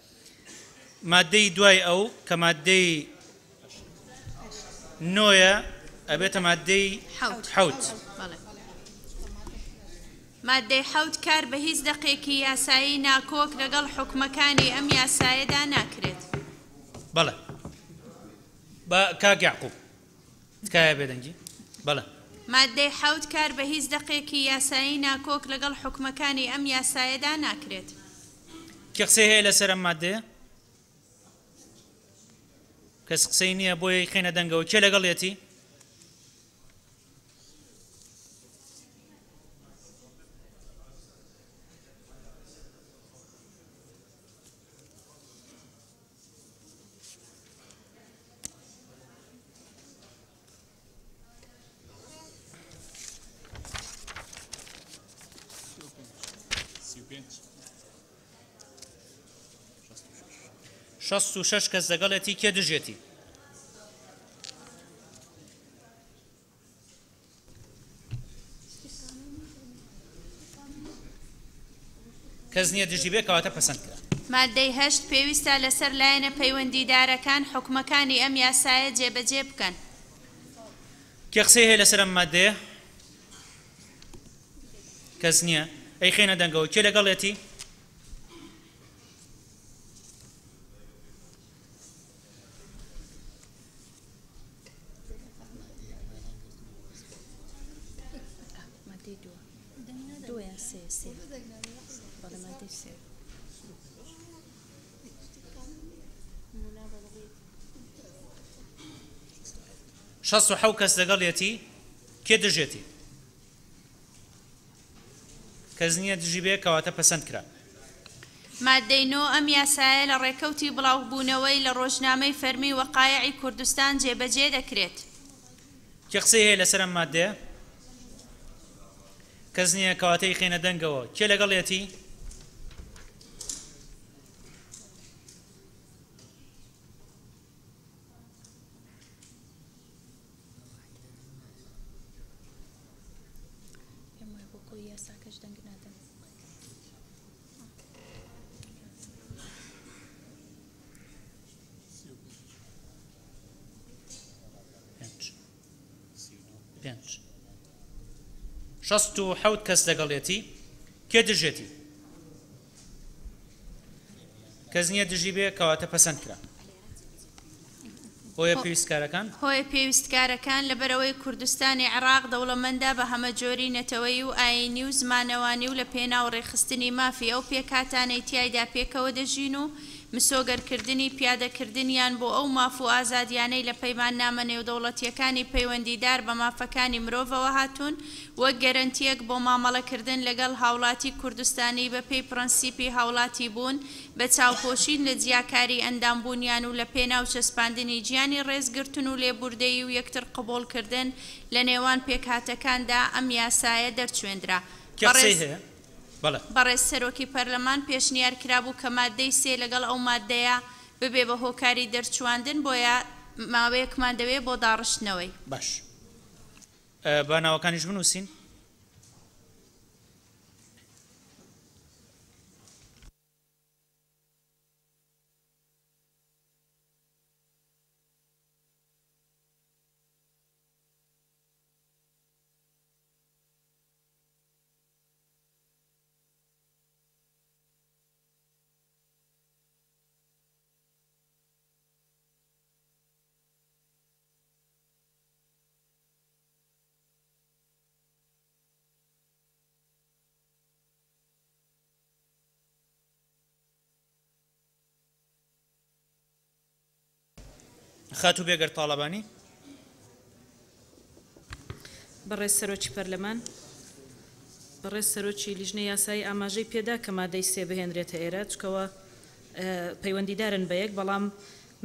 مادەی دوای ئەو کە مادەی نۆیە ئەبێتە مادەی حەوت. مادەی حەوت کار بە هیچ دەقێکی یاسایی ناکۆک لەگەڵ حکومەکانی ئەم یاسایەدا ناکرێت. بەڵێ کاک یعقوب تکایە بێدەنگی بەڵێ مادەی حەوت کار بە هیچ دەقێکی یاسایی ناکۆک لەگەڵ حکومەکانی ئەم یاسایەدا ناکرێت. کێ قسەی هەیە لەسەر ئەم مادەیە کەس قسەی نییە بۆیە خێنە دەنگەوە کێ لەگەڵێتی شەست و شەش کەس لەگەڵێتی کێ دژێتی کەس نییە دژی بێ کەواتە پەسەند کرا. مادەی هەشت پێویستە لەسەر لایەنە پەیوەندیدارەکان حکومەکانی ئەم یاسایە جێبەجێ بکەن. کێ قسەی هەیە لەسەر ئەم مادەیە کەس نییە ئەی خێنە دەنگەوە کێ لەگەڵێتی شەست و حەوت کەس لەگەڵێتی کێ دژێتی کەس نییە دژی بێ کەواتە پەسەند کرا. مادەی نۆ ئەم یاسایە لە ڕێکەوتی بڵاوبوونەوەی لە ڕۆژنامەی فەرمی وەقایعی کوردستان جێبەجێ دەکرێت. کێ قسەی هەیە لەسەر ئەم مادەیە کەس نییە کەواتەی خێنە دەنگەوە کێ لەگەڵێتی 67 کەس لەگەڵێتی کێ دژێتی کەس نییە دژی بێ کەواتە پەسەند کرا هۆیە پێویستکارەکان هۆیە پێویستکارەکان لەبەرەوەی کوردستانی عێراق دەوڵەمەندە بە هەمە جۆری نەتەوەی و ئاینی و زمانەوانی و لە پێناو ڕێخستنی مافی ئەو پێکاتانەی تیایدا پێکەوە دەژین و مسۆگەرکردنی پیادەکردنیان بۆ ئەو ماف و ئازادیانەی لە پەیمان نامە نێودەوڵەتیەکانی پەیوەندیدار بە مافەکانی مرۆڤەوە هاتوون وەک گەرەنتیەک بۆ مامەڵەکردن لەگەڵ هاوڵاتی کوردستانی بە پێی پرەنسیپی هاوڵاتی بوون بە چاوپۆشین لە جیاکاری ئەندامبوونیان و لە پێناو چەسپاندنی گیانی ڕێزگرتن و لێبوردەیی و یەکتر قبولکردن لە نێوان پێکهاتەکاندا ئەم یاسایە دەرچوێندرا. بەڕێز سەرۆکی پەرلەمان پێشنیار کرابوو کە مادەی سێ لەگەڵ ئەو مادەیە ببێ بە هۆکاری دەرچواندن بۆیە ماوەیەکمان دەوێت بۆ داڕشتنەوەی. باش با ناوەکانیش بنووسین. خاتو بێگەر تاڵەبانی بەڕێز سەرۆکی پەرلەمان بەڕێز سەرۆکی لیژنەی یاسایی ئاماژەی پێدا کە مادەی سێ بهێنرێتە ئێرە چکەوە پەیوەندیدارن بە یەک بەڵام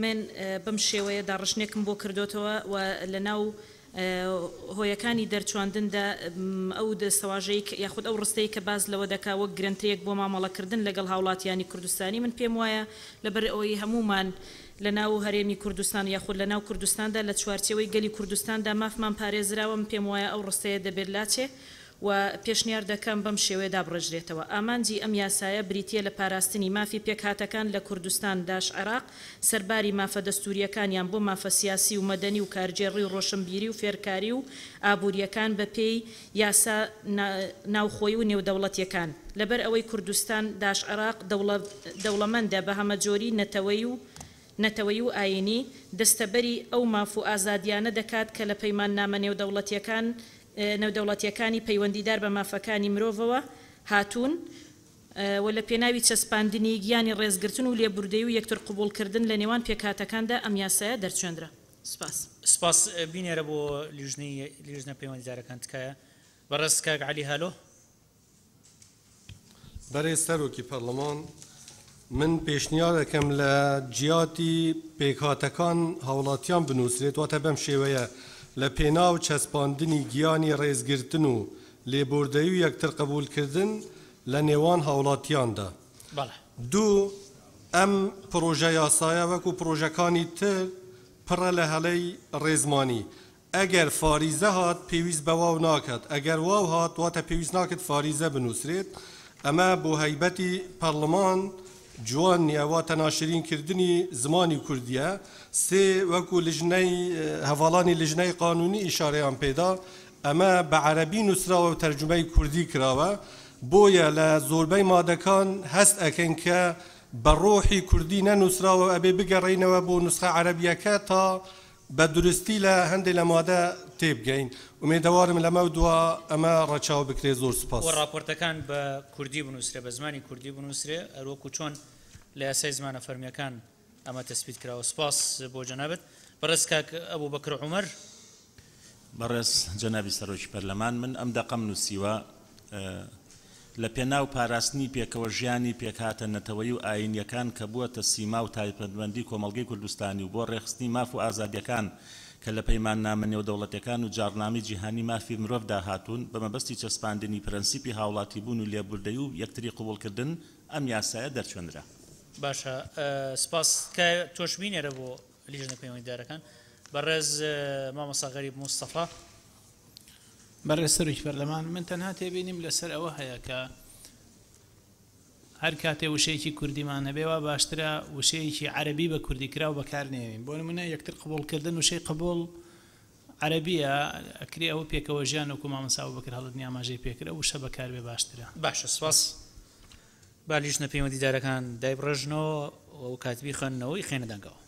من بەم شێوەیە داڕشنێکم بۆ کردوتەوە و لە ناو هۆیەکانی دەرچواندندا ئەو دەستەواژەی یاخود ئەو ڕستەی کە باز لەوە دەکا وەک گرنتەیەک بۆ مامەڵەکردن لەگەڵ هاوڵاتیانی کوردستانی من پێم وایە لەبەر ئەوەی هەمومان لە ناو هەرێمی کوردستان یاخود لە ناو کوردستاندا لە چوارچەوەی گەلی کوردستاندا مافمان پارێزراوە من پێم وایە ئەو ڕستەیە دەبێت لاچێ و پێشنیار دەکەم بەم شێوەیەدا بڕژرێتەوە. ئامانجی ئەم یاسایە بریتیە لە پاراستنی مافی پێکهاتەکان لە کوردستان داش عێراق سەرباری مافە دەستوریەکانیان بۆ مافە سیاسی و مەدەنی و کارجێڕی و ڕۆشنبیری و فێرکاری و ئابوووریەکان بە پێی یاسا ناوخۆی و نێودەوڵەتیەکان لەبەر ئەوەی کوردستان داش عێراق دەوڵەمەندە بە هەمە جۆری نەتەوەی و ئاینی دەستەبەری ئەو ماف و ئازادیانە دەکات کە لە پەیمان نامە نێودەوڵەتیەکانی پەیوەندیدار بە مافەکانی مرۆڤەوە هاتوون و لە پێناوی چەسپاندنی گیانی ڕێزگرتن و لێبوردەی و یەکتر قبولکردن لە نێوان پێکهاتەکاندا ئەم یاسایە دەرچێندرا. سپاس بینێرە بۆ لیژنە پەیوەندیدارەکان تکایە بەڕێز کاک عەلی هالۆ. بەڕێز سەرۆکی پەرلەمان من پێشنیار دەکەم لە جیاتی پێکهاتەکان هاوڵاتیان بنووسرێت واتە بەم شێوەیە لە پێناو چەسپاندنی گیانی ڕێزگرتن و لێبوردەی و یەکتر قبولکردن لە نێوان هاوڵاتیاندا. دوو ئەم پرۆژە یاسایە وەکو پرۆژەکانی تر پڕە لە هەلەی ڕێزمانی ئەگەر فاریزە هات پێویست بە واو ناکات ئەگەر واو هات واتە پێویست ناکات فاریزە بنووسرێت ئەمە بۆ هەیبەتی پەرلەمان جوان نییە واتە ناشرینکردنی زمانی کوردیە سێ وەکو لیژنەی هەواڵانی لیژنەی قانونی ئیشارەیان پێدا ئەمە بە عەرەبی نووسراوە و تەرجمەی کوردی کراوە بۆیە لە زۆربەی مادەکان هەست ئەکەن کە بە ڕۆحی کوردی نەنووسراوە ئەبێ بگەڕێینەوە بۆ نوسخە عەرەبیەکە تا بە درستی لە هەندێک لە مادە تێبگەین ومێدەوارم لەمە دووە ئەمە ڕەچاو بکرێ. زۆر سپاس. و راپۆرتەکان بە کوردی بنووسرێ بە زمانی کوردی بنووسرێ ئەروەکو چۆن لە یاسای زمانە فەرمیەکان ئەمە تەسبیت کراوە. سپاس بۆ جەنابەت. بەڕێز کاک ئەبوو بەکر عومەر. بەڕێز جەنابی سەرۆکی پەرلەمان من ئەم دەقەم نووسیوە لە پێناو پاراستنی پێکەوە ژیانی پێکهاتە نەتەوەی و ئاینیەکان کە بووەتە سیما و تایبەتمەندی کۆمەڵگەی کوردستانی و بۆ ڕێخستنی ماف و ئازادیەکان کە لە پەیمان نامە نێودەوڵەتیەکان و جارنامەی جیهانی مافی مرۆڤدا هاتوون بە مەبەستی چەسپاندنی پرەنسیپی هاوڵاتی بوون و لێبوردەی و یەکتری قبولکردن ئەم یاسایە دەرچێندرا. باشە سپاس کە تۆش بینێرە بۆ لیژنە پەیوەندیدارەکان. بەڕێز مامۆستا غەریب موستەفا. بەڕێز سەرۆکی پەرلەمان من تەنها تێبینیم لەسەر ئەوە هەیە کە هەر کاتێ وشەیەکی کوردیمان هەبێەوە باشترە وشەیەکی عەرەبی بە کوردی کرا و بەکارنێوین بۆ نمونە یەکتر قبولکردن وشەی قبول عربیە ئەکری ئەوە پێکەوە ژیان وەکو مامەسا ئەبوبەکر هەڵەدنی ئاماژەی پێکرا و شە بەکار بێ باشترە. باشە سپاس. با لیژنە پەیوەندیدارەکان دایبڕژنەوە و کاتبی خوێندنەوەی خێنەدانگەوە.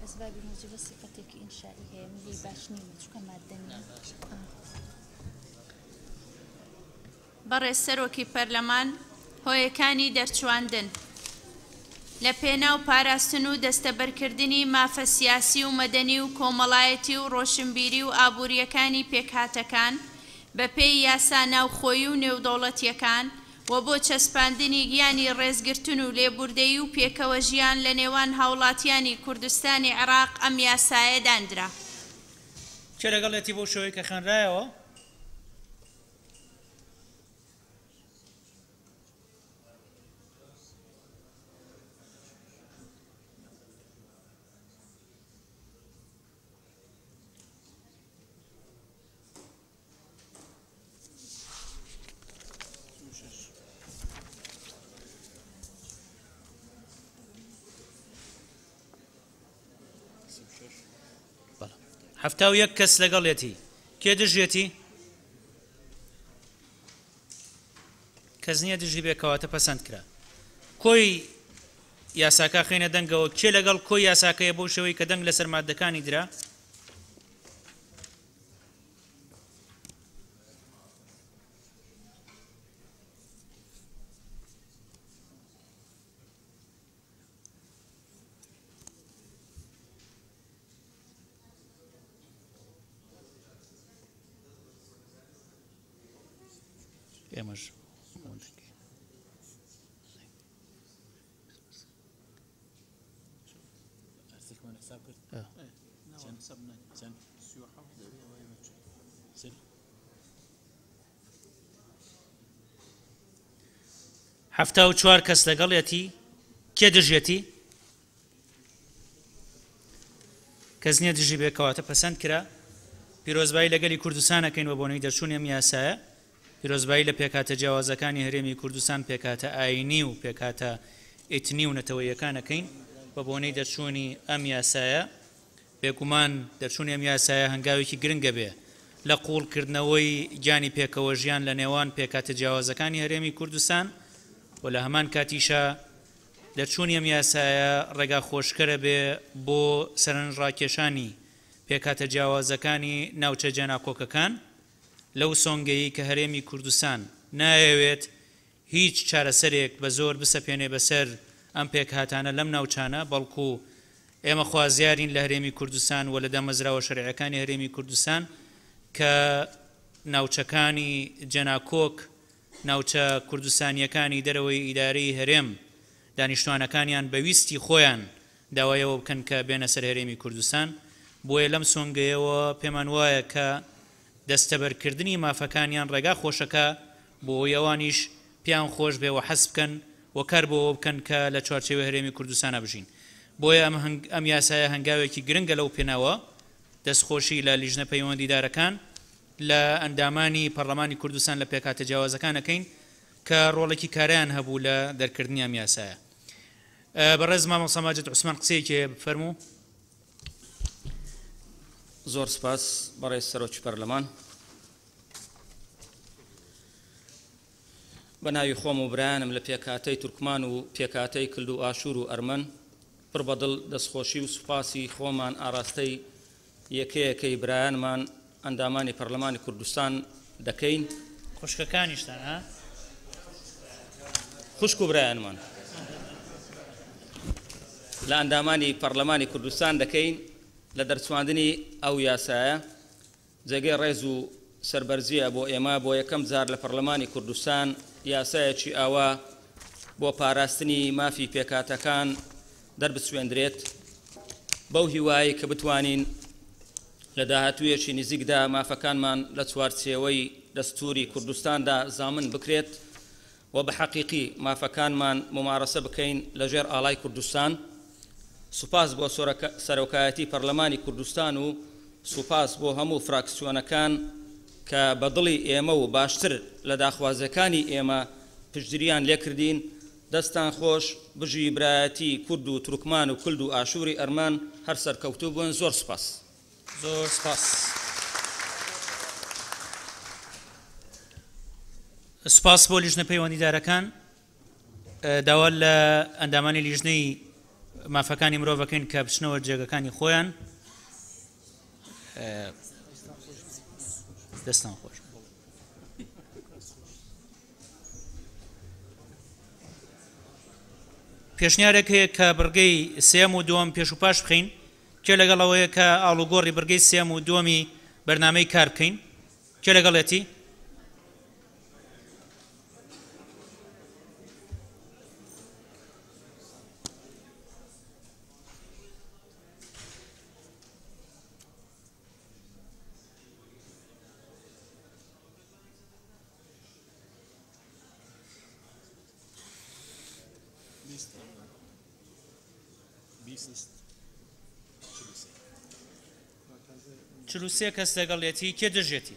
ئەسبابی موجب صفتێکی ئینشائی هەیە من لێی باش نیم چونکە مادە نییە. بەڕێز سەرۆکی پەرلەمان هۆیەکانی دەرچواندن. لە پێناو پاراستن و دەستەبەرکردنی مافە سیاسی و مەدەنی و کۆمەڵایەتی و ڕۆشنبیری و ئابوووریەکانی پێکهاتەکان بە پێی یاسا ناوخۆیی و نێودەوڵەتیەکان و بۆ چەسپاندنی گیانی ڕێزگرتن و لێبوردەیی و پێکەوە ژیان لە نێوان هاوڵاتیانی کوردستانی عێراق ئەم یاسایە دانرا. چه لەگەڵێتی بۆ شەوەی کە خوێنرایەوە؟ هەفتا و یەک کەس لەگەڵێتی کێ دژێتی؟ کەس نییە دژی بێکەواتە پەسەند کرا. کۆی یاساکە خێنە دەنگەوە کێ لەگەڵ کۆی یاساکەیە بۆ شەوەی کە دەنگ لەسەر مادەکانی درا؟ ئێمەش هەفتا و چوار کەس لەگەڵێتی کێ دژێتی؟ کەس نییە دژی بێکەواتە پەسەند کرا. پیرۆزبایی لەگەلی کوردستانەکەین بە بۆنەی دەرچوونی ئەم یاسایە. پیرۆزبایی لە پێکاتە جیاوازەکانی هەرێمی کوردستان پێکاتە ئاینی و پێکاتە ئیتنی و نەتەوەیەکانەکەین بە بۆنەی دەرچوونی ئەم یاسایە. بێگومان دەرچوونی ئەم یاسایە هەنگاوێکی گرنگە بێ لە قوڵکردنەوەی گیانی پێکەوە ژیان لە نێوان پێکاتە جیاوازەکانی هەرێمی کوردستان و لە هەمان کاتیشە دەرچوونی ئەم یاسایە ڕێگا خۆشکەرە بێ بۆ سەرنجڕاکێشانی پێکاتە جیاوازەکانی ناوچە جێناکۆکەکان لەو سۆنگەیی کە هەرێمی کوردستان نایەوێت هیچ چارەسەرێک بە زۆر بسەپێنێ بەسەر ئەم پێکهاتانە لەم ناوچانە، بەڵکو ئێمە خوازیارین لە هەرێمی کوردستان و لە دەمەزراوە شەرعیەکانی هەرێمی کوردستان کە ناوچەکانی جێناکۆک ناوچە کوردستانیەکانی دەرەوەی ئیدارەی هەرێم دانیشتوانەکانیان بەویستی خۆیان داوایەوە بکەن کە بێنە سەر هەرێمی کوردستان. بۆیە لەم سۆنگەیەوە پێمان وایە کە دەستەبەرکردنی مافەکانیان ڕێگا خۆشەکە بۆ ئەوانیش پیان خۆش بێ و حەز بکەن و کار بۆەوە بکەن کە لە چوارچێوەی هەرێمی کوردستانە بژین. بۆیە ئەم یاسایە هەنگاوێکی گرنگە لەو پێناوە دەستخۆشی لە لیژنە پەیوەندیدارەکان لە ئەندامانی پەرلەمانی کوردستان لە پێکاتە جیاوازەکانەکەین کە ڕۆڵێکی کاریان هەبوو لە دەرکردنی ئەم یاسایە. بەڕێز مامۆستا ماجد عوسمان قسەیەکی بفەرموو. زۆر سپاس بەڕێز سەرۆکی پەرلەمان. بە ناوی خۆم و برایانم لە پێکاتەی تورکمان و پێکاتەی کلد و ئاشور و ئەرمەن پڕ بەدڵ دەستخۆشی و سوپاسی خۆمان ئاراستەی یەکەیەکەی برایانمان ئەندامانی پەرلەمانی کوردستان دەکەین. خوشکەکانیشتان ها؟ خوشک و برایانمان لە ئەندامانی پەرلەمانی کوردستان دەکەین لە دەرچواندنی ئەو یاسایە. جێگەی ڕێز و سەربەرزیە بۆ ئێمە بۆ یەکەم جار لە پەرلەمانی کوردستان یاسایەکی ئاوا بۆ پاراستنی مافی پێکاتەکان دەربچوێندرێت بەو هیوایی کە بتوانین لە داهاتوویەکی نزیکدا مافەکانمان لە چوارچێوەی دەستوری کوردستاندا زامن بکرێت و بە حەقیقی مافەکانمان ممارەسە بکەین لەژێر ئاڵای کوردستان. سوپاس بۆ سەرۆکایەتی پەرلەمانی کوردستان و سوپاس بۆ هەموو فراکسیۆنەکان کە بەدڵی ئێمە و باشتر لە داخوازەکانی ئێمە پشتگیریان لێکردین. دەستان خۆش، بژی برایەتی کورد و تورکمان و کلد و ئاشووری ئەرمان هەر سەرکەوتوو بوون. زۆر سپاس. زۆر سپاس. سپاس بۆ لیژنە پەیوەندیدارەکان. داوا لە ئەندامانی لیژنەی مافەکانی مرۆڤەکەین کە بچنەوە جێگەکانی خۆیان. دەستان خۆش. پێشنیارێک هەیە کە بڕگەی سێم و دووەم پێش و پاش بخەین کێ لەگەڵەوەیە کە ئاڵوگۆڕی بڕگەی سێم و دووەمی بەرنامەی کار بکەین کێ لەگەڵێتی چلوسێ کەس لەگەڵێتی کێ دەژێتی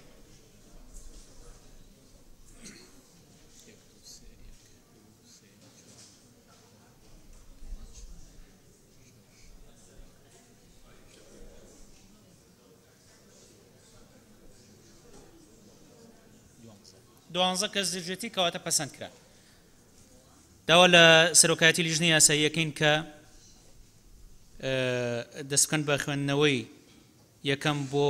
دوانزە کەس دەژێتی کەواتە پەسەند کرا داوا لە سەرۆکایەتی لیژنەی یاساییەکەین کە دەستکەن بە خوێندنەوەی یەکەم بۆ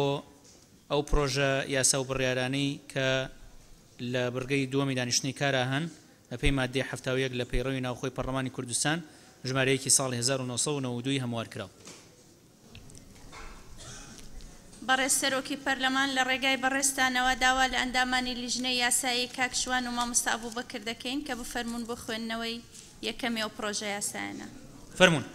ئەو پرۆژە یاسا و بڕیارانەی کە لە بڕگەی دووەمی دانیشتنی کارا هەن لە پێی مادەی 71 لە پەیڕەوی ناوخۆی پەرلەمانی کوردستان ژمارەیەکی ساڵی 1992 هەموار کراوە. بەڕێز سەرۆکی پەرلەمان لە ڕێگای بەڕێستانەوە داوا لە ئەندامانی لیژنەی یاسایی کاکشوان و مامۆستا ئەبوبەکر دەکەین کە بفەرمون بۆ خوێندنەوەی یەکەمی ئەو پرۆژە یاسایانە. فەرمون.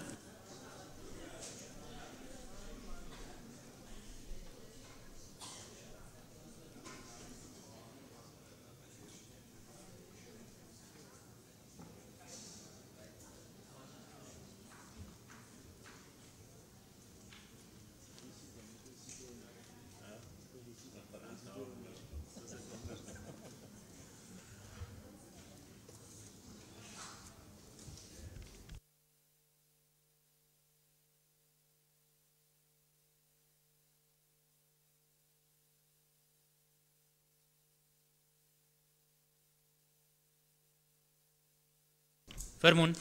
فرمون.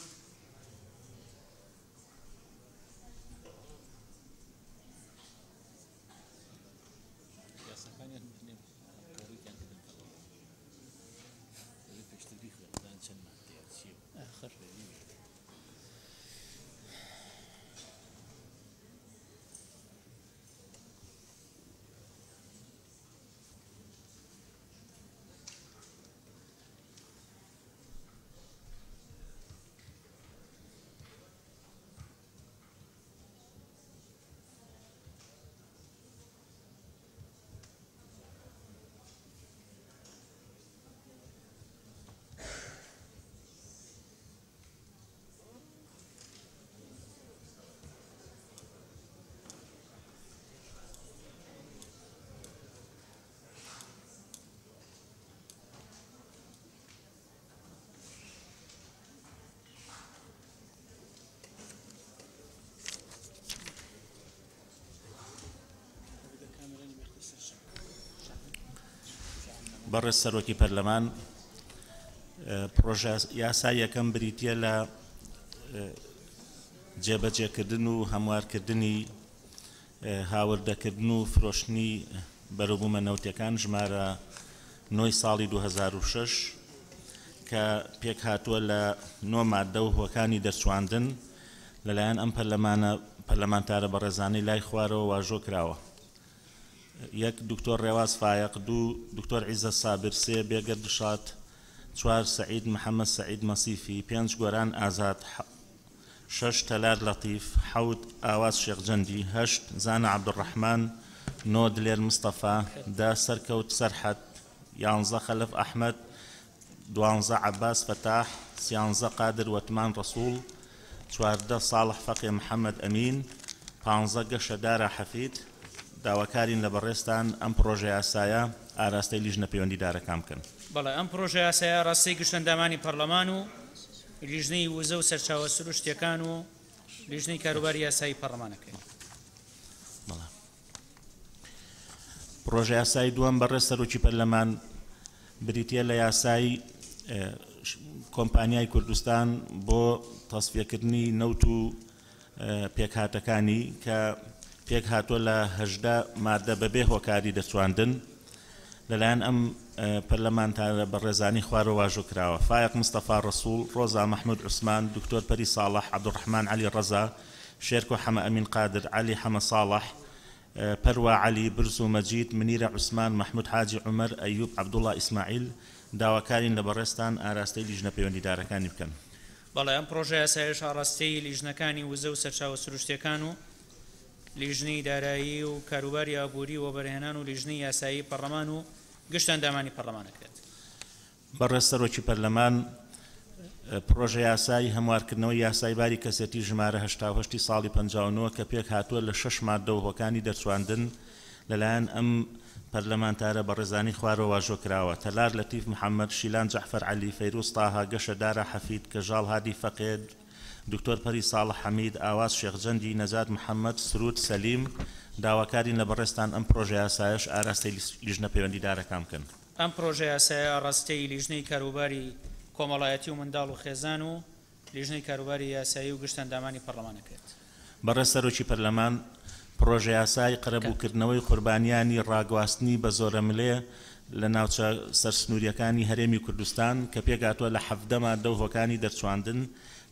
بەڕێز سەرۆکی پەرلەمان پرۆژە یاسا یەکەم بریتیە لە جێبەجێکردن و هەموارکردنی هاوردەکردن و فرۆشتنی بەرووبوومە نەوتیەکان ژمارە 9 ساڵی 2006 کە پێک هاتووە لە 9 مادە و هۆکانی دەرچواندن لەلایەن ئەم پەرلەمانتارە بەڕێزانەی لای خوارەوە واژۆ کراوە. یەک دکتۆر ڕێواز فایق، دوو دکتۆر عیزە سابر، سێ بێگەر دشات، چوار سعید محەممەد سعید مەسیفی، 5 گۆران ئازاد، 6 تەلار لەطیف، 7 ئاواز شێخجەندی، 8 زانە عەبدوڕەحمان، 9 دلێر مستەفا، 10 سەرکەوت سەرحەت، 11 خەلف ئەحمەد، 12 عەباس فەتاح، 13 قادر وەتمان ڕەسوڵ، 14 ساڵح فەقێ محەممەد ئەمین، 15 گەشە دارە حەفید. داواکارین لە بەڕێستان ئەم پرۆژە یاسایە ئاراستەی لیژنە پەیوەندیدارەکان بکەن. بەڵێ ئەم پرۆژە یاسایە ڕاستەی گشتەندامانی پەرلەمان و لیژنەی وزە و سەرچاوە سروشتیەکان و لیژنەی کاروباری یاسایی پەرلەمانەکەین. پرۆژە یاسایی دووەم بەڕێز سەرۆکی پەرلەمان بریتیە لە یاسای کۆمپانیای کوردستان بۆ تەسفیەکردنی نەوت و پێکهاتەکانی کە پێک هاتووە لە 18 مادە بەبێ هۆکاری دەچواندن لەلایەن ئەم پەرلەمانتارە بە ڕێزانی خوارەوە واژۆ کراوە. فایق مستەفا ڕەسوڵ، ڕۆزا مەحمود عوسمان، دکتۆر پەری ساڵح، عەبدوڕەحمان عەلی ڕەزا، شێرکۆ حەمە ئەمین قادر، عەلی حەمە ساڵح، پەروا عەلی، برز و مەجید، منیرە عوسمان، مەحمود حاجی عومەر، ئەیوب عەبدوڵڵا ئیسماعیل داواکارین لە بەڕێستان ئاراستەی لیژنە پەیوەندیدارەکانی بکەن. بەڵێ ئەم پرۆژە یاسایەش ئاڕاستەی لیژنەکانی وزە و سەرچاوە سروشتیەکان و لیژنەی دارایی و کاروباری ئابووری و بەرهێنان و لیژنەی یاسایی پەرلەمان و گشت ئەندامانی پەرلەمانەکرێت. بەڕێستەرۆکی پەرلەمان پرۆژە یاسایی هەموارکردنەوەی یاسای باری کەسێتی ژمارە 88 ساڵی 59 کە پێک هاتووە لە 6 مادە و هۆکانی دەرچواندن لەلایەن ئەم پەرلەمانتارە بە ڕێزانی خوارەوە واژۆ کراوە. تەلار لەتیف محەممەد، شیلان جەعفەر عەلی، فەیروز تاها، گەشەدارە حەفید، کەژاڵ هادی فەقێد، دکتۆر پەری ساڵح حەمید، ئاواز شێخجەندی، نەجات محەممەد، سرود سەلیم داواکارین لە بەڕێستان ئەم پرۆژە یاسایەش ئاراستەی لیژنە پەیوەندیدارەکان بکەن. ئەم پرۆژە یاسایە ئاڕاستەی لیژنەی کاروباری کۆمەڵایەتی و منداڵ و خێزان و لیژنەی کاروباری یاسایی و گشت ئەندامانی پەرلەمانەکرێت. بەڕێستەرۆکی پەرلەمان پرۆژە یاسای قەرەبووکردنەوەی قوربانیانی ڕاگواستنی بە زۆرە ملێ لە ناوچە سەرسنووریەکانی هەرێمی کوردستان کە پێکهاتووە لە 17 مادە و هۆکانی دەرچواندن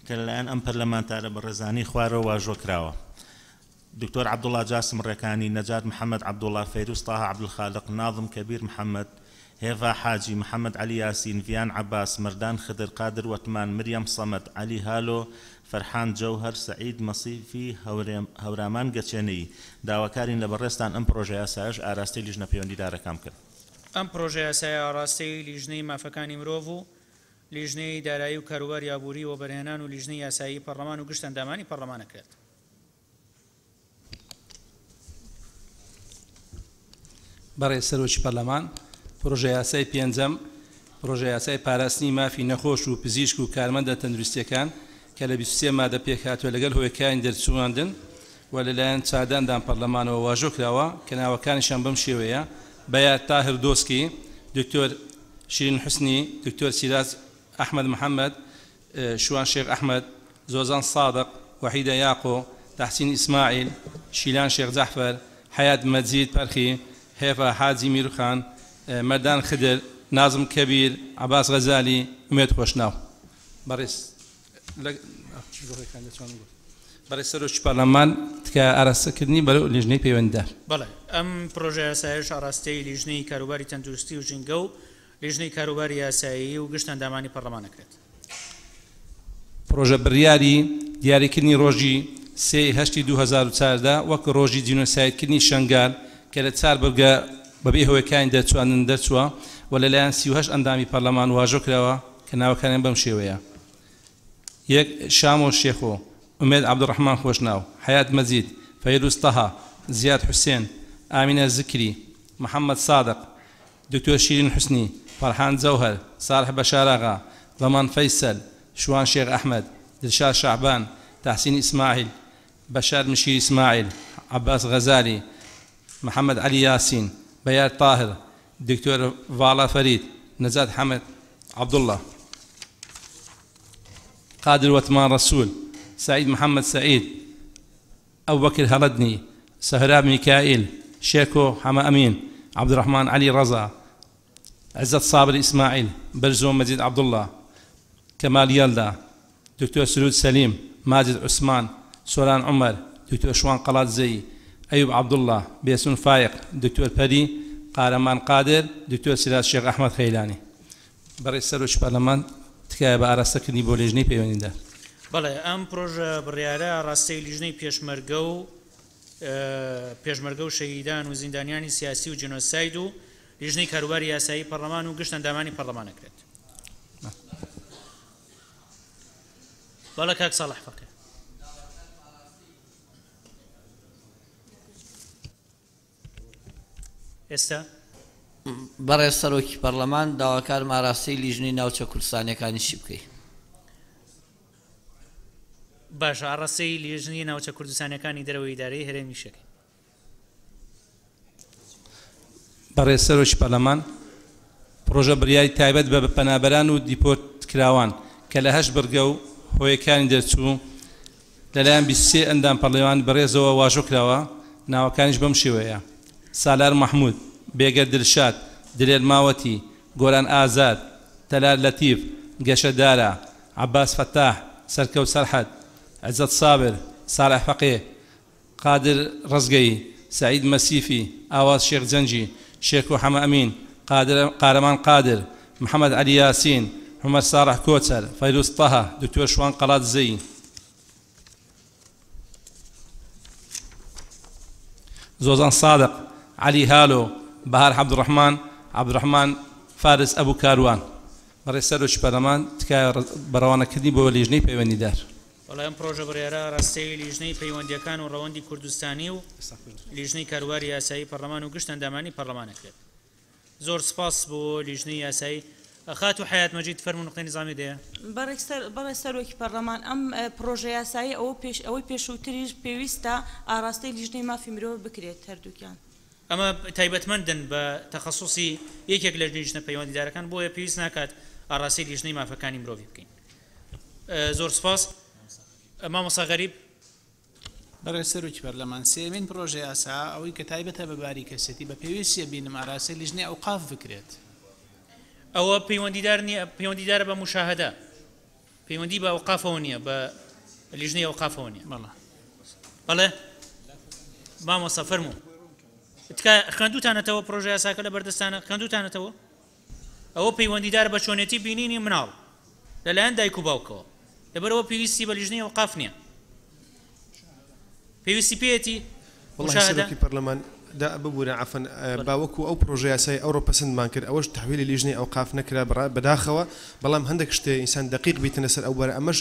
کە لەلایەن ئەم پەرلەمانتارە بە ڕێزانی خوارەوە واژۆ کراوە. دکتۆر عەبدوڵڵا جاسم ڕێکانی، نەجات محەممەد عەبدوڵڵا، فەیروز تاها عەبدولخالق، ناظم کەبیر محەممەد، هێڤا حاجی، محەممەد عەلی یاسین، ڤیان عەباس، مردان خدر، قادر وەتمان، مریەم سەمەد، عەلی هالۆ، فەرحان جەوهەر، سەعید مەسیفی، هەورامان گەچێنەی داواکارین لە بەڕێستان ئەم پرۆژە یاسایەش ئاراستەی لیژنە پەیوەندیدارەکان کرد. ئەم پرۆژە یاسایە ئاڕاستەی لیژنەی مافەکانی مرۆڤ و لیژنەی دارایی و کاروباری ئابووری و بەرهێنان و لیژنەی یاسایی پەرلەمان و گشت ئەندامانی پەرلەمانەکرێت. بەڕێز سەرۆکی پەرلەمان، پرۆژە یاسای پێنجەم پرۆژە یاسای پاراستنی مافی نەخۆش و پزیشک و کارمەندە تەندروستیەکان کە لە 23 مادە پێکهاتووە لەگەڵ هۆیەکانی دەرچوواندن و لەلایەن چاداندان پەرلەمانەوە واژۆ کراوە کە ناوەکانیشان بەم شێوەیە: بەیار تاهر دۆسکی، دکتۆر شیرین حوسنی، دکتۆر سیراج ئەحمەد محەممەد، شوان شێخ ئەحمەد، زۆزان سادق، وحیدە یاقۆ، تەحسین ئیسماعیل، شیلان شێخ جەعفەر، حەیات مەجید پەرخی، هێفا حاجی میرخان، مەردان خدر، نازم کەبیر، عەباس غەزالی، ئومێد خۆشناو. بەڕێز سەرۆکی پەرلەمان تکایە ئاراستەکردنی بەرەو لیژنەی پەیوەندیدار. بەڵێ ئەم پرۆژە یاسایەش ئاڕاستەی لیژنەی کاروباری تەندروستی و ژینگە و لیژنەی کاروباری یاسایی و گشت ئەندامانی پەرلەمانەکرێت. پرۆژە بڕیاری دیاریکردنی ڕۆژی 3/8/2014 وەک ڕۆژی جینۆسایدکردنی شەنگال کە لە 4 بەرگە بەبێ هۆیەکانی دەرچواندن دەرچووە و لەلایەن 38 ئەندامی پەرلەمان واژۆ کراوە کە ناوەکانیان بەم شێوەیە: 1 شامۆ شێخۆ، ئومێد عەبدوڕەحمان خۆشناو، حەیات مەجید، فەیروز تەها، زیاد حوسێن، ئامینە زکری، محەممەد سادق، دکتۆر شیرین حوسنی، فەرحان جەوهەر، ساڵح بەشاراغا، ڕەمان فەیسەل، شوان شێخ ئەحمەد، دلشاد شەعبان، تەحسین ئیسماعیل، بەشار مشیر ئیسماعیل، عەباس غەزالی، محەممەد عەلی یاسین، بەیار تاهر، دکتۆر ڤاڵا فەرید، نەجات حەمەد عەبدوڵڵا، قادر وەتمان ڕەسوول، سعید محەممەد سعید، ئەوبەکر هەڵەدنی، سەهراب میکائیل، شێکۆ حەمە ئەمین، عەبدوڕەحمان عەلی ڕەزا، عزت صابر ئیسماعیل، بەرزۆ مەجید عەبدوڵڵا، کەمال یەلدا، دکتۆر سرود سەلیم، ماجد عوسمان، سۆران عومەر، دکتۆر شوان قەڵات زەیی، ئەیوب عەبدوڵڵا، بێسون فایق، دکتۆر پەری، قارەمان قادر، دکتۆر سیراج شێخ ئەحمەد خەیلانی. بەڕێز سەرۆکی پەرلەمان تکایە بە ئاراستەکردنی بۆ لیژنەی پەیوەندیدار. بەڵێ ئەم پرۆژە بڕیارە ڕاستەی لیژنەی پێشمەرگە و شەهیدان و زیندانیانی سیاسی و جنۆساید و لیژنەی کاروباری یاسایی پەرلەمان و گشت ئەندامانی پەرلەمانەکرێت. بەڵێ کاک ساڵح فەقێ. ئێستا بەڕێز سەرۆکی پەرلەمان داواکارم ئاراستەی لیژنەی ناوچە کوردستانیەکانیشی بکەیت. باشە، ئاڕاستەی لیژنەی ناوچە کوردستانیەکانی دەرەوەی ئیدارەی هەرێمی شەکەی. بەڕێز سەرۆکی پەرلەمان، پرۆژە بڕیاری تایبەت بە پەنابەران و دیپۆرتکراوان کە لە 8 بەرگە و هۆیەکانی دەرچوو لەلایەن 23 ئەندام پەرلەمان بەڕێزەوە واژۆ کراوە، ناوەکانیش بەم شێوەیە: سالار مەحموود، بێگەر دلشاد، دلێر ماوەتی گۆران ئازاد تەلال لەتیف گەشەدارە عباس فتاح سەرکەوت سەرحەد عزت صابر صالح فەقێ قادر ڕزگەی سعید مەسیفی ئاواز شێخ جەنجی شێخ وحەمە ئەمین قارەمان قادر محەممەد علی یاسین عمر صالح كوتر فيروز طه دكتور شوان قلات زي زوزان صادق علي هالو بهار عبد الرحمن فارس أبو كاروان برئيس سروش برلمان تكا بروانا كدني بو ليجني بيواني دار والله ام پروژه بريرا راستي ليجني پەیوەندیەکان و ڕەوەندی کوردستانی و لیژنەی کاروباری یاسایی پەرلەمان و گشت ئەندامانی پەرلەمانەکرێت زۆر سپاس بۆ لیژنەی یاسایی خات و حیات مەجید فەرموو نقطەی نظامی دەیە بەڕێز سەرۆکی پەرلەمان ئەم پرۆژە یاسایی ئەوەی پێشووتریش پێویستە ئاراستەی لیژنەی مافی مرۆڤ بکرێت هەردووکیان ئەمە تایبەتمەندن بە تەخەسوسی یەکێک لە لیژنە پەیوەندیدارەکان بۆیە پێویست ناکات ئاراستەی لیژنەی مافەکانی مرۆڤی بکەین زۆر سپاس مامۆستا غەریب بەڕێز سەرۆکی پەرلەمان سێمین پرۆژە یاسا ئەوەی کە تایبەتە بە باری کەسەتی بە پێویستیە بینم ئاراستەی لیژنەی ئەوقاف بکرێت ئەوە پەیوەندیدارە بە مشاهدە پەیوەندی بە ئەوقافەوە نییە بە لیژنەی ئەوقافەوە نییە بەڵێ مامۆستا فەرموو خوێندووتانەتەوە پرۆژە یاساکە لە بەردەستانە خوێندووتانەتەوە ئەوە پەیوەندیدار بە چۆنێتی بینینی مناڵ لەلایەن دایک و باوکەوە لەبەرەوە پێویستی بە لیژنەی ئەوقاف نییە پێویستی پێیەتی مشاهدە پەرلەمان دا ببوورە عفن باوەکو ئەو پرۆژە یاسایی ئەوڕۆ پەسەندمان کرد ئەوەش تحویلی لیژنەی ئەوقاف نەکرا بەداخەوە بەڵام هەندێک شتێ ئینسان دقیق بیتنە سەر ئەو بەرە ئەمەش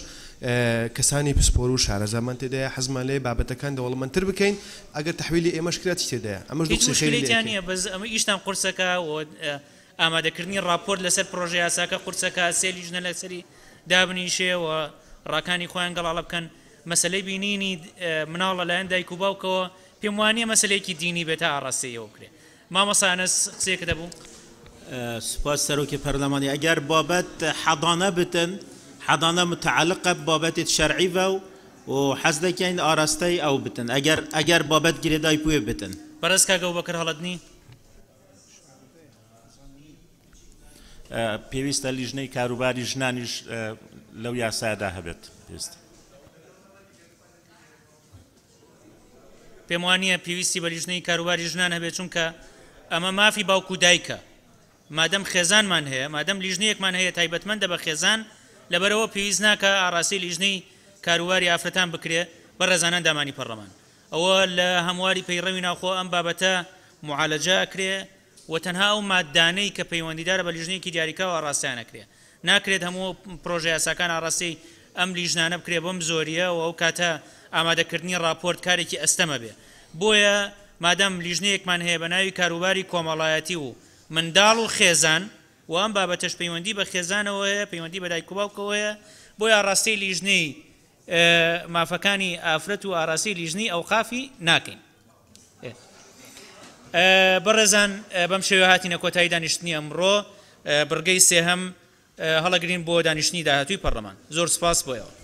کەسانی پسپۆر و شارەزامان تێدایە حەزمان لێ بابەتەکان دەوڵەمەندتر بکەین ئەگەر تحویلی ئێمەش کرا چی تێدایە ئەمەش مشکلەیەتیان نییە بەس ئەمە ئیشتان قورسەکە و ئامادەکردنی راپۆرت لەسەر پرۆژە یاساکە قورسەکە سێ لیژنە لەسەری دابنیشێ و ڕاکانی خۆیان گەڵاڵە بکەن مەسلەی بینینی مناڵ لەلایەن دایک و باوکەوە پێم وانییە مەسلەیەکی دینی بێتە ئاڕاستەیەوە کرێ مامۆستا ئەنەس قسەیەکە دەبوو سپاس سەرۆکی پەرلەمانی ئەگەر بابەت حەضانە بتن حەضانە متعلقە بابەتێت شەرعیڤە و حەز دەکەین ئاراستەی ئەو بتن ئەگەر بابەت گرێدای پوێ بتن بەڕێز کاکە بەکر هەڵەدنی پێویستە لیژنەی کاروباری ژنانیش لەو یاسادا هەبێت پێویستە پێم وانییە پێویستی بە لیژنەی کاروباری ژنان هەبێت چونکە ئەمە مافی باوکو دایکە مادەم خێزانمان هەیە مادەم لیژنەیەکمان هەیە تایبەتمەندە بە خێزان لەبەرەوە پێویست ناکە ئاڕاستی لیژنەی کاروباری ئافرەتان بکرێ بە ڕێزانە ئەندامانی پەرلەمان ئەوە لە هەمواری پەیڕەوی ناوخۆ ئەم بابەتە معالەجە ئەکرێ و تەنها ئەو مادانەی کە پەیوەندیدارە بە لیژنەیەکی دیاریکراوە ئاڕاستیان ئەکرێ ناکرێت هەموو پرۆژە یاساکان ئاڕاستی ئەم لیژنانە بکرێ بەم زۆریە و ئەو کاتە ئامادەکردنی راپۆرت کارێکی ئەستەمە بێ بۆیە مادەم لیژنەیەکمان هەیە بە ناوی کاروباری کۆمەڵایەتی و منداڵ و خێزان و ئەم بابەتەش پەیوەندی بە خێزانەوەیە پەیوەندی بە دایک و باوکەوەیە بۆیە ئاڕاستی لیژنەی مافەکانی ئافرەت و ئاڕاستی لیژنەی ئەوقافی ناکەین بەڕێزان بەم شێوە هاتینە کۆتایی دانیشتنی ئەمڕۆ بڕگەی سێهەم هەڵەگرین بۆ دانیشتنی داهاتووی پەرلەمان زۆر سپاس بۆیەوە